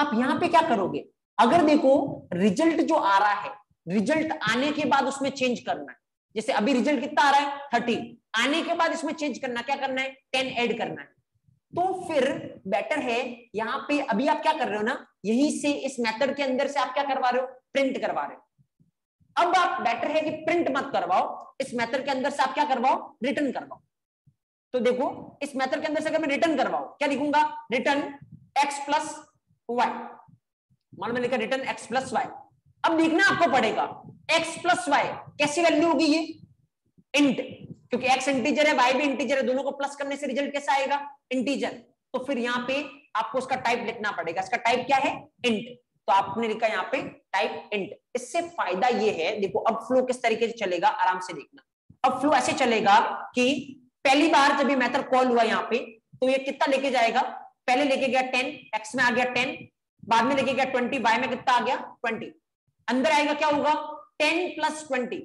आप यहां पे क्या करोगे, अगर देखो रिजल्ट जो आ रहा है, रिजल्ट आने के बाद उसमें चेंज करना है। जैसे अभी रिजल्ट कितना आ रहा है 30, आने के बाद इसमें चेंज करना, क्या करना है 10 ऐड करना है। तो फिर बेटर है यहां पे अभी आप क्या कर रहे हो ना, यहीं से इस मेथड के अंदर से आप क्या करवा रहे हो, प्रिंट करवा रहे हो। अब आप बेटर है कि प्रिंट मत करवाओ, इस मेथड के अंदर से आप क्या करवाओ, रिटर्न करवाओ। तो देखो इस मेथड के अंदर से अगर मैं रिटर्न करवाऊं, क्या लिखूंगा, रिटर्न x + y, मान लो लिखा रिटर्न x + y। अब लिखना आपको पड़ेगा x + y कैसी वैल्यू होगी, ये इंट, क्योंकि x इंटीजर है y भी इंटीजर है, दोनों को प्लस करने से रिजल्ट कैसा आएगा इंटीजर। तो फिर यहाँ पे आपको उसका टाइप लिखना पड़ेगा, इसका टाइप क्या है इंट, तो आपने लिखा यहाँ पे टाइप इंट। इससे फायदा ये है, देखो अब फ्लो किस तरीके से चलेगा आराम से देखना। अब फ्लो ऐसे चलेगा कि पहली बार जब ये मेथड कॉल हुआ यहाँ पे, तो ये कितना लेके जाएगा, पहले लेके गया 10, x में आ गया 10, बाद में लेके गया 20, y में कितना आ गया 20, अंदर आएगा क्या होगा 10 + 20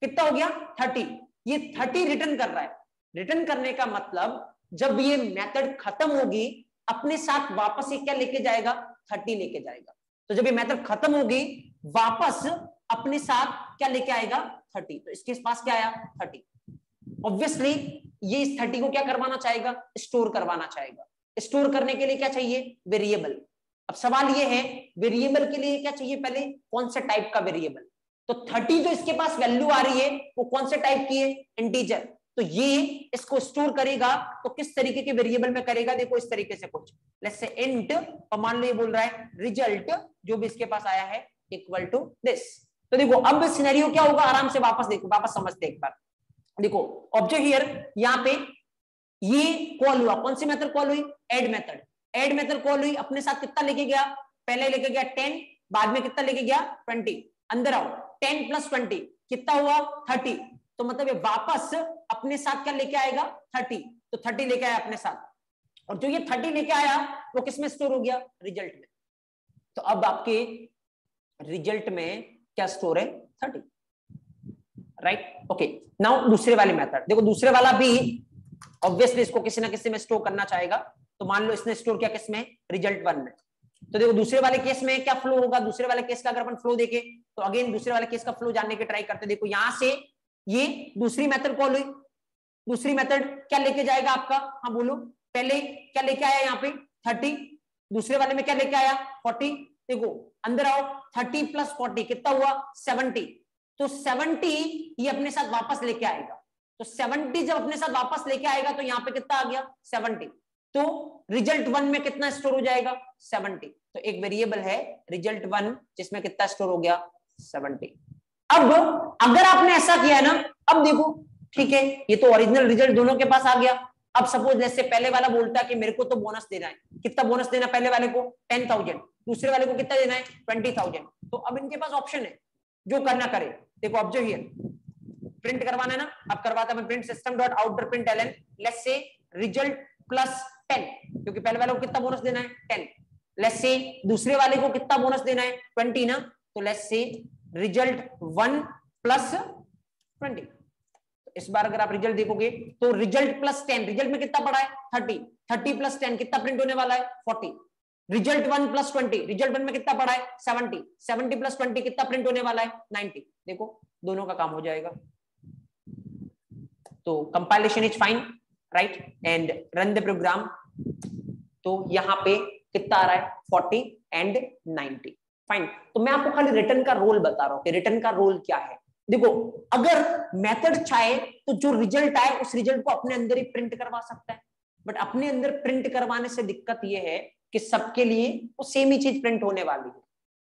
कितना हो गया 30, ये 30 रिटर्न कर रहा है। रिटर्न करने का मतलब जब ये मेथड खत्म होगी अपने साथ वापस ये क्या लेके जाएगा 30 लेके जाएगा। तो जब ये मेथड खत्म होगी वापस अपने साथ क्या लेके आएगा 30, तो इसके पास क्या आया 30। ऑब्वियसली ये इस 30 को क्या करवाना चाहेगा, स्टोर करवाना चाहेगा। स्टोर करने के लिए क्या चाहिए, वेरिएबल। अब सवाल ये है वेरिएबल के लिए क्या चाहिए, पहले कौन से टाइप का वेरिएबल। तो 30 जो इसके पास वैल्यू आ रही है वो कौन से टाइप की है, इंटीजर। तो ये इसको स्टोर करेगा तो किस तरीके के वेरिएबल में करेगा, देखो इस तरीके से कुछ, लेट्स से इंट, और मान लो ये बोल रहा है रिजल्ट जो भी इसके पास आया है इक्वल टू दिस। तो देखो अब सिनेरियो क्या होगा, आराम से वापस देखो, वापस समझते एक बार। देखो ऑब्जेक्ट हियर, यहाँ पे ये कॉल हुआ, कौन सी मेथड कॉल हुई, add method. Add method call हुई, अपने साथ कितना लेके गया, पहले लेके गया 10, बाद में कितना लेके गया 20, अंदर आओ 10 + 20 कितना हुआ 30, तो मतलब ये वापस अपने साथ क्या लेके आएगा 30, तो 30 लेके आया अपने साथ, और जो ये 30 लेके आया वो किसमें स्टोर हो गया, रिजल्ट में। तो अब आपके रिजल्ट में क्या स्टोर है 30, राइट। ओके, नाउ दूसरे वाले मेथड देखो, दूसरे वाला भी ऑब्वियसली इसको किसी ना किसी में स्टोर करना चाहेगा। तो मान लो इसने स्टोर किया किसमें, रिजल्ट 1 में। तो देखो दूसरे वाले केस में क्या फ्लो होगा, दूसरे वाले केस का अगर अपन फ्लो देखें तो अगेन दूसरे वाले केस का फ्लो जानने की ट्राई करते। देखो यहां से ये दूसरी मेथड कॉल हुई, दूसरी मेथड क्या लेके जाएगा आपका, हाँ बोलो, पहले क्या लेके आया यहाँ पे 30, दूसरे वाले में क्या लेके आया 40। देखो अंदर आओ 30 + 40 कितना हुआ 70, तो 70 ये अपने साथ वापस लेके आएगा। तो 70 जब अपने साथ वापस लेके आएगा तो यहाँ पे कितना आ गया 70, तो रिजल्ट 1 में कितना स्टोर हो जाएगा 70। तो एक वेरिएबल है रिजल्ट 1 जिसमें कितना स्टोर हो गया 70। अब अगर आपने ऐसा किया है ना, अब देखो ठीक है, ये तो ओरिजिनल रिजल्ट दोनों के पास आ गया। अब सपोज जैसे पहले वाला बोलता है कि मेरे को तो बोनस देना है, कितना बोनस देना, पहले वाले को 10,000, दूसरे वाले को कितना देना है 20,000। तो अब इनके पास ऑप्शन है, जो करना करे। देखो ऑब्जर्व हियर, प्रिंट करवाना है ना, अब करवाता मैं print system dot out.println let's say result +10, क्योंकि पहले वाले को कितना बोनस देना है 10, लेट्स से दूसरे वाले को कितना बोनस देना है 20 ना, तो लेट्स से रिजल्ट 1 प्लस 20। इस बार अगर आप रिजल्ट देखोगे तो रिजल्ट प्लस 10, रिजल्ट में कितना पड़ा है 30, 30 प्लस 10 कितना प्रिंट होने वाला है 40। रिजल्ट 1 प्लस 20, रिजल्ट 1 में कितना पड़ा है 70, 70 प्लस 20 कितना प्रिंट होने वाला है 90। देखो दोनों का काम हो जाएगा। तो compilation is fine, right, and run the program. तो यहां पे कितना आ रहा है 40 एंड 90, फाइन। तो मैं आपको खाली रिटर्न का रोल बता रहा हूं कि रिटर्न का रोल क्या है। देखो अगर मेथड चाहे तो जो रिजल्ट आए उस रिजल्ट को अपने अंदर ही प्रिंट करवा सकता है, बट अपने अंदर प्रिंट करवाने से दिक्कत यह है कि सबके लिए वो सेम ही चीज प्रिंट होने वाली है।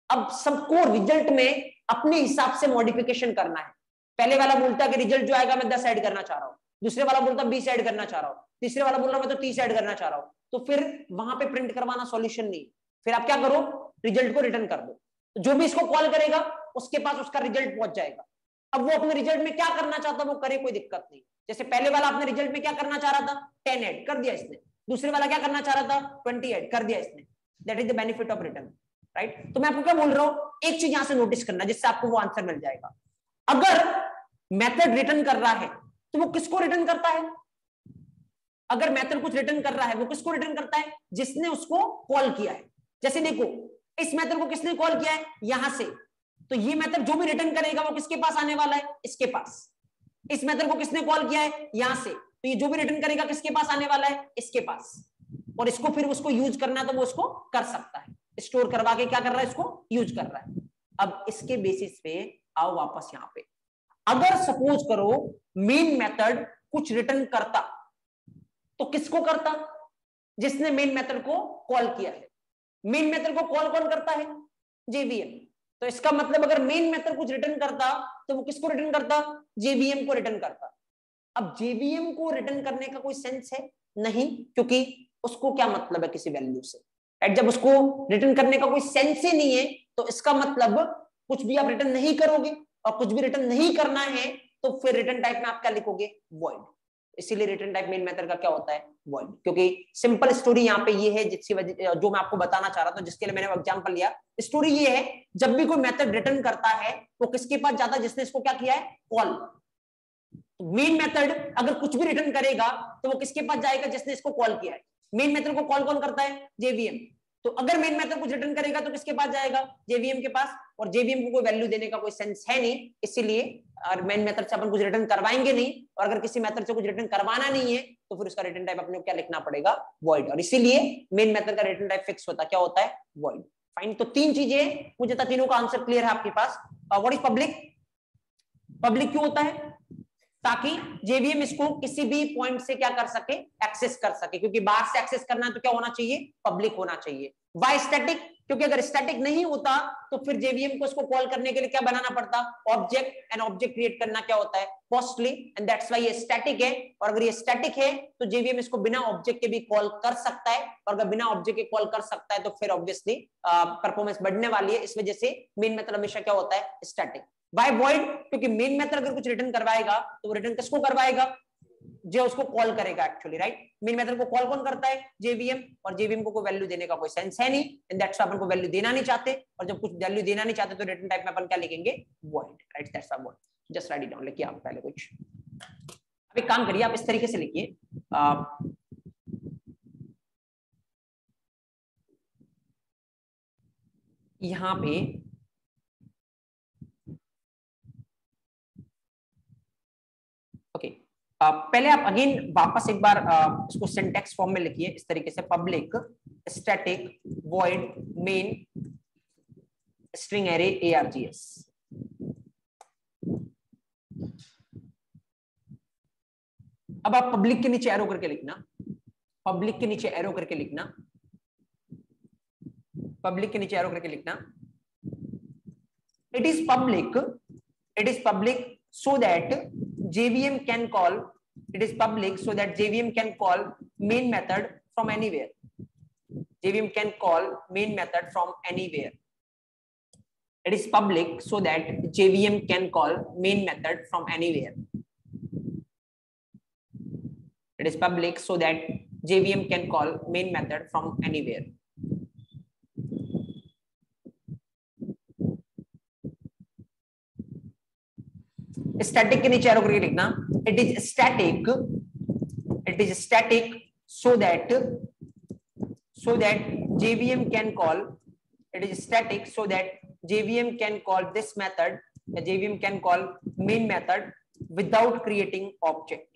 अब सबको रिजल्ट में अपने हिसाब से मॉडिफिकेशन करना है। पहले वाला बोलता है कि रिजल्ट जो आएगा मैं 10 ऐड करना चाह रहा हूं, दूसरे वाला बोलता है 20 ऐड करना चाह रहा हूं, तीसरे वाला बोल रहा मैं तो 30 ऐड करना चाह रहा हूं। तो फिर वहां पे प्रिंट करवाना सॉल्यूशन नहीं। फिर आप क्या करो, रिजल्ट को रिटर्न कर दो, जो भी इसको कॉल करेगा उसके पास उसका रिजल्ट पहुंच जाएगा। अब वो अपने रिजल्ट में क्या करना चाहता है वो करे, कोई दिक्कत नहीं। जैसे पहले वाला अपने रिजल्ट में क्या करना चाह रहा था 10 ऐड कर दिया इसने, दूसरे वाला क्या करना चाह रहा था 20 ऐड कर दिया इसने। That is the benefit of return, right. तो मैं आपको क्या बोल रहा हूं, एक चीज यहां से नोटिस करना जिससे आपको वो आंसर मिल जाएगा। अगर मेथड रिटर्न कर रहा है तो वो किसको रिटर्न करता है? अगर मेथड कुछ रिटर्न कर रहा है वो किसको रिटर्न करता है? जिसने उसको कॉल किया है। जैसे देखो इस मेथड को किसने कॉल किया है यहां से, तो ये मेथड जो भी रिटर्न करेगा वो किसके पास आने वाला है, इसके पास। इस मेथड को किसने कॉल किया है यहां से, तो ये जो भी रिटर्न करेगा किसके पास आने वाला है, इसके पास। और इसको फिर उसको यूज करना है तो वो उसको कर सकता है, स्टोर करवा के क्या कर रहा है, इसको यूज कर रहा है। अब इसके बेसिस पे आओ वापस यहां पे, अगर सपोज करो मेन मेथड कुछ रिटर्न करता तो किसको करता? जिसने मेन मेथड को कॉल किया है। मेन मेथड को कॉल कौन करता है? जेवीएम। तो इसका मतलब अगर मेन मेथड कुछ रिटर्न करता तो वो किसको रिटर्न करता? जेवीएम को रिटर्न करता। अब जेवीएम को रिटर्न करने का कोई सेंस है नहीं, क्योंकि उसको क्या मतलब है किसी वैल्यू से, राइट। जब उसको रिटर्न करने का कोई सेंस ही नहीं है तो इसका मतलब कुछ भी आप रिटर्न नहीं करोगे, और कुछ भी रिटर्न नहीं करना है तो फिर रिटर्न टाइप में आप क्या लिखोगे, वॉइड। इसीलिए रिटर्न टाइप मेन मेथड का क्या होता है, वॉइड। क्योंकि सिंपल स्टोरी यहाँ पे ये है जिसकी वजह जो मैं आपको बताना चाह रहा था, जिसके लिए मैंने एग्जांपल लिया। स्टोरी ये है, जब भी कोई मेथड रिटर्न करता है वो किसके पास जाता है, जिसने इसको क्या किया है, कॉल। मेन मेथड अगर कुछ भी रिटर्न करेगा तो वो किसके पास जाएगा, जिसने इसको कॉल किया है। मेन मेथड को कॉल कौन करता है, जेवीएम। तो अगर मेन मेथड कुछ रिटर्न करेगा तो किसके पास जाएगा, जेवीएम के पास। और जेवीएम को कोई वैल्यू देने का कोई सेंस है नहीं, इसीलिए मेन मेथड से अपन कुछ रिटर्न करवाएंगे नहीं। और अगर किसी मेथड से कुछ रिटर्न करवाना नहीं है तो फिर उसका रिटर्न टाइप अपने को क्या लिखना पड़ेगा, वॉइड। और इसीलिए मेन मेथड का रिटर्न टाइप फिक्स होता है, क्या होता है, वॉइड। फाइन। तो तीन चीजें, मुझे तीनों का आंसर क्लियर है आपके पास। What is public? पब्लिक क्यों होता है? ताकि जेवीएम इसको किसी भी पॉइंट से क्या कर सके, एक्सेस कर सके। क्योंकि बाहर से एक्सेस करना है तो क्या होना चाहिए, पब्लिक होना चाहिए। Why static? क्योंकि अगर स्टैटिक नहीं होता तो फिर जेवीएम को इसको कॉल करने के लिए क्या बनाना पड़ता, ऑब्जेक्ट। एंड ऑब्जेक्ट क्रिएट करना क्या होता है, कॉस्टली। एंड दैट्स व्हाई ये स्टैटिक है। और अगर ये स्टैटिक है तो जेवीएम इसको बिना ऑब्जेक्ट के भी कॉल कर सकता है। और अगर बिना ऑब्जेक्ट के कॉल कर सकता है तो फिर ऑब्वियसली परफॉर्मेंस बढ़ने वाली है। इस वजह से मेन मेथड हमेशा क्या होता है, स्टैटिक। Why void? क्योंकि मेन मेथड अगर कुछ रिटर्न करवाएगा तो वो रिटर्न किसको करवाएगा, जो उसको कॉल करेगा एक्चुअली, राइट। मेन मेथड को कॉल कौन करता है, जेवीएम। और जेवीएम को कोई वैल्यू देने का कोई सेंस है नहीं, एंड दैट्स व्हाई अपन को वैल्यू देना नहीं चाहते। और जब कुछ वैल्यू देना नहीं चाहते तो रिटर्न टाइप में अपन क्या लिखेंगे, void, right. That's why void। Just write it down, लिखिए आप पहले कुछ। अब एक काम करिए, आप इस तरीके से लिखिए, यहां पे पहले आप अगेन वापस एक बार इसको सिंटैक्स फॉर्म में लिखिए इस तरीके से, public static void main string array args। अब आप पब्लिक के नीचे एरो करके लिखना, पब्लिक के नीचे एरो करके लिखना, पब्लिक के नीचे एरो करके लिखना, it is public so that JVM can call, it is public so that JVM can call main method from anywhere. JVM can call main method from anywhere. It is public so that JVM can call main method from anywhere. It is public so that JVM can call main method from anywhere. Static के नीचे एरो करके लिखना, it is static, so that JVM can call, it is static so that JVM can call this method, the JVM can call main method without creating object.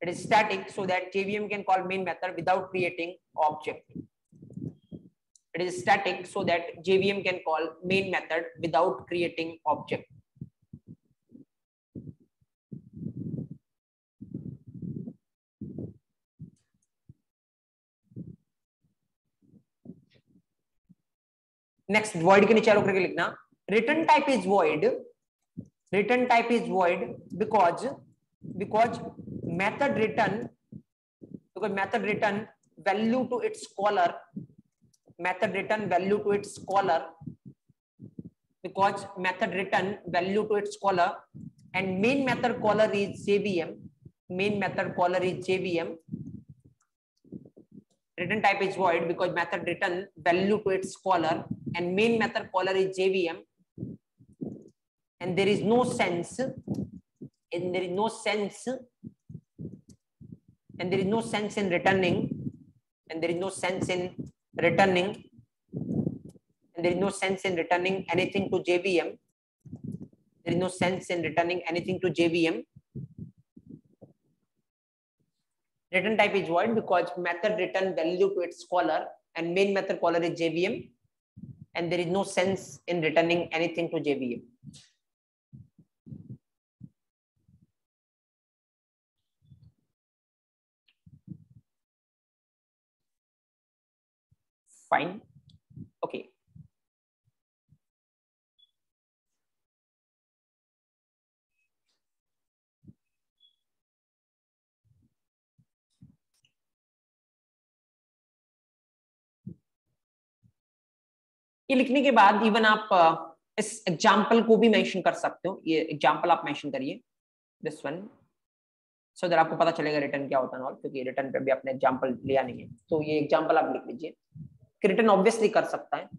It is static so that JVM can call main method without creating object. It is static so that JVM can call main method without creating object. Next void के नीचे करके लिखना, return type is void, because method return value to its caller, because method return value to its caller, and main method caller is JVM. Return type is void because method return value to its caller and main method caller is JVM, and there is no sense in returning anything to JVM. There is no sense in returning anything to JVM. Return type is void because method return value to its caller and main method caller is JVM, and there is no sense in returning anything to JVM. Fine. Okay. ये लिखने के बाद इवन आप इस एग्जाम्पल को भी मेंशन कर सकते हो, ये एग्जाम्पल आप मेंशन करिए, दिस वन, सो दैट आपको पता चलेगा रिटर्न क्या होता है और, क्योंकि रिटर्न पे भी आपने एग्जाम्पल लिया नहीं है, तो ये एग्जाम्पल आप लिख लीजिए कि रिटर्न ऑब्वियसली कर सकता है।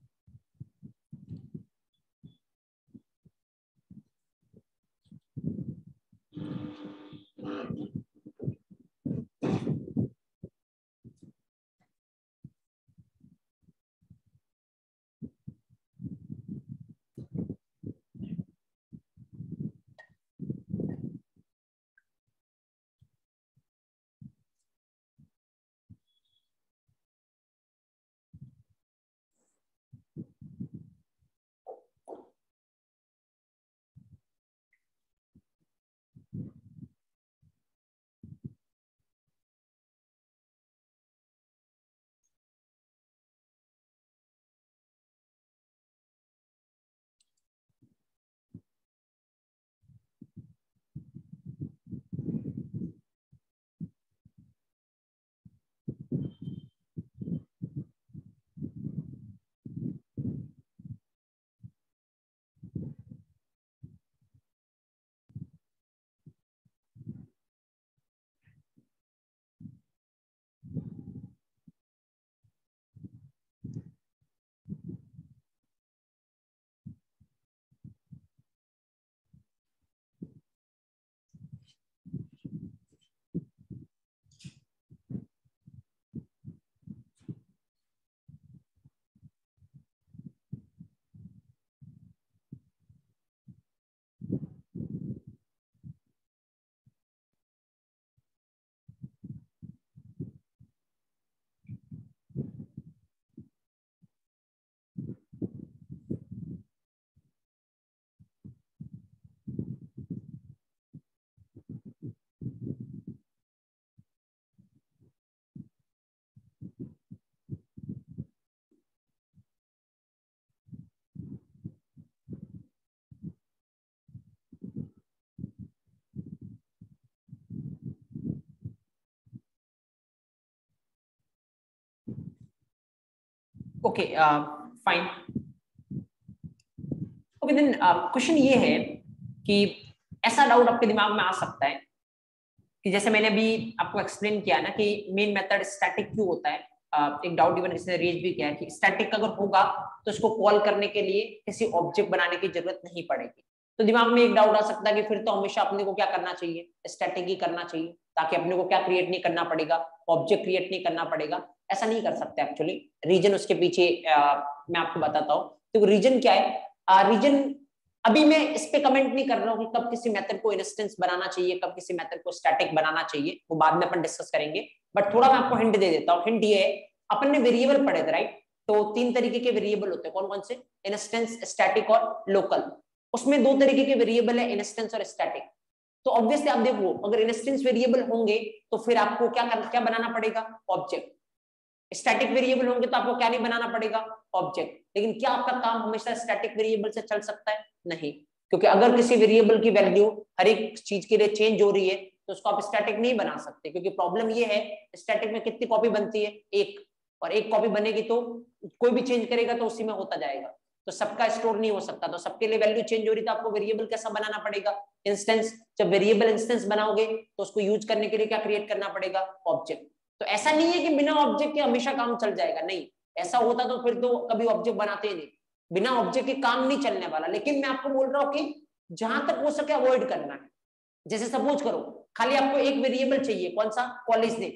Okay fine. Okay then question ये है कि ऐसा डाउट आपके दिमाग में आ सकता है कि जैसे मैंने अभी आपको एक्सप्लेन किया ना कि मेन मेथड स्टैटिक क्यों होता है, एक डाउट इवन किसी ने रेज भी किया है कि स्टैटिक अगर होगा तो इसको कॉल करने के लिए किसी ऑब्जेक्ट बनाने की जरूरत नहीं पड़ेगी, तो दिमाग में एक डाउट आ सकता है कि फिर तो हमेशा अपने को क्या करना चाहिए, स्टैटिक ही करना चाहिए, ताकि अपने को क्या क्रिएट नहीं करना पड़ेगा, ऑब्जेक्ट क्रिएट नहीं करना पड़ेगा। ऐसा नहीं कर सकते एक्चुअली। रीजन उसके पीछे मैं आपको बताता हूँ। तो रीजन क्या है, रीजन अभी मैं इस पे कमेंट नहीं कर रहा हूँ कि कब किसी मेथड को इंस्टेंस बनाना चाहिए, कब किसी मेथड को स्टैटिक बनाना चाहिए, वो बाद में अपन डिस्कस करेंगे। बट थोड़ा मैं आपको हिंट दे देता हूँ। हिंट ये है, अपन ने वेरिएबल पढ़े थे राइट, तो 3 तरीके के वेरिएबल होते हैं। कौन कौन से? इंस्टेंस, स्टैटिक और लोकल। उसमें 2 तरीके के वेरिएबल है, इंस्टेंस और स्टैटिक। तो ऑब्वियसली आप देखो, अगर इंस्टेंस वेरिएबल होंगे तो फिर आपको क्या बनाना पड़ेगा? ऑब्जेक्ट। स्टैटिक वेरिएबल होंगे तो आपको क्या नहीं बनाना पड़ेगा? ऑब्जेक्ट। लेकिन क्या आपका काम हमेशा स्टैटिक वेरिएबल से चल सकता है? नहीं, क्योंकि अगर किसी वेरिएबल की वैल्यू हर एक चीज के लिए चेंज हो रही है तो उसको आप स्टैटिक नहीं बना सकते, क्योंकि प्रॉब्लम ये है स्टैटिक में कितनी कॉपी बनती है? एक, और एक कॉपी बनेगी तो कोई भी चेंज करेगा तो उसी में होता जाएगा, तो सबका स्टोर नहीं हो सकता। तो सबके लिए वैल्यू चेंज हो रही, तो आपको वेरिएबल कैसा बनाना पड़ेगा? इंस्टेंस। जब वेरिएबल इंस्टेंस बनाओगे तो उसको यूज करने के लिए क्या क्रिएट करना पड़ेगा? ऑब्जेक्ट। तो ऐसा नहीं है कि बिना ऑब्जेक्ट के हमेशा काम चल जाएगा, नहीं। ऐसा होता तो फिर तो कभी ऑब्जेक्ट बनाते ही नहीं। बिना ऑब्जेक्ट के काम नहीं चलने वाला। लेकिन मैं आपको बोल रहा हूं कि जहां तक हो सके अवॉइड करना है। जैसे सपोज करो, खाली आपको एक वेरिएबल चाहिए, कौन सा? कॉलेज नेम,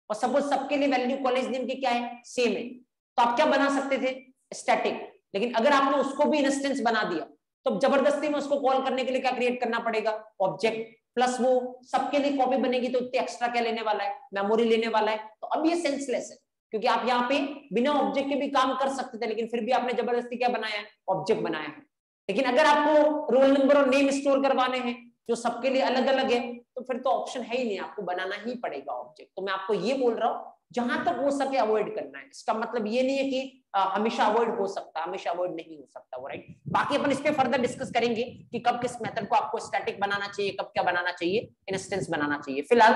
और सपोज सबके लिए वैल्यू कॉलेज नेम की क्या है? सेम है, तो आप क्या बना सकते थे? स्टैटिक। लेकिन अगर आपने उसको भी इंस्टेंस बना दिया तो जबरदस्ती में उसको कॉल करने के लिए क्या क्रिएट करना पड़ेगा? ऑब्जेक्ट। प्लस वो सबके लिए कॉपी बनेगी तो इतने एक्स्ट्रा क्या लेने वाला है? मेमोरी लेने वाला है। तो अब ये सेंसलेस है, क्योंकि आप यहाँ पे बिना ऑब्जेक्ट के भी काम कर सकते थे, लेकिन फिर भी आपने जबरदस्ती क्या बनाया है? ऑब्जेक्ट बनाया है। लेकिन अगर आपको रोल नंबर और नेम स्टोर करवाने हैं जो सबके लिए अलग अलग है, तो फिर तो ऑप्शन है ही नहीं, आपको बनाना ही पड़ेगा ऑब्जेक्ट। तो मैं आपको ये बोल रहा हूं जहां तक हो सके अवॉइड करना है। इसका मतलब ये नहीं है कि हमेशा अवॉइड हो सकता है, हमेशा अवॉइड नहीं हो सकता वो, राइट। बाकी अपन इस पे फर्दर डिस्कस करेंगे कि कब किस मेथड को आपको स्टैटिक बनाना चाहिए, कब क्या बनाना चाहिए, इंस्टेंस बनाना चाहिए। फिलहाल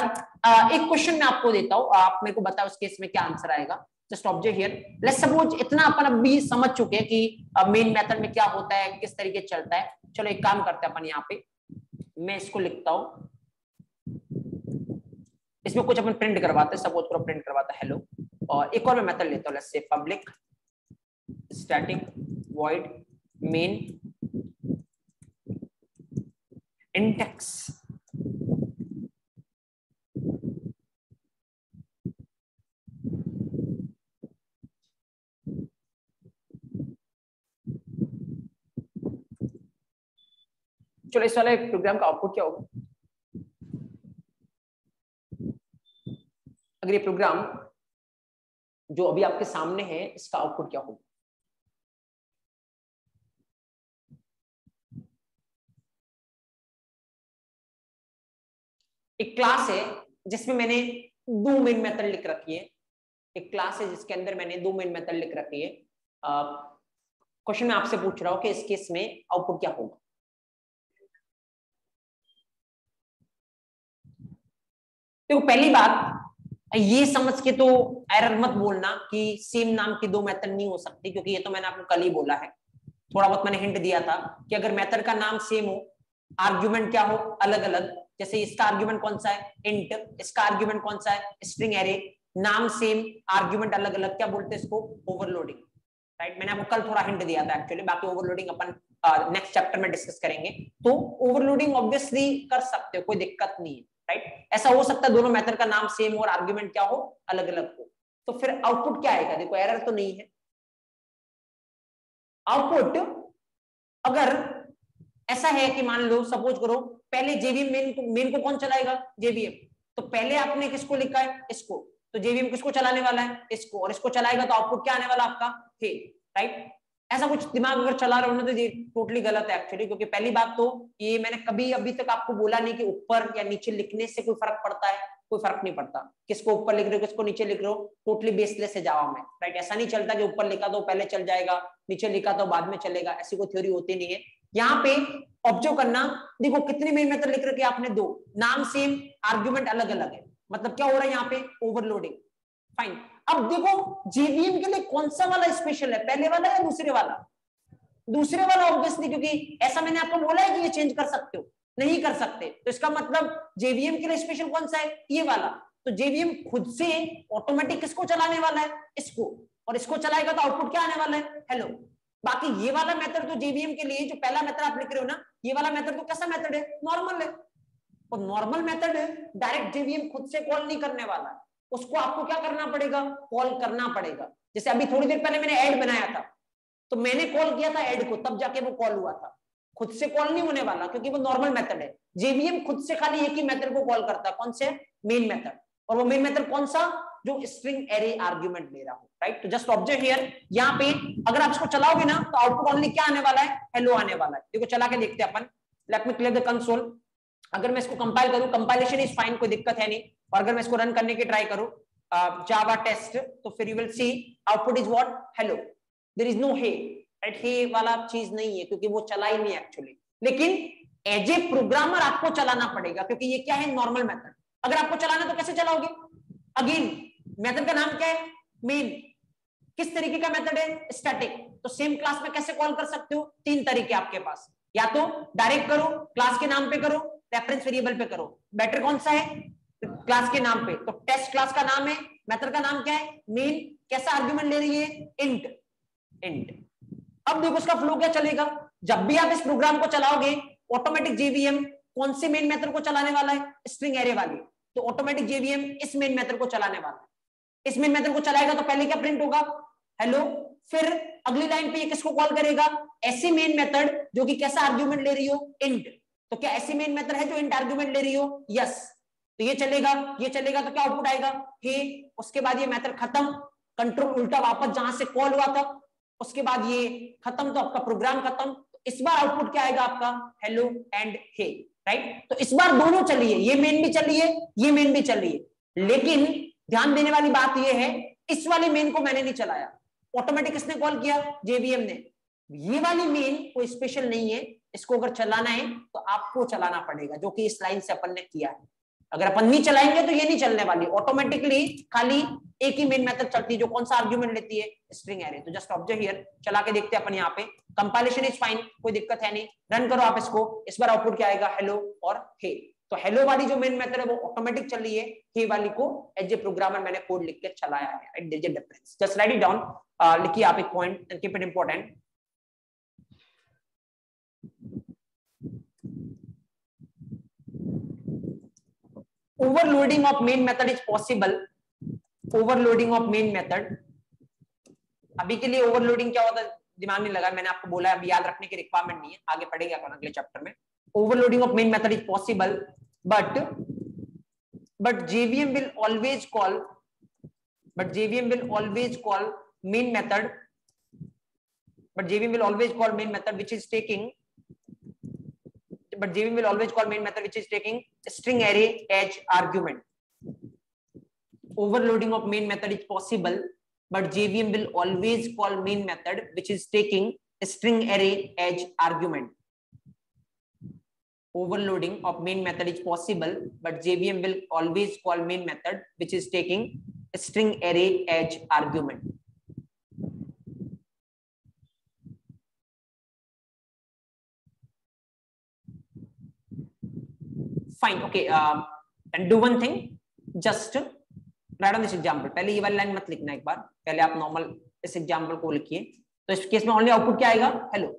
एक क्वेश्चन मैं आपको देता हूं, आप मेरे को बताओ उस केस में क्या आंसर आएगा। Just observe here, let's suppose इतना अपन अभी समझ चुके हैं कि मेन मेथड में क्या होता है, किस तरीके चलता है। चलो एक काम करते हैं अपन, यहाँ पे मैं इसको लिखता हूं, इसमें कुछ अपन प्रिंट करवाते हैं। सपोज करो प्रिंट करवाता है हेलो, और एक और मैं मेथड लेता हूं, let's say public static void main index. चलो इस वाले प्रोग्राम का आउटपुट क्या होगा? अगर ये प्रोग्राम जो अभी आपके सामने है इसका आउटपुट क्या होगा? एक क्लास है जिसमें मैंने 2 मेन मेथड लिख रखी है। एक क्लास है जिसके अंदर मैंने 2 मेन मेथड लिख रखी है। क्वेश्चन मैं आपसे पूछ रहा हूं कि इस केस में आउटपुट क्या होगा? देखो पहली बात ये समझ के तो एरर मत बोलना कि सेम नाम की 2 मेथड नहीं हो सकती, क्योंकि ये तो मैंने आपको कल ही बोला है। थोड़ा बहुत मैंने हिंट दिया था कि अगर मेथड का नाम सेम हो, आर्ग्यूमेंट क्या हो अलग अलग, जैसे इसका आर्ग्यूमेंट कौन सा है? इंट, इसका आर्ग्यूमेंट कौन सा है? String array. नाम सेम, आर्ग्यूमेंट अलग अलग, क्या बोलते हैं इसको? Overloading, right. मैंने आपको कल थोड़ा हिंट दिया था एक्चुअली, बाकी ओवरलोडिंग अपन नेक्स्ट चैप्टर में डिस्कस करेंगे। तो ओवरलोडिंग ऑब्वियसली कर सकते हो, कोई दिक्कत नहीं है, राइट। ऐसा हो सकता है दोनों मेथड का नाम सेम हो और आर्ग्यूमेंट क्या हो? अलग अलग हो। तो फिर आउटपुट क्या आएगा? देखो एरर तो नहीं है। आउटपुट अगर ऐसा है कि मान लो सपोज करो पहले जेवीएम मेन को कौन चलाएगा? जेवीएम। तो पहले आपने किसको लिखा है? इसको। तो जेवीएम किसको चलाने वाला है? इसको। और इसको चलाएगा तो आउटपुट क्या आने वाला आपका? हे, राइट। ऐसा कुछ दिमाग अगर चला रहे हो ना तो ये टोटली गलत है एक्चुअली, क्योंकि पहली बात तो ये मैंने कभी अभी तक आपको बोला नहीं कि ऊपर या नीचे लिखने से कोई फर्क पड़ता है। कोई फर्क नहीं पड़ता, किसको ऊपर लिख रहे हो किसको नीचे लिख रहे हो, टोटली बेसलेस है जावा में, राइट। ऐसा नहीं चलता कि ऊपर लिखा तो पहले चल जाएगा, नीचे लिखा तो बाद में चलेगा, ऐसी कोई थ्योरी होती नहीं है। यहाँ पे ऑब्जर्व करना, देखो कितनी मेन मेथड लिख रखी है आपने? 2। नाम सेम, आर्ग्यूमेंट अलग अलग है, मतलब क्या हो रहा है यहाँ पे? ओवरलोडिंग। फाइन। अब देखो जेवीएम के लिए कौन सा वाला स्पेशल है, पहले वाला या दूसरे वाला? दूसरे वाला ऑब्वियसली, क्योंकि ऐसा मैंने आपको बोला है कि ये चेंज कर सकते हो, नहीं कर सकते। तो इसका मतलब जेवीएम के लिए स्पेशल कौन सा है? ये वाला। तो जेवीएम खुद से ऑटोमेटिक किसको चलाने वाला है? इसको। और इसको चलाएगा तो आउटपुट क्या आने वाला है? हेलो। बाकी ये वाला मेथड तो जेवीएम के लिए जो पहला मेथड आप लिख रहे हो ना, ये वाला मेथड तो कैसा मेथड है, नॉर्मल है। और नॉर्मल मेथड है, डायरेक्ट जेवीएम खुद से कॉल नहीं करने वाला है, उसको आपको क्या करना पड़ेगा, कॉल करना पड़ेगा। जैसे अभी थोड़ी देर पहले मैंने ऐड बनाया था, तो मैंने कॉल किया था ऐड को, तब जाके वो कॉल हुआ था, खुद से कॉल नहीं होने वाला, क्योंकि वो नॉर्मल मेथड है। जेवीएम खुद से खाली एक ही मेथड को कॉल करता है, कौन से, मेन मेथड। और वो मेन मेथड कौन सा, जो स्ट्रिंग एरे आर्गुमेंट ले रहा हो, राइट। तो जस्ट ऑब्जर्व हियर, यहाँ पे अगर आप इसको चलाओगे ना तो आउटपुट ओनली क्या आने वाला है, हेलो आने वाला है। देखो चला के देखते हैं अपन, let me clear the console. अगर मैं इसको कंपाइल करूं, कंपाइलेशन इज फाइन, कोई दिक्कत है नहीं। और अगर मैं इसको रन करने की ट्राई करूं जावा टेस्ट, तो फिर you will see output is what, hello. There is no hey, right, hey वाला चीज नहीं है, क्योंकि वो चला ही नहीं एक्चुअली। लेकिन एज ए प्रोग्रामर आपको चलाना पड़ेगा, क्योंकि ये क्या है, नॉर्मल मेथड। अगर आपको चलाना तो कैसे चलाओगे, अगेन मेथड का नाम क्या है, मेन। किस तरीके का मेथड है, स्टैटिक। तो सेम क्लास में कैसे कॉल कर सकते हो, तीन तरीके आपके पास, या तो डायरेक्ट करो, क्लास के नाम पे करो, रेफरेंस वेरिएबल पे करो। बेटर कौन सा है, क्लास के नाम पे। तो टेस्ट क्लास का नाम है, मेथड का नाम क्या है, मेन। कैसा आर्गुमेंट ले रही है, इंट, इंट। अब देखो उसका फ्लो क्या चलेगा, जब भी आप इस प्रोग्राम को चलाओगे, ऑटोमेटिक जेवीएम कौन से मेन मेथड को चलाने वाला है, स्ट्रिंग एरे वाली। तो ऑटोमेटिक जेवीएम इस मेन मेथड को चलाने वाला है। इस मेन मेथड को चलाएगा तो पहले क्या प्रिंट होगा, हेलो। फिर अगली लाइन पे ये किसको कॉल करेगा, ऐसी मेन मेथड जो कि कैसा आर्गुमेंट ले रही हो, इंट। तो क्या ऐसी मेन मेथड है जो इंट आर्गुमेंट ले रही हो, यस। तो ये चलेगा, ये चलेगा, तो क्या आउटपुट आएगा, हे। उसके बाद ये मेथड खत्म, कंट्रोल उल्टा वापस जहां से कॉल हुआ था, उसके बाद ये खत्म, तो आपका प्रोग्राम खत्म। इस बार आउटपुट क्या आएगा आपका, हेलो एंड हे, राइट। तो इस बार दोनों चलिए, ये मेन भी चलिए, ये मेन भी चलिए। लेकिन ध्यान देने वाली बात ये है, इस वाली मेन को मैंने नहीं चलाया, ऑटोमेटिक किसने कॉल किया, जेवीएम ने। ये वाली मेन कोई स्पेशल नहीं है, इसको अगर चलाना है तो आपको चलाना पड़ेगा, जो कि इस लाइन से अपन ने किया है। अगर अपन नहीं चलाएंगे तो ये नहीं चलने वाली, ऑटोमेटिकली खाली एक ही मेन मेथड चलती है, जो कौन सा आर्गुमेंट लेती है, स्ट्रिंग एरे। तो जस्ट ऑब्जर्व हियर, चला के देखते हैं अपन यहाँ पे। कंपाइलेशन इज फाइन, कोई दिक्कत है नहीं, रन करो आप इसको। इस बार आउटपुट क्या आएगा, हेलो और हे। तो हेलो वाली जो मेन मेथड है वो ऑटोमेटिक चल रही है, हे वाली को एज ए प्रोग्रामर मैंने कोड लिख के चलाया है, right. There is a difference, just write it down, लिखिए आप एक point and keep it important. overloading of main method is possible, overloading of main method। अभी के लिए ओवरलोडिंग क्या होता है दिमाग नहीं लगा, मैंने आपको बोला अभी याद रखने की रिक्वायरमेंट नहीं है, आगे पढ़ेंगे अपन अगले चैप्टर में। Overloading of main method is possible, but JVM will always call, but JVM will always call main method, but JVM will always call main method which is taking, but JVM will always call main method which is taking string array as argument। Overloading of main method is possible, but JVM will always call main method which is taking string array as argument। Overloading of main method is possible, but JVM will always call main method which is taking string array as argument। Fine, okay, and do one thing, just write on this example। पहले ये वाली लाइन मत लिखना, एक बार पहले आप नॉर्मल इस एग्जाम्पल को लिखिए। तो इस केस में ओनली आउटपुट क्या आएगा, hello.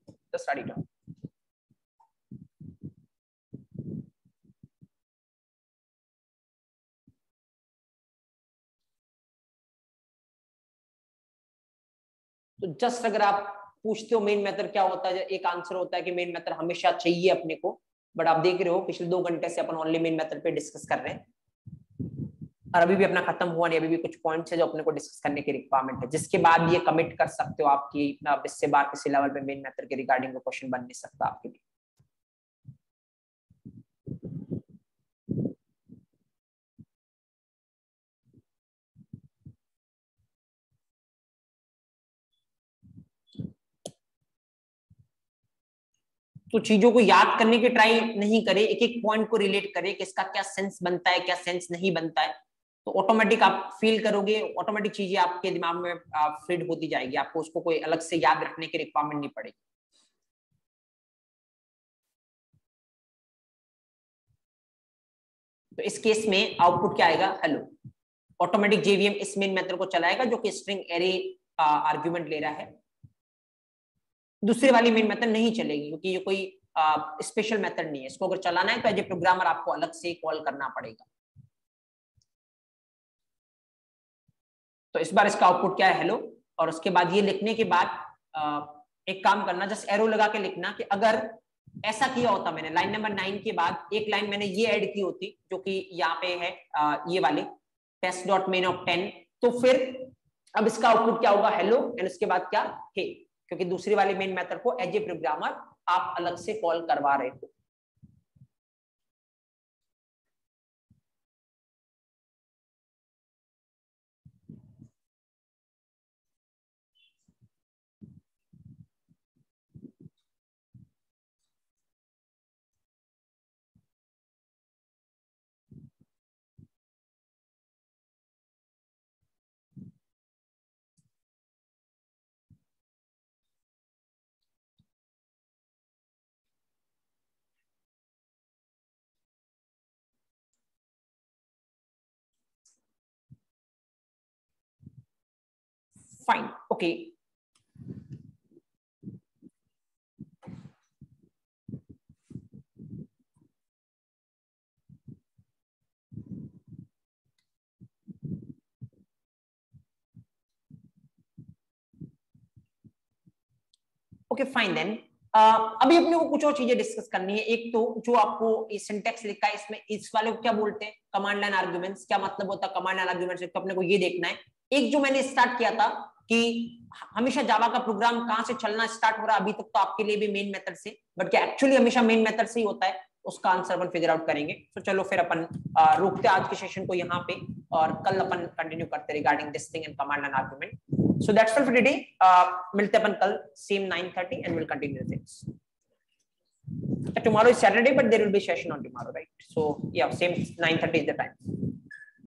Just write it down. तो जस्ट अगर आप पूछते हो मेन मेथड क्या होता है, एक आंसर होता है कि मेन मेथड हमेशा चाहिए अपने को। बट आप देख रहे हो पिछले 2 घंटे से अपन ओनली मेन मेथड पे डिस्कस कर रहे हैं, और अभी भी अपना खत्म हुआ नहीं, अभी भी कुछ पॉइंट्स है जो अपने को डिस्कस करने की रिक्वायरमेंट है, जिसके बाद ये कमिट कर सकते हो आपकी इससे बार किसी लेवल पे मेन मेथड के रिगार्डिंग क्वेश्चन बन नहीं सकता आपके लिए। तो चीजों को याद करने की ट्राई नहीं करें, एक एक पॉइंट को रिलेट करें कि इसका क्या सेंस बनता है, क्या सेंस नहीं बनता है। तो ऑटोमेटिक आप फील करोगे, ऑटोमेटिक चीजें आपके दिमाग में फीड होती जाएगी, आपको उसको कोई अलग से याद रखने की रिक्वायरमेंट नहीं पड़ेगी। तो इस केस में आउटपुट क्या आएगा, हेलो। ऑटोमेटिक जेवीएम इस मेन मेथड को चलाएगा जो कि स्ट्रिंग एरे आर्गुमेंट ले रहा है। दूसरी वाली मेन मेथड नहीं चलेगी, क्योंकि ये कोई स्पेशल मेथड नहीं है। इसको अगर चलाना है तो एज ए प्रोग्रामर आपको अलग से कॉल करना पड़ेगा। तो इस बार इसका आउटपुट क्या है, हेलो, और उसके बाद ये लिखने के बाद एक काम करना, जस्ट एरो लगा के लिखना कि अगर ऐसा किया होता मैंने लाइन नंबर 9 के बाद एक लाइन मैंने ये ऐड की होती जो कि यहाँ पे है ये वाली test.main of 10, तो फिर अब इसका आउटपुट क्या होगा, हेलो, एंड उसके बाद क्या, हे, क्योंकि दूसरी वाली मेन मेथड को एज ए प्रोग्रामर आप अलग से कॉल करवा रहे हो। Fine, okay. Okay fine then, अभी अपने को कुछ और चीजें डिस्कस करनी है। एक तो जो आपको ये सिंटेक्स लिखा है इसमें, इस वाले को क्या बोलते हैं, कमांड लाइन आर्गुमेंट्स। क्या मतलब होता है कमांड लाइन आर्गुमेंट्स, तो अपने को ये देखना है। एक जो मैंने स्टार्ट किया था कि हमेशा जावा का प्रोग्राम कहां से चलना स्टार्ट हो रहा है, अभी तक तो आपके लिए भी मेन मेथड से, बट क्या एक्चुअली हमेशा मेन मेथड से ही होता है, उसका आंसर अपन फिगर आउट करेंगे। तो चलो फिर अपन रोकते आज के सेशन को यहाँ पे, और कल अपन कंटिन्यू करते regarding this thing and command line argument. So that's all for today. मिलते अपन कल same 9:30 and will continue things. Tomorrow is Saturday, but there will be session on tomorrow, right? So yeah, same 9:30 is the time.